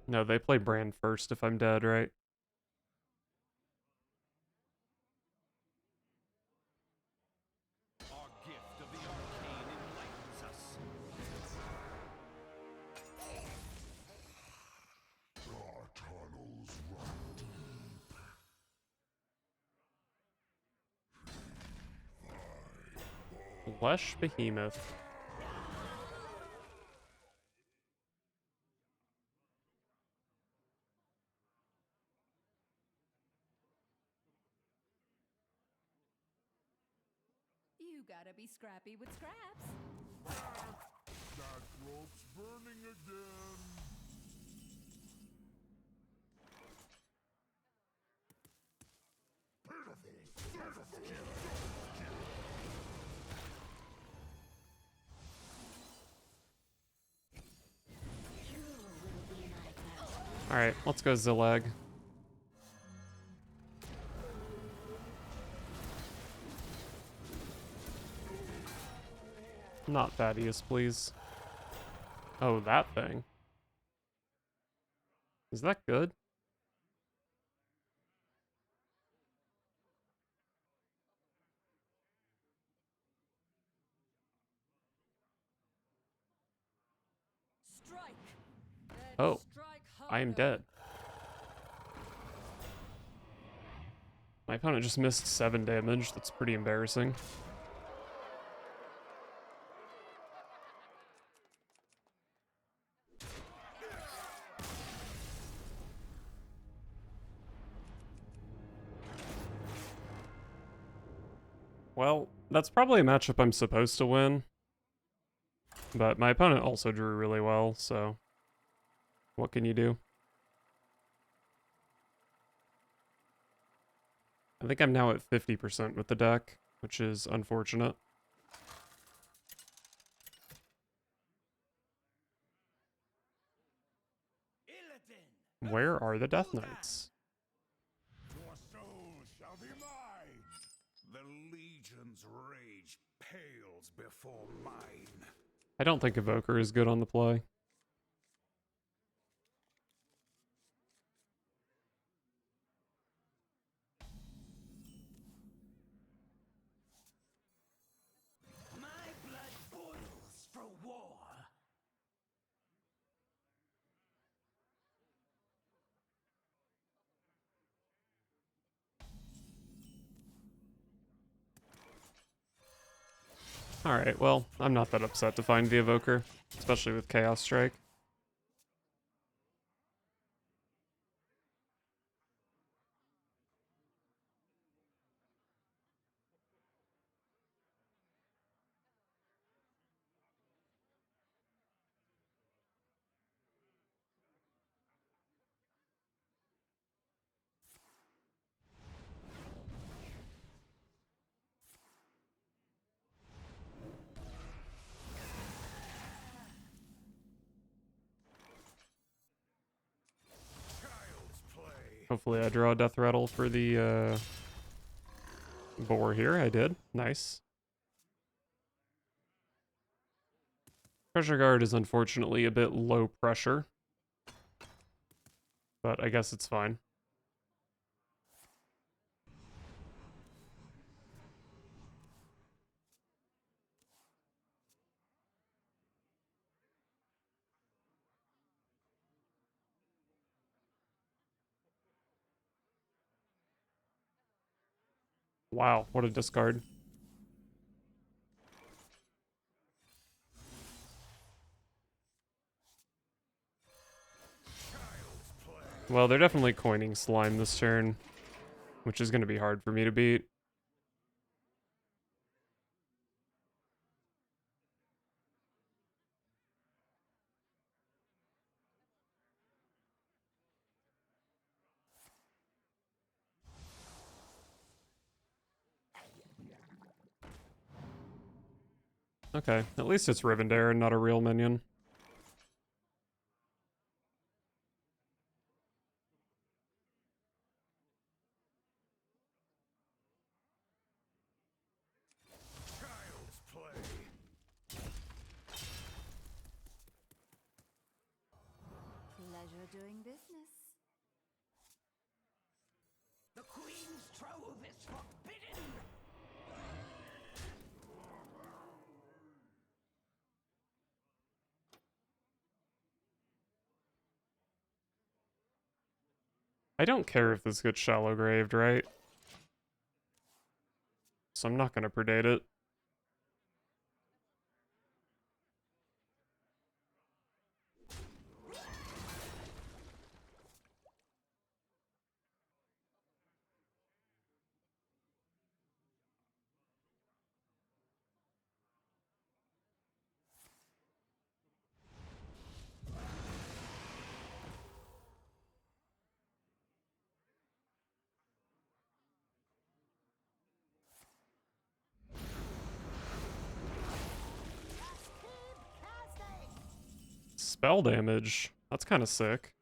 No, they play Brand first if I'm dead, right? Our gift of the arcane enlightens us. our tunnels run deep. Flesh Behemoth. You gotta be scrappy with scraps. That rope's burning again. Alright, let's go Zillag. Not Thaddeus, please. Oh, that thing. Is that good? Strike. Then Oh, strike I am harder. dead. My opponent just missed 7 damage. That's pretty embarrassing. Well, that's probably a matchup I'm supposed to win. But my opponent also drew really well, so what can you do? I think I'm now at 50% with the deck, which is unfortunate. Illidan, Where are the Death Knights? Your soul shall be mine. The Legion's rage pales before mine. I don't think Evoker is good on the play. My blood boils for war. Alright, well, I'm not that upset to find the Evoker, especially with Chaos Strike. Child's play. Hopefully I draw a Deathrattle for the boar here. I did. Nice. Treasure Guard is unfortunately a bit low pressure, but I guess it's fine. Wow, what a discard. Well, they're definitely coining slime this turn, which is going to be hard for me to beat. Okay, at least it's Rivendare and not a real minion. Child's play. Pleasure doing business. The Queen's trove is forbidden. I don't care if this gets shallow graved, right? So I'm not going to predate it. Spell damage. That's kind of sick.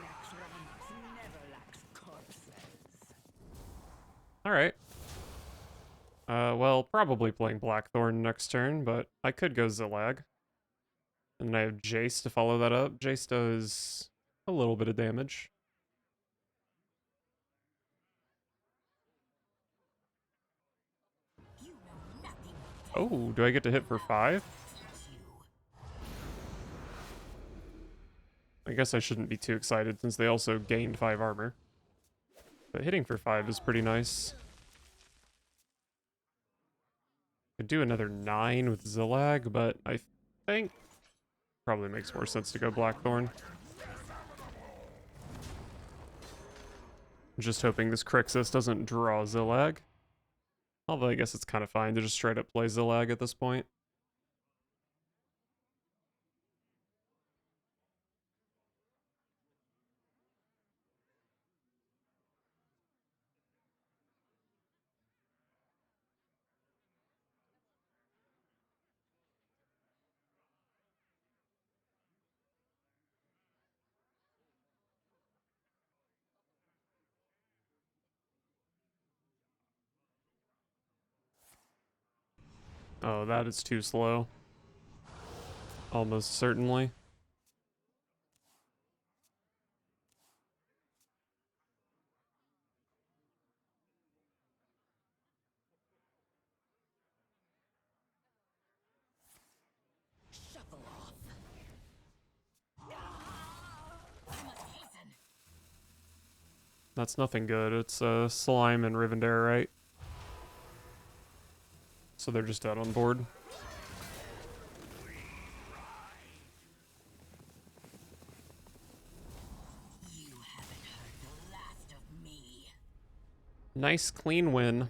Next round never lacks corpses. Alright. Well, probably playing Blackthorn next turn, but I could go Zillag. And then I have Jace to follow that up. Jace does a little bit of damage. Oh, do I get to hit for 5? I guess I shouldn't be too excited since they also gained 5 armor. But hitting for 5 is pretty nice. Could do another 9 with Zillag, but I think probably makes more sense to go Blackthorn. I'm just hoping this Crixus doesn't draw Zillag. Although I guess it's kind of fine to just straight up play Zillag at this point. Oh, that is too slow. Almost certainly. Shuffle off. I must hasten. That's nothing good. It's Slime and Rivendare, right? So they're just out on board. You haven't heard the last of me. Nice clean win.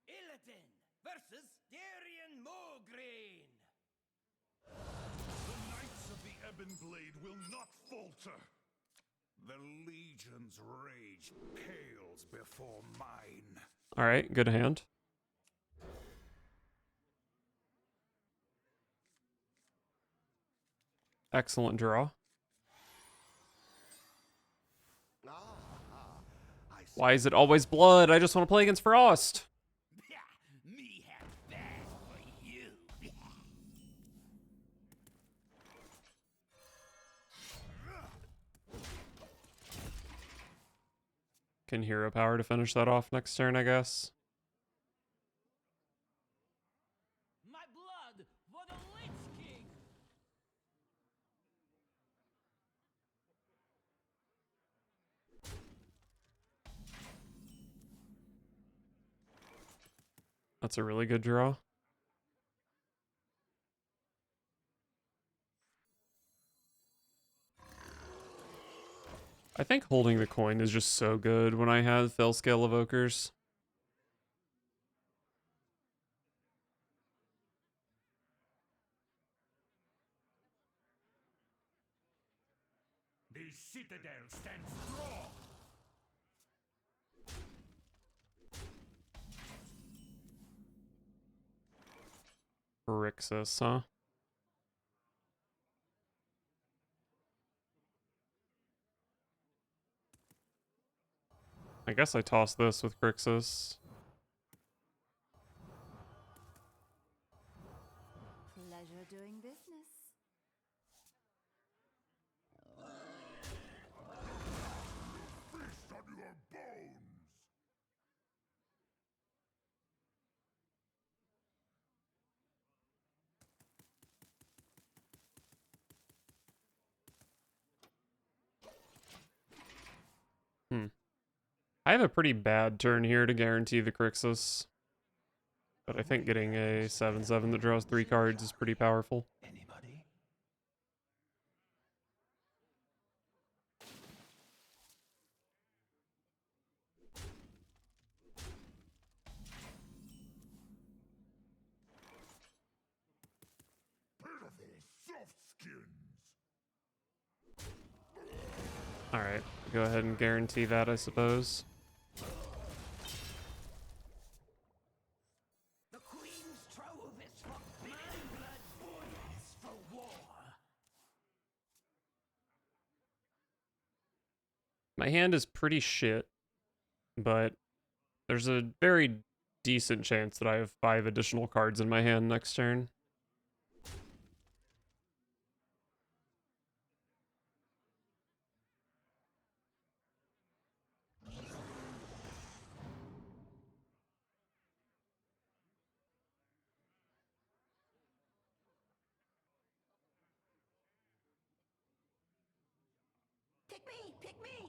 Illidan versus Darien Mograine. The Knights of the Ebon Blade will not falter. The Legion's rage pales before mine. Alright, good hand. Excellent draw. Why is it always blood? I just want to play against Frost. Me have bad for you. Can hero power to finish that off next turn, I guess. My blood for the Lich King. That's a really good draw. I think holding the coin is just so good when I have Fellscale Evokers. The Citadel stands strong. Crixus, huh? I guess I toss this with Crixus. Pleasure doing business. Feast on your bones. I have a pretty bad turn here to guarantee the Crixus. But I think getting a 7/7 that draws 3 cards is pretty powerful. Anybody? Pitiful soft skins. Alright, go ahead and guarantee that, I suppose. The Queen's trove is forbidden. My blood boils for war. My hand is pretty shit, but there's a very decent chance that I have 5 additional cards in my hand next turn. Pick me! Pick me!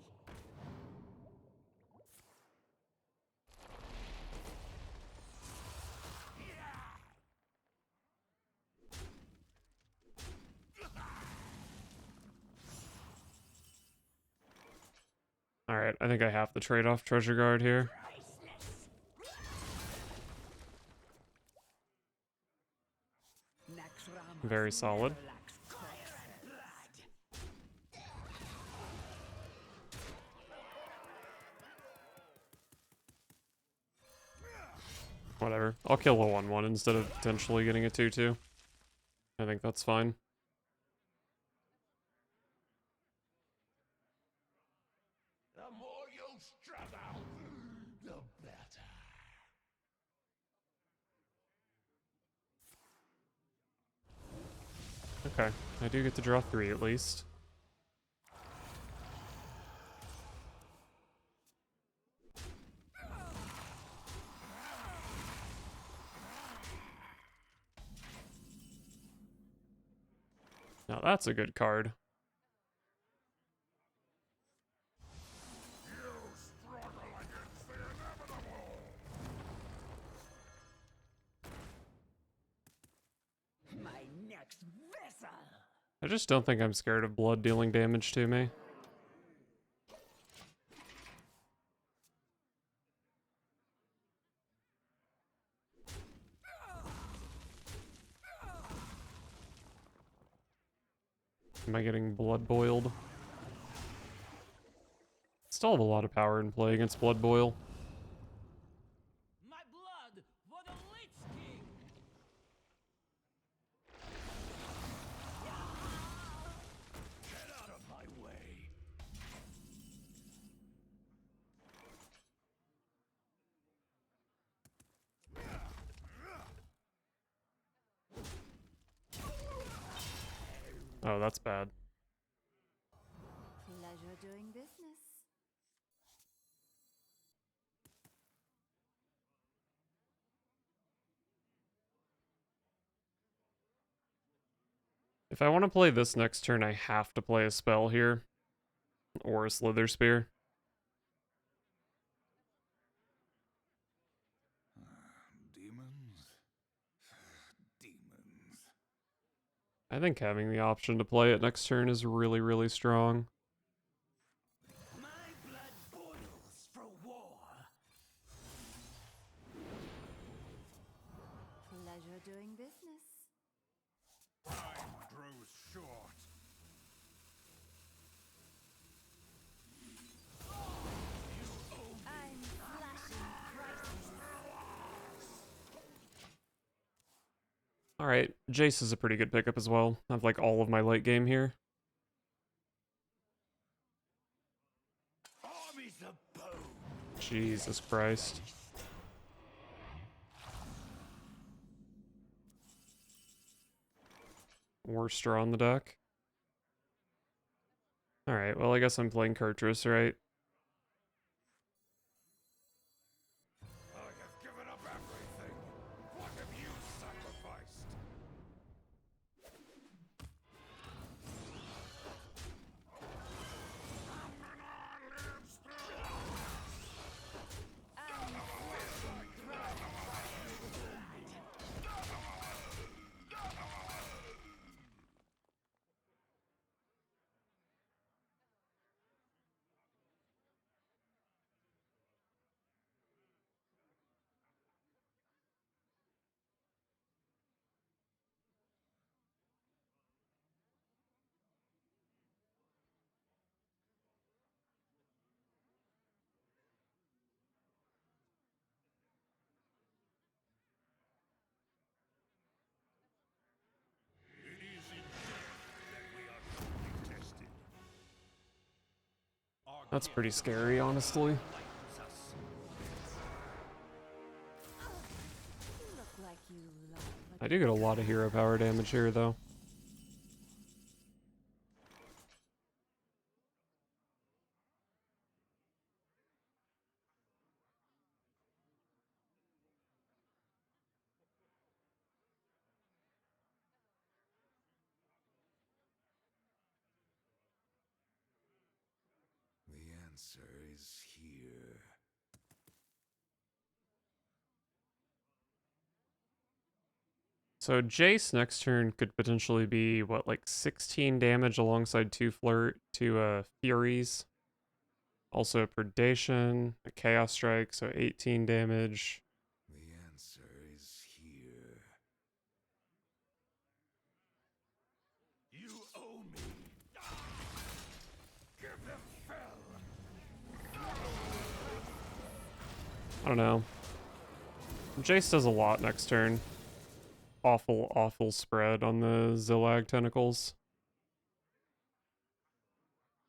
Alright, I think I have to trade off Treasure Guard here. Very solid. Whatever. I'll kill a 1/1 instead of potentially getting a 2/2. I think that's fine. The more you struggle, the better. Okay, I do get to draw 3 at least. Now that's a good card. You struggle against the inevitable. My next vessel. I just don't think I'm scared of blood dealing damage to me. Am I getting blood boiled? Still have a lot of power in play against blood boil. My blood for the Lich King! Get out of my way. Oh, that's bad. Pleasure doing business. If I want to play this next turn, I have to play a spell here. Or a Slither Spear. Demons? Demons. I think having the option to play it next turn is really, really strong. My blood boils for war. Pleasure doing business. Time grows short. I'm flashing prices. Alright, Jace is a pretty good pickup as well. I have like all of my late game here. Armies of bone. Jesus Christ. Worcester on the deck. Alright, well I guess I'm playing Kurtrus, right? I have given up everything. What have you sacrificed? That's pretty scary, honestly. You look like you love I do get a lot of hero power damage here, though. The answer is here. So Jace next turn could potentially be, what, like 16 damage alongside two Furies. Also a Predation, a Chaos Strike, so 18 damage. The answer is here. You owe me. Give him fell. I don't know. Jace does a lot next turn. Awful, awful spread on the Zillag tentacles.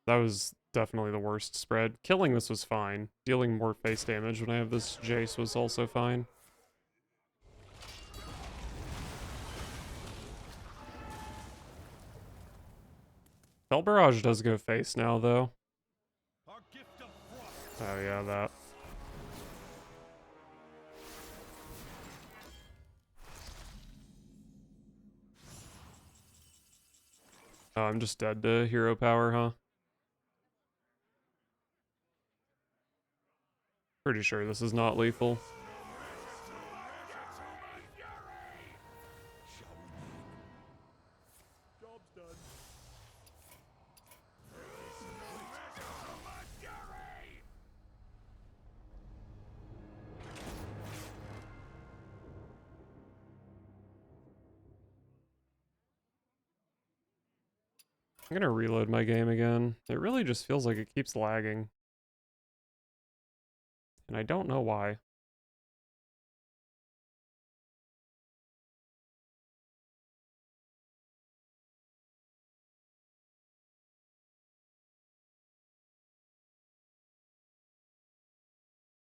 That was definitely the worst spread. Killing this was fine. Dealing more face damage when I have this Jace was also fine. Fell Barrage does go face now, though. Our gift of frost. Oh yeah, that. Oh, I'm just dead to hero power, huh? Pretty sure this is not lethal. Job's done. I'm gonna reload my game again. It really just feels like it keeps lagging. And I don't know why.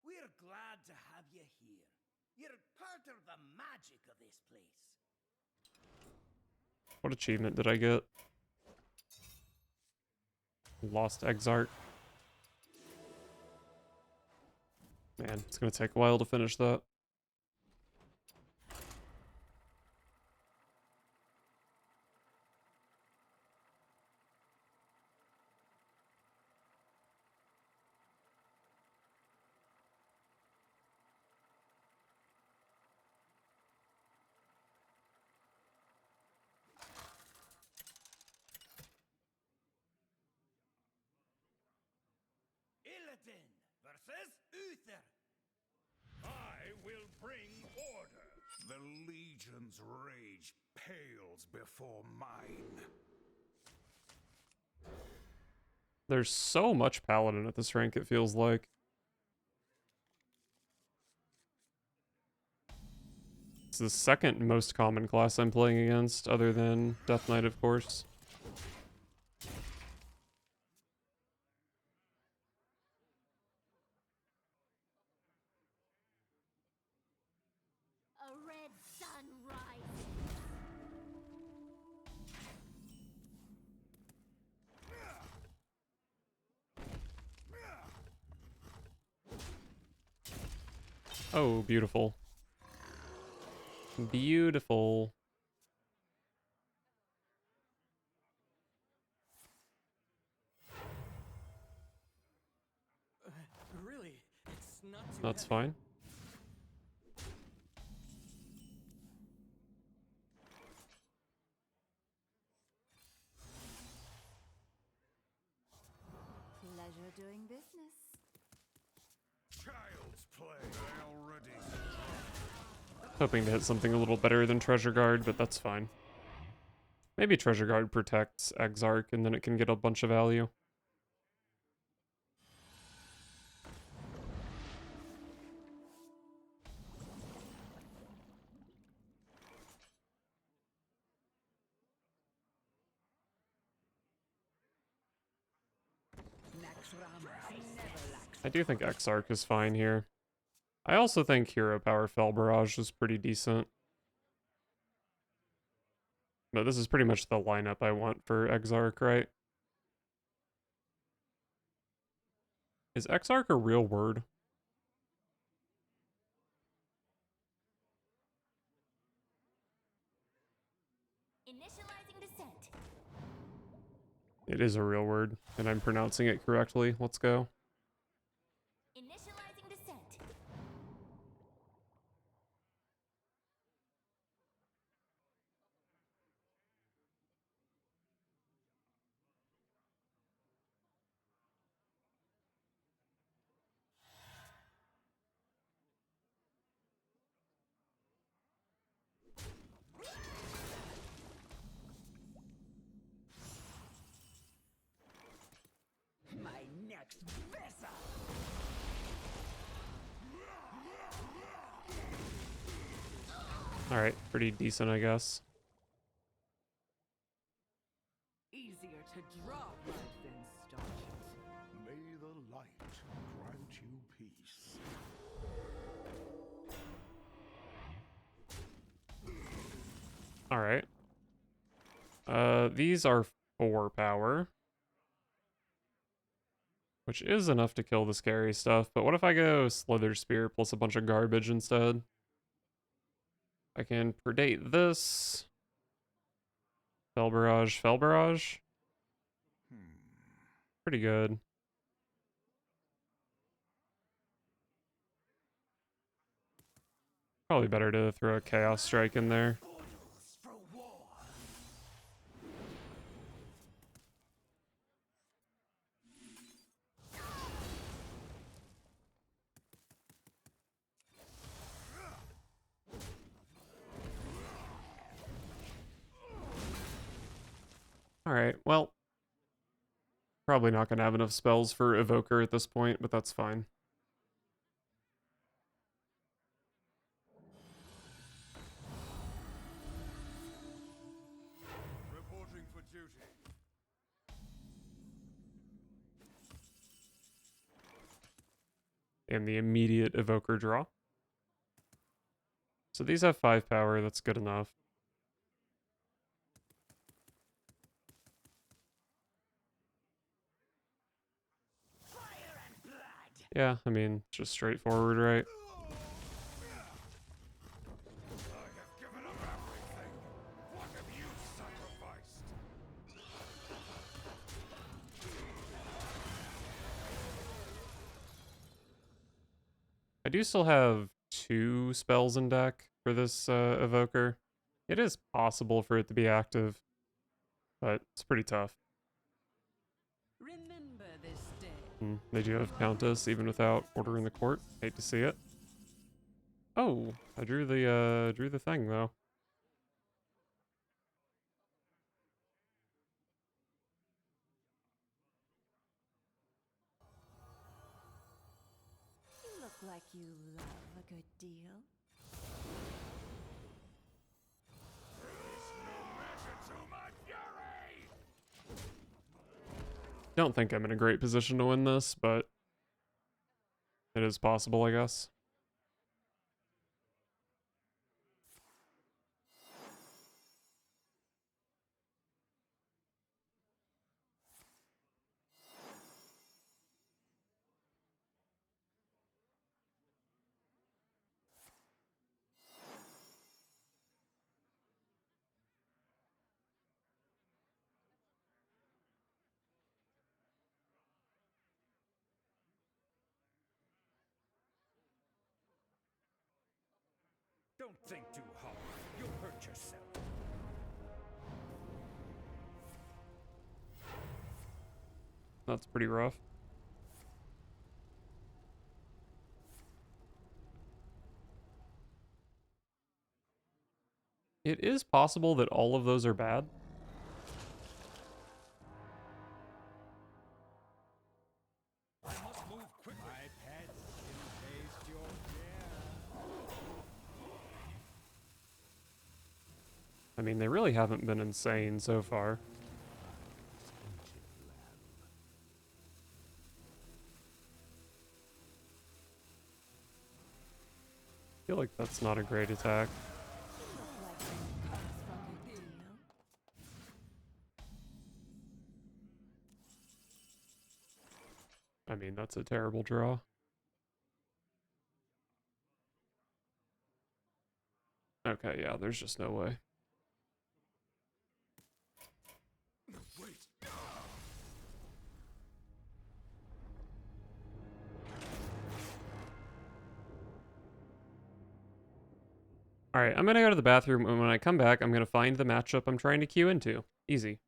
We're glad to have you here. You're part of the magic of this place. What achievement did I get? Lost Exarch. Man, it's gonna take a while to finish that. Illidan versus Uther. I will bring order. The Legion's rage pales before mine. There's so much Paladin at this rank, it feels like. It's the second most common class I'm playing against, other than Death Knight, of course. A red sun rises. Oh, beautiful. Beautiful. Really, it's not too That's heavy. fine. pleasure doing business. Child's play. I already. Hoping to hit something a little better than Treasure Guard, but that's fine. Maybe Treasure Guard protects Exarch, and then it can get a bunch of value. Next I do think Exarch is fine here. I also think Hero Power Fell Barrage is pretty decent. But this is pretty much the lineup I want for Exarch, right? Is Exarch a real word? Initializing descent. It is a real word, and I'm pronouncing it correctly. Let's go. Initializing descent. My next vessel. Alright, pretty decent, I guess. Easier to draw blood than staunch it. May the light grant you peace. Alright. These are 4 power. Which is enough to kill the scary stuff, but what if I go Slither Spear plus a bunch of garbage instead? I can predate this. Fell Barrage, Fell Barrage. Pretty good. Probably better to throw a Chaos Strike in there. Orders for war. Alright, well. Probably not going to have enough spells for Evoker at this point, but that's fine. Reporting for duty. And the immediate Evoker draw. So these have 5 power, that's good enough. Fire and blood. Yeah, I mean, just straightforward, right? I have given up everything. What have you sacrificed? I do still have 2 spells in deck for this Evoker. It is possible for it to be active, but it's pretty tough. Remember this day. They do have Countess even without Order in the Court. Hate to see it. Oh, I drew the thing though. You look like you love a good deal. Don't think I'm in a great position to win this, but it is possible, I guess. Don't think too hard. You'll hurt yourself. That's pretty rough. It is possible that all of those are bad. I must move quickly. My pets can taste your care. I mean, they really haven't been insane so far. feel like that's not a great attack. I mean, that's a terrible draw. Okay, yeah, there's just no way. Alright, I'm gonna go to the bathroom, and when I come back, I'm gonna find the matchup I'm trying to queue into. Easy.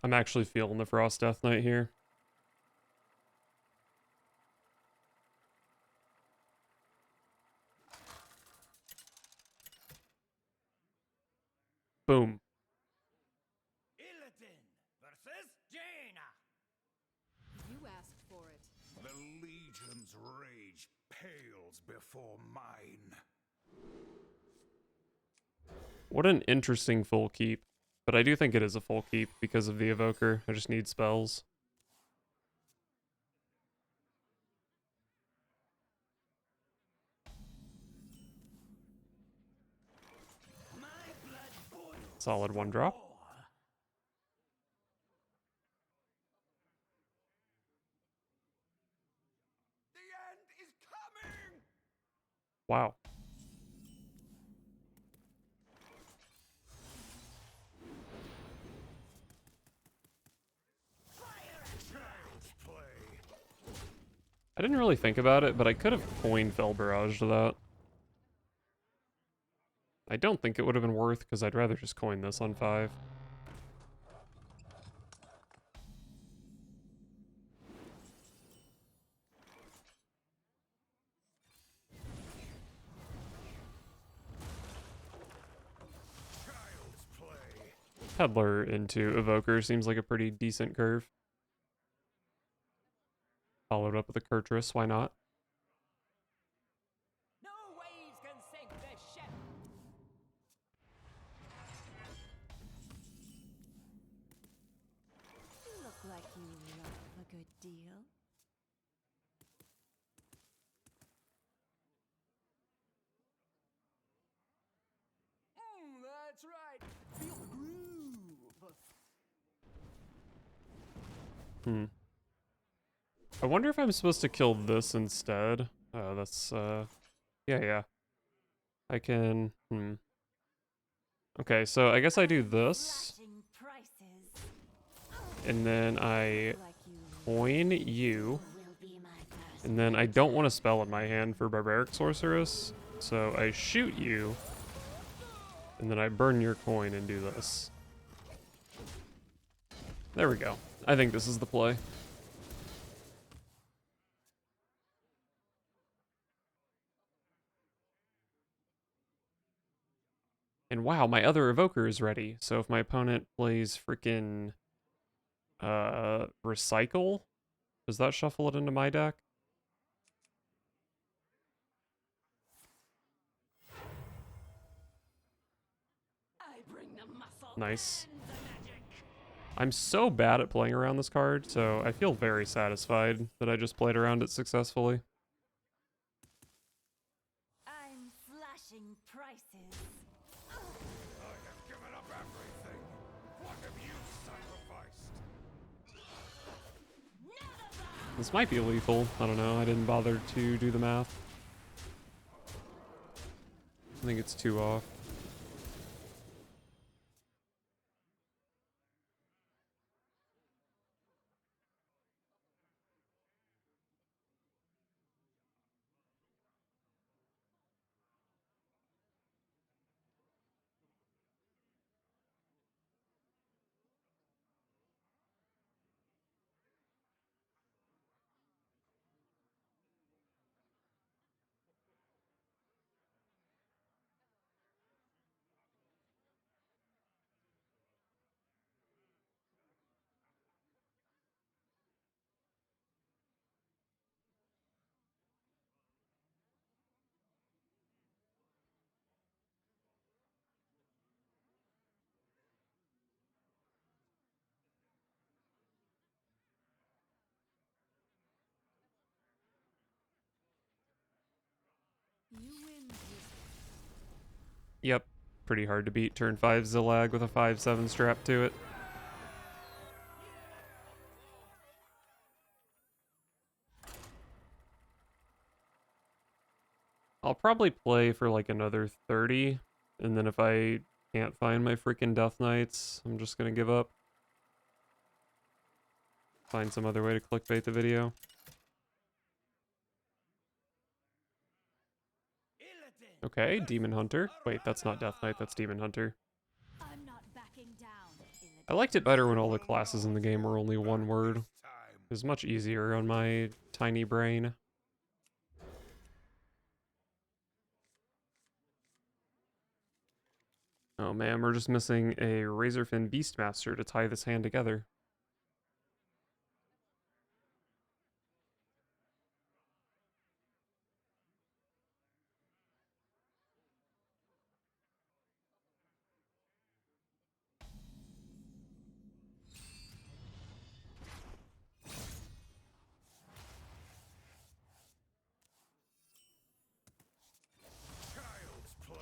I'm actually feeling the Frost Death Knight here. Boom. Illidan versus Jaina. You asked for it. The Legion's rage pales before mine. What an interesting full keep. But I do think it is a full keep because of the Evoker. I just need spells. My blood boils. Solid one drop. war. The end is coming! Wow. Child's play. I didn't really think about it, but I could have coined Fell Barrage to that. I don't think it would have been worth, because I'd rather just coin this on 5. Child's play. Peddler into Evoker seems like a pretty decent curve. Followed up with a Kurtrus, why not? No waves can sink this ship. You look like you love a good deal. That's right. Feel the groove. Hmm. I wonder if I'm supposed to kill this instead. Oh, that's, yeah. I can, Okay, so I guess I do this, Slashing prices. and then I Like you coin you, will be my person. and then I don't want a spell in my hand for Barbaric Sorceress, so I shoot you, and then I burn your coin and do this. There we go. I think this is the play. And wow, my other evoker is ready. So if my opponent plays freaking recycle, does that shuffle it into my deck? I bring the muscle Nice. and the magic. I'm so bad at playing around this card, so I feel very satisfied that I just played around it successfully. I'm slashing prices. I have given up everything. What have you sacrificed? This might be lethal. I don't know. I didn't bother to do the math. I think it's 2 off. You win this. Yep. Pretty hard to beat turn 5 Zillag with a 5/7 strap to it. I'll probably play for like another 30, and then if I can't find my freaking Death Knights, I'm just gonna give up. Find some other way to clickbait the video. Okay, Demon Hunter. Wait, that's not Death Knight, that's Demon Hunter. I'm not backing down. I liked it better when all the classes in the game were only one word. It was much easier on my tiny brain. Oh man, we're just missing a Razorfin Beastmaster to tie this hand together. Child's play.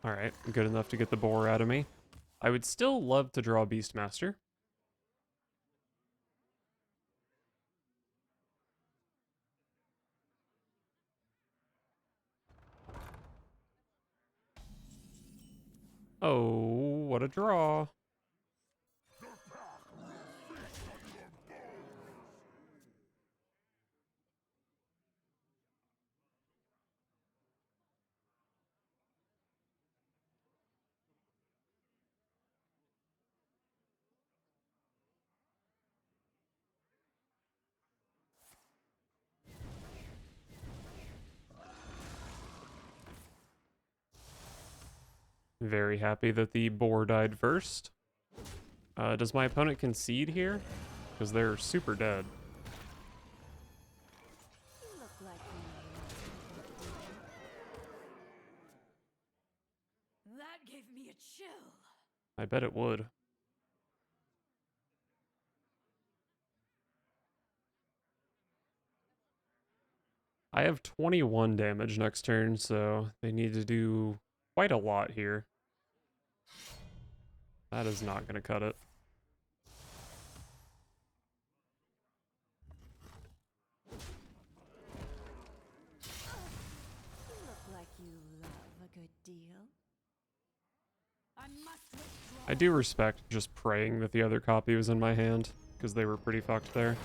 Alright, good enough to get the boar out of me. I would still love to draw Beastmaster. Oh, what a draw. Very happy that the boar died first. Does my opponent concede here? Because they're super dead. Look like That gave me a chill. I bet it would. I have 21 damage next turn, so they need to do quite a lot here. That is not going to cut it. you look like you love a good deal. I must withdraw. I do respect just praying that the other copy was in my hand, because they were pretty fucked there.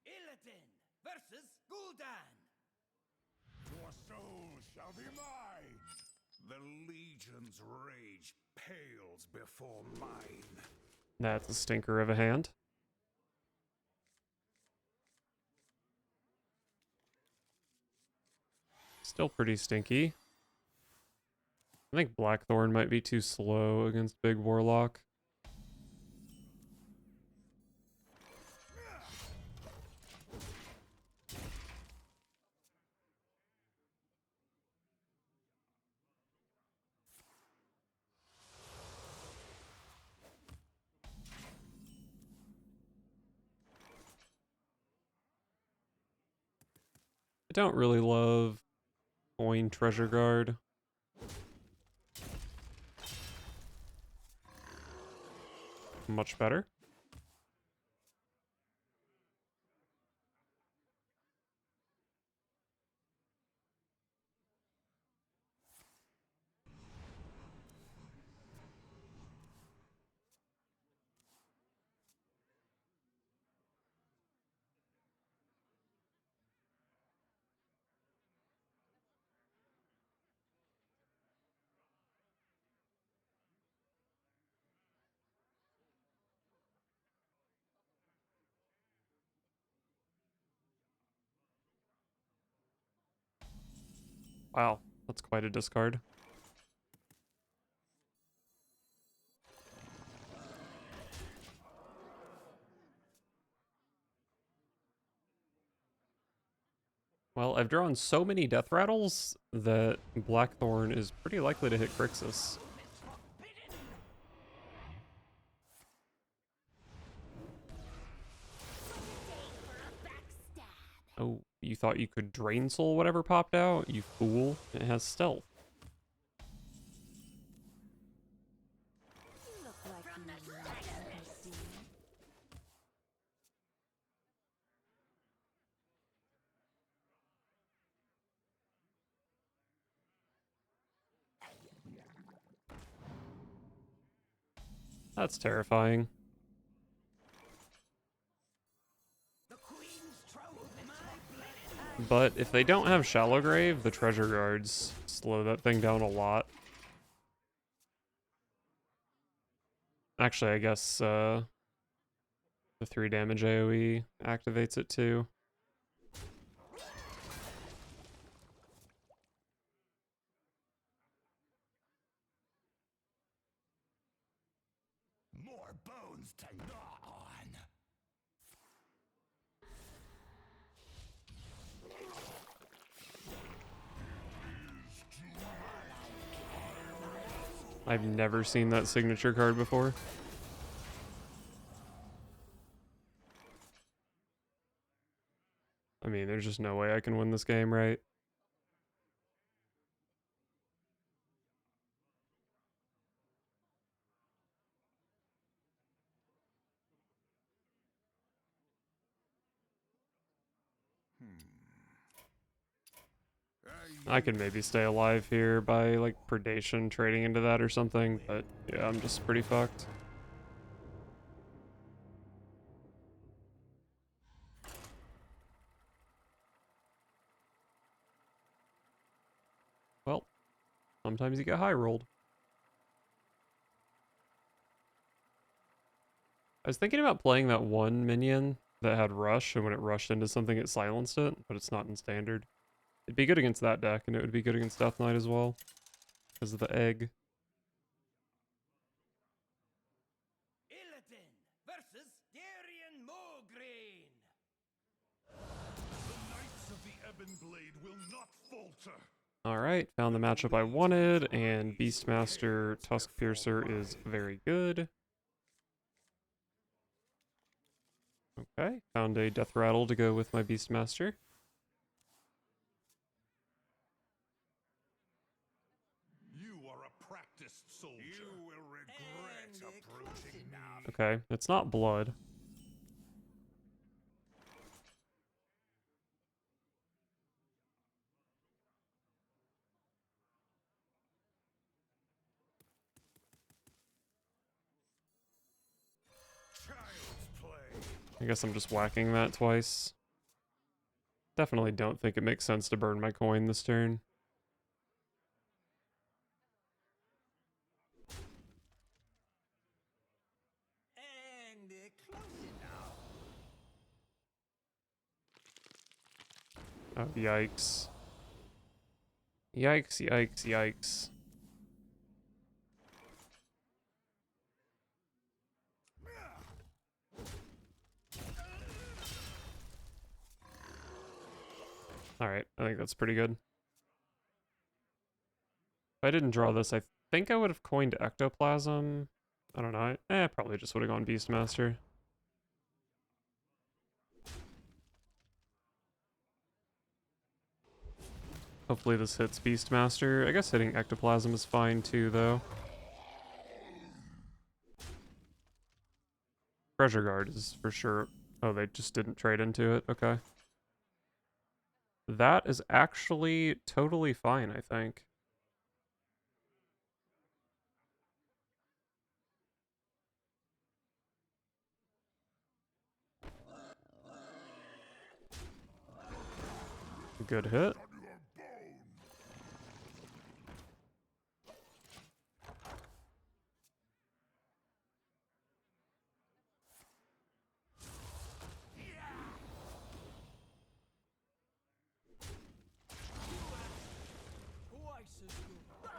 Paladin versus Gul'dan. Your soul shall be mine! The Legion's rage pales before mine. That's a stinker of a hand. Still pretty stinky. I think Blackthorn might be too slow against Big Warlock. I don't really love Coin Treasure Guard. Much better. Wow, that's quite a discard. Well, I've drawn so many Deathrattles that Blackthorn is pretty likely to hit Grixis. Oh, you thought you could Drain Soul whatever popped out? You fool. It has stealth. You look like you need something. That's terrifying. The Queen's trove is my blood. But if they don't have Shallow Grave, the Treasure Guards slow that thing down a lot. Actually, I guess the 3 damage AoE activates it too. More bones to gnaw on. I've never seen that signature card before. I mean, there's just no way I can win this game, right? I could maybe stay alive here by, like, predation trading into that or something, but yeah, I'm just pretty fucked. Well, sometimes you get high rolled. I was thinking about playing that one minion that had rush, and when it rushed into something it silenced it, but it's not in standard. It'd be good against that deck, and it would be good against Death Knight as well, because of the egg. Paladin versus Darien Mograine. The Knights of the Ebon Blade will not falter. Alright, found the matchup I wanted, and Beastmaster Tusk Piercer is very good. Okay, found a Deathrattle to go with my Beastmaster. You are a practiced soldier. You will regret approaching me. Okay, it's not blood. Child's play. I guess I'm just whacking that twice. Definitely don't think it makes sense to burn my coin this turn. And close enough. Oh, yikes. Yikes, yikes, yikes. Alright, I think that's pretty good. If I didn't draw this, I think I would have coined Ectoplasm. I don't know. Probably just would have gone Beastmaster. Hopefully this hits Beastmaster. I guess hitting Ectoplasm is fine too, though. Treasure Guard is for sure. Oh, they just didn't trade into it. Okay. That is actually totally fine, I think. Good hit. Twice as good.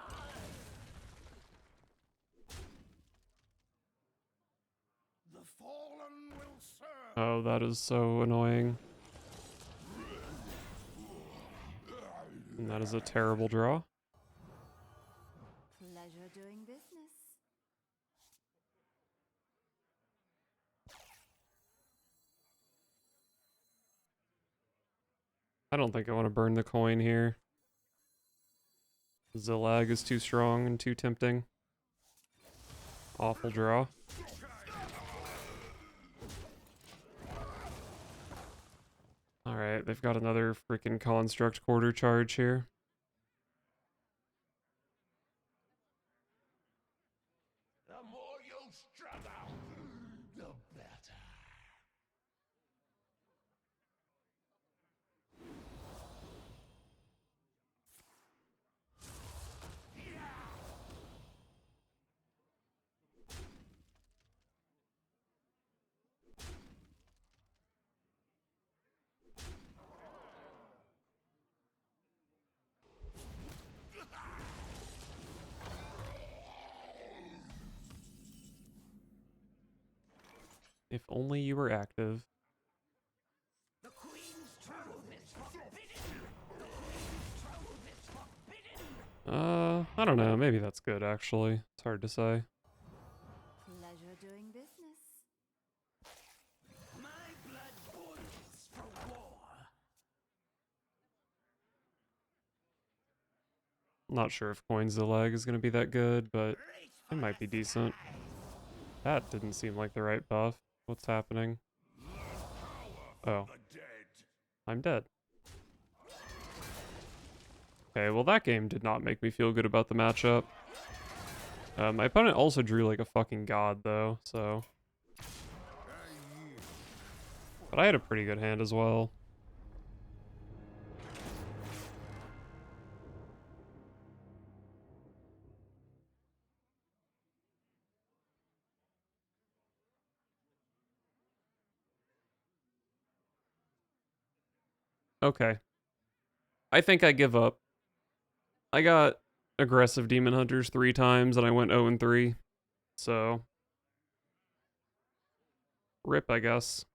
The fallen will serve. Oh, that is so annoying. And that is a terrible draw. Pleasure doing business. I don't think I want to burn the coin here. Zillag is too strong and too tempting. Awful draw. Alright, they've got another freaking construct quarter charge here. The more you struggle, the better. If only you were active. The Queen's truth is forbidden. The Queen's truth is forbidden. I don't know. Maybe that's good, actually. It's hard to say. Pleasure doing business. My blood boils for war. Not sure if Coin Zillag is going to be that good, but it might be decent. That didn't seem like the right buff. What's happening? Oh. The dead. I'm dead. Okay, well that game did not make me feel good about the matchup. My opponent also drew like a fucking god though, so... But I had a pretty good hand as well. Okay. I think I give up. I got aggressive Demon Hunters 3 times and I went 0-3. So... Rip, I guess.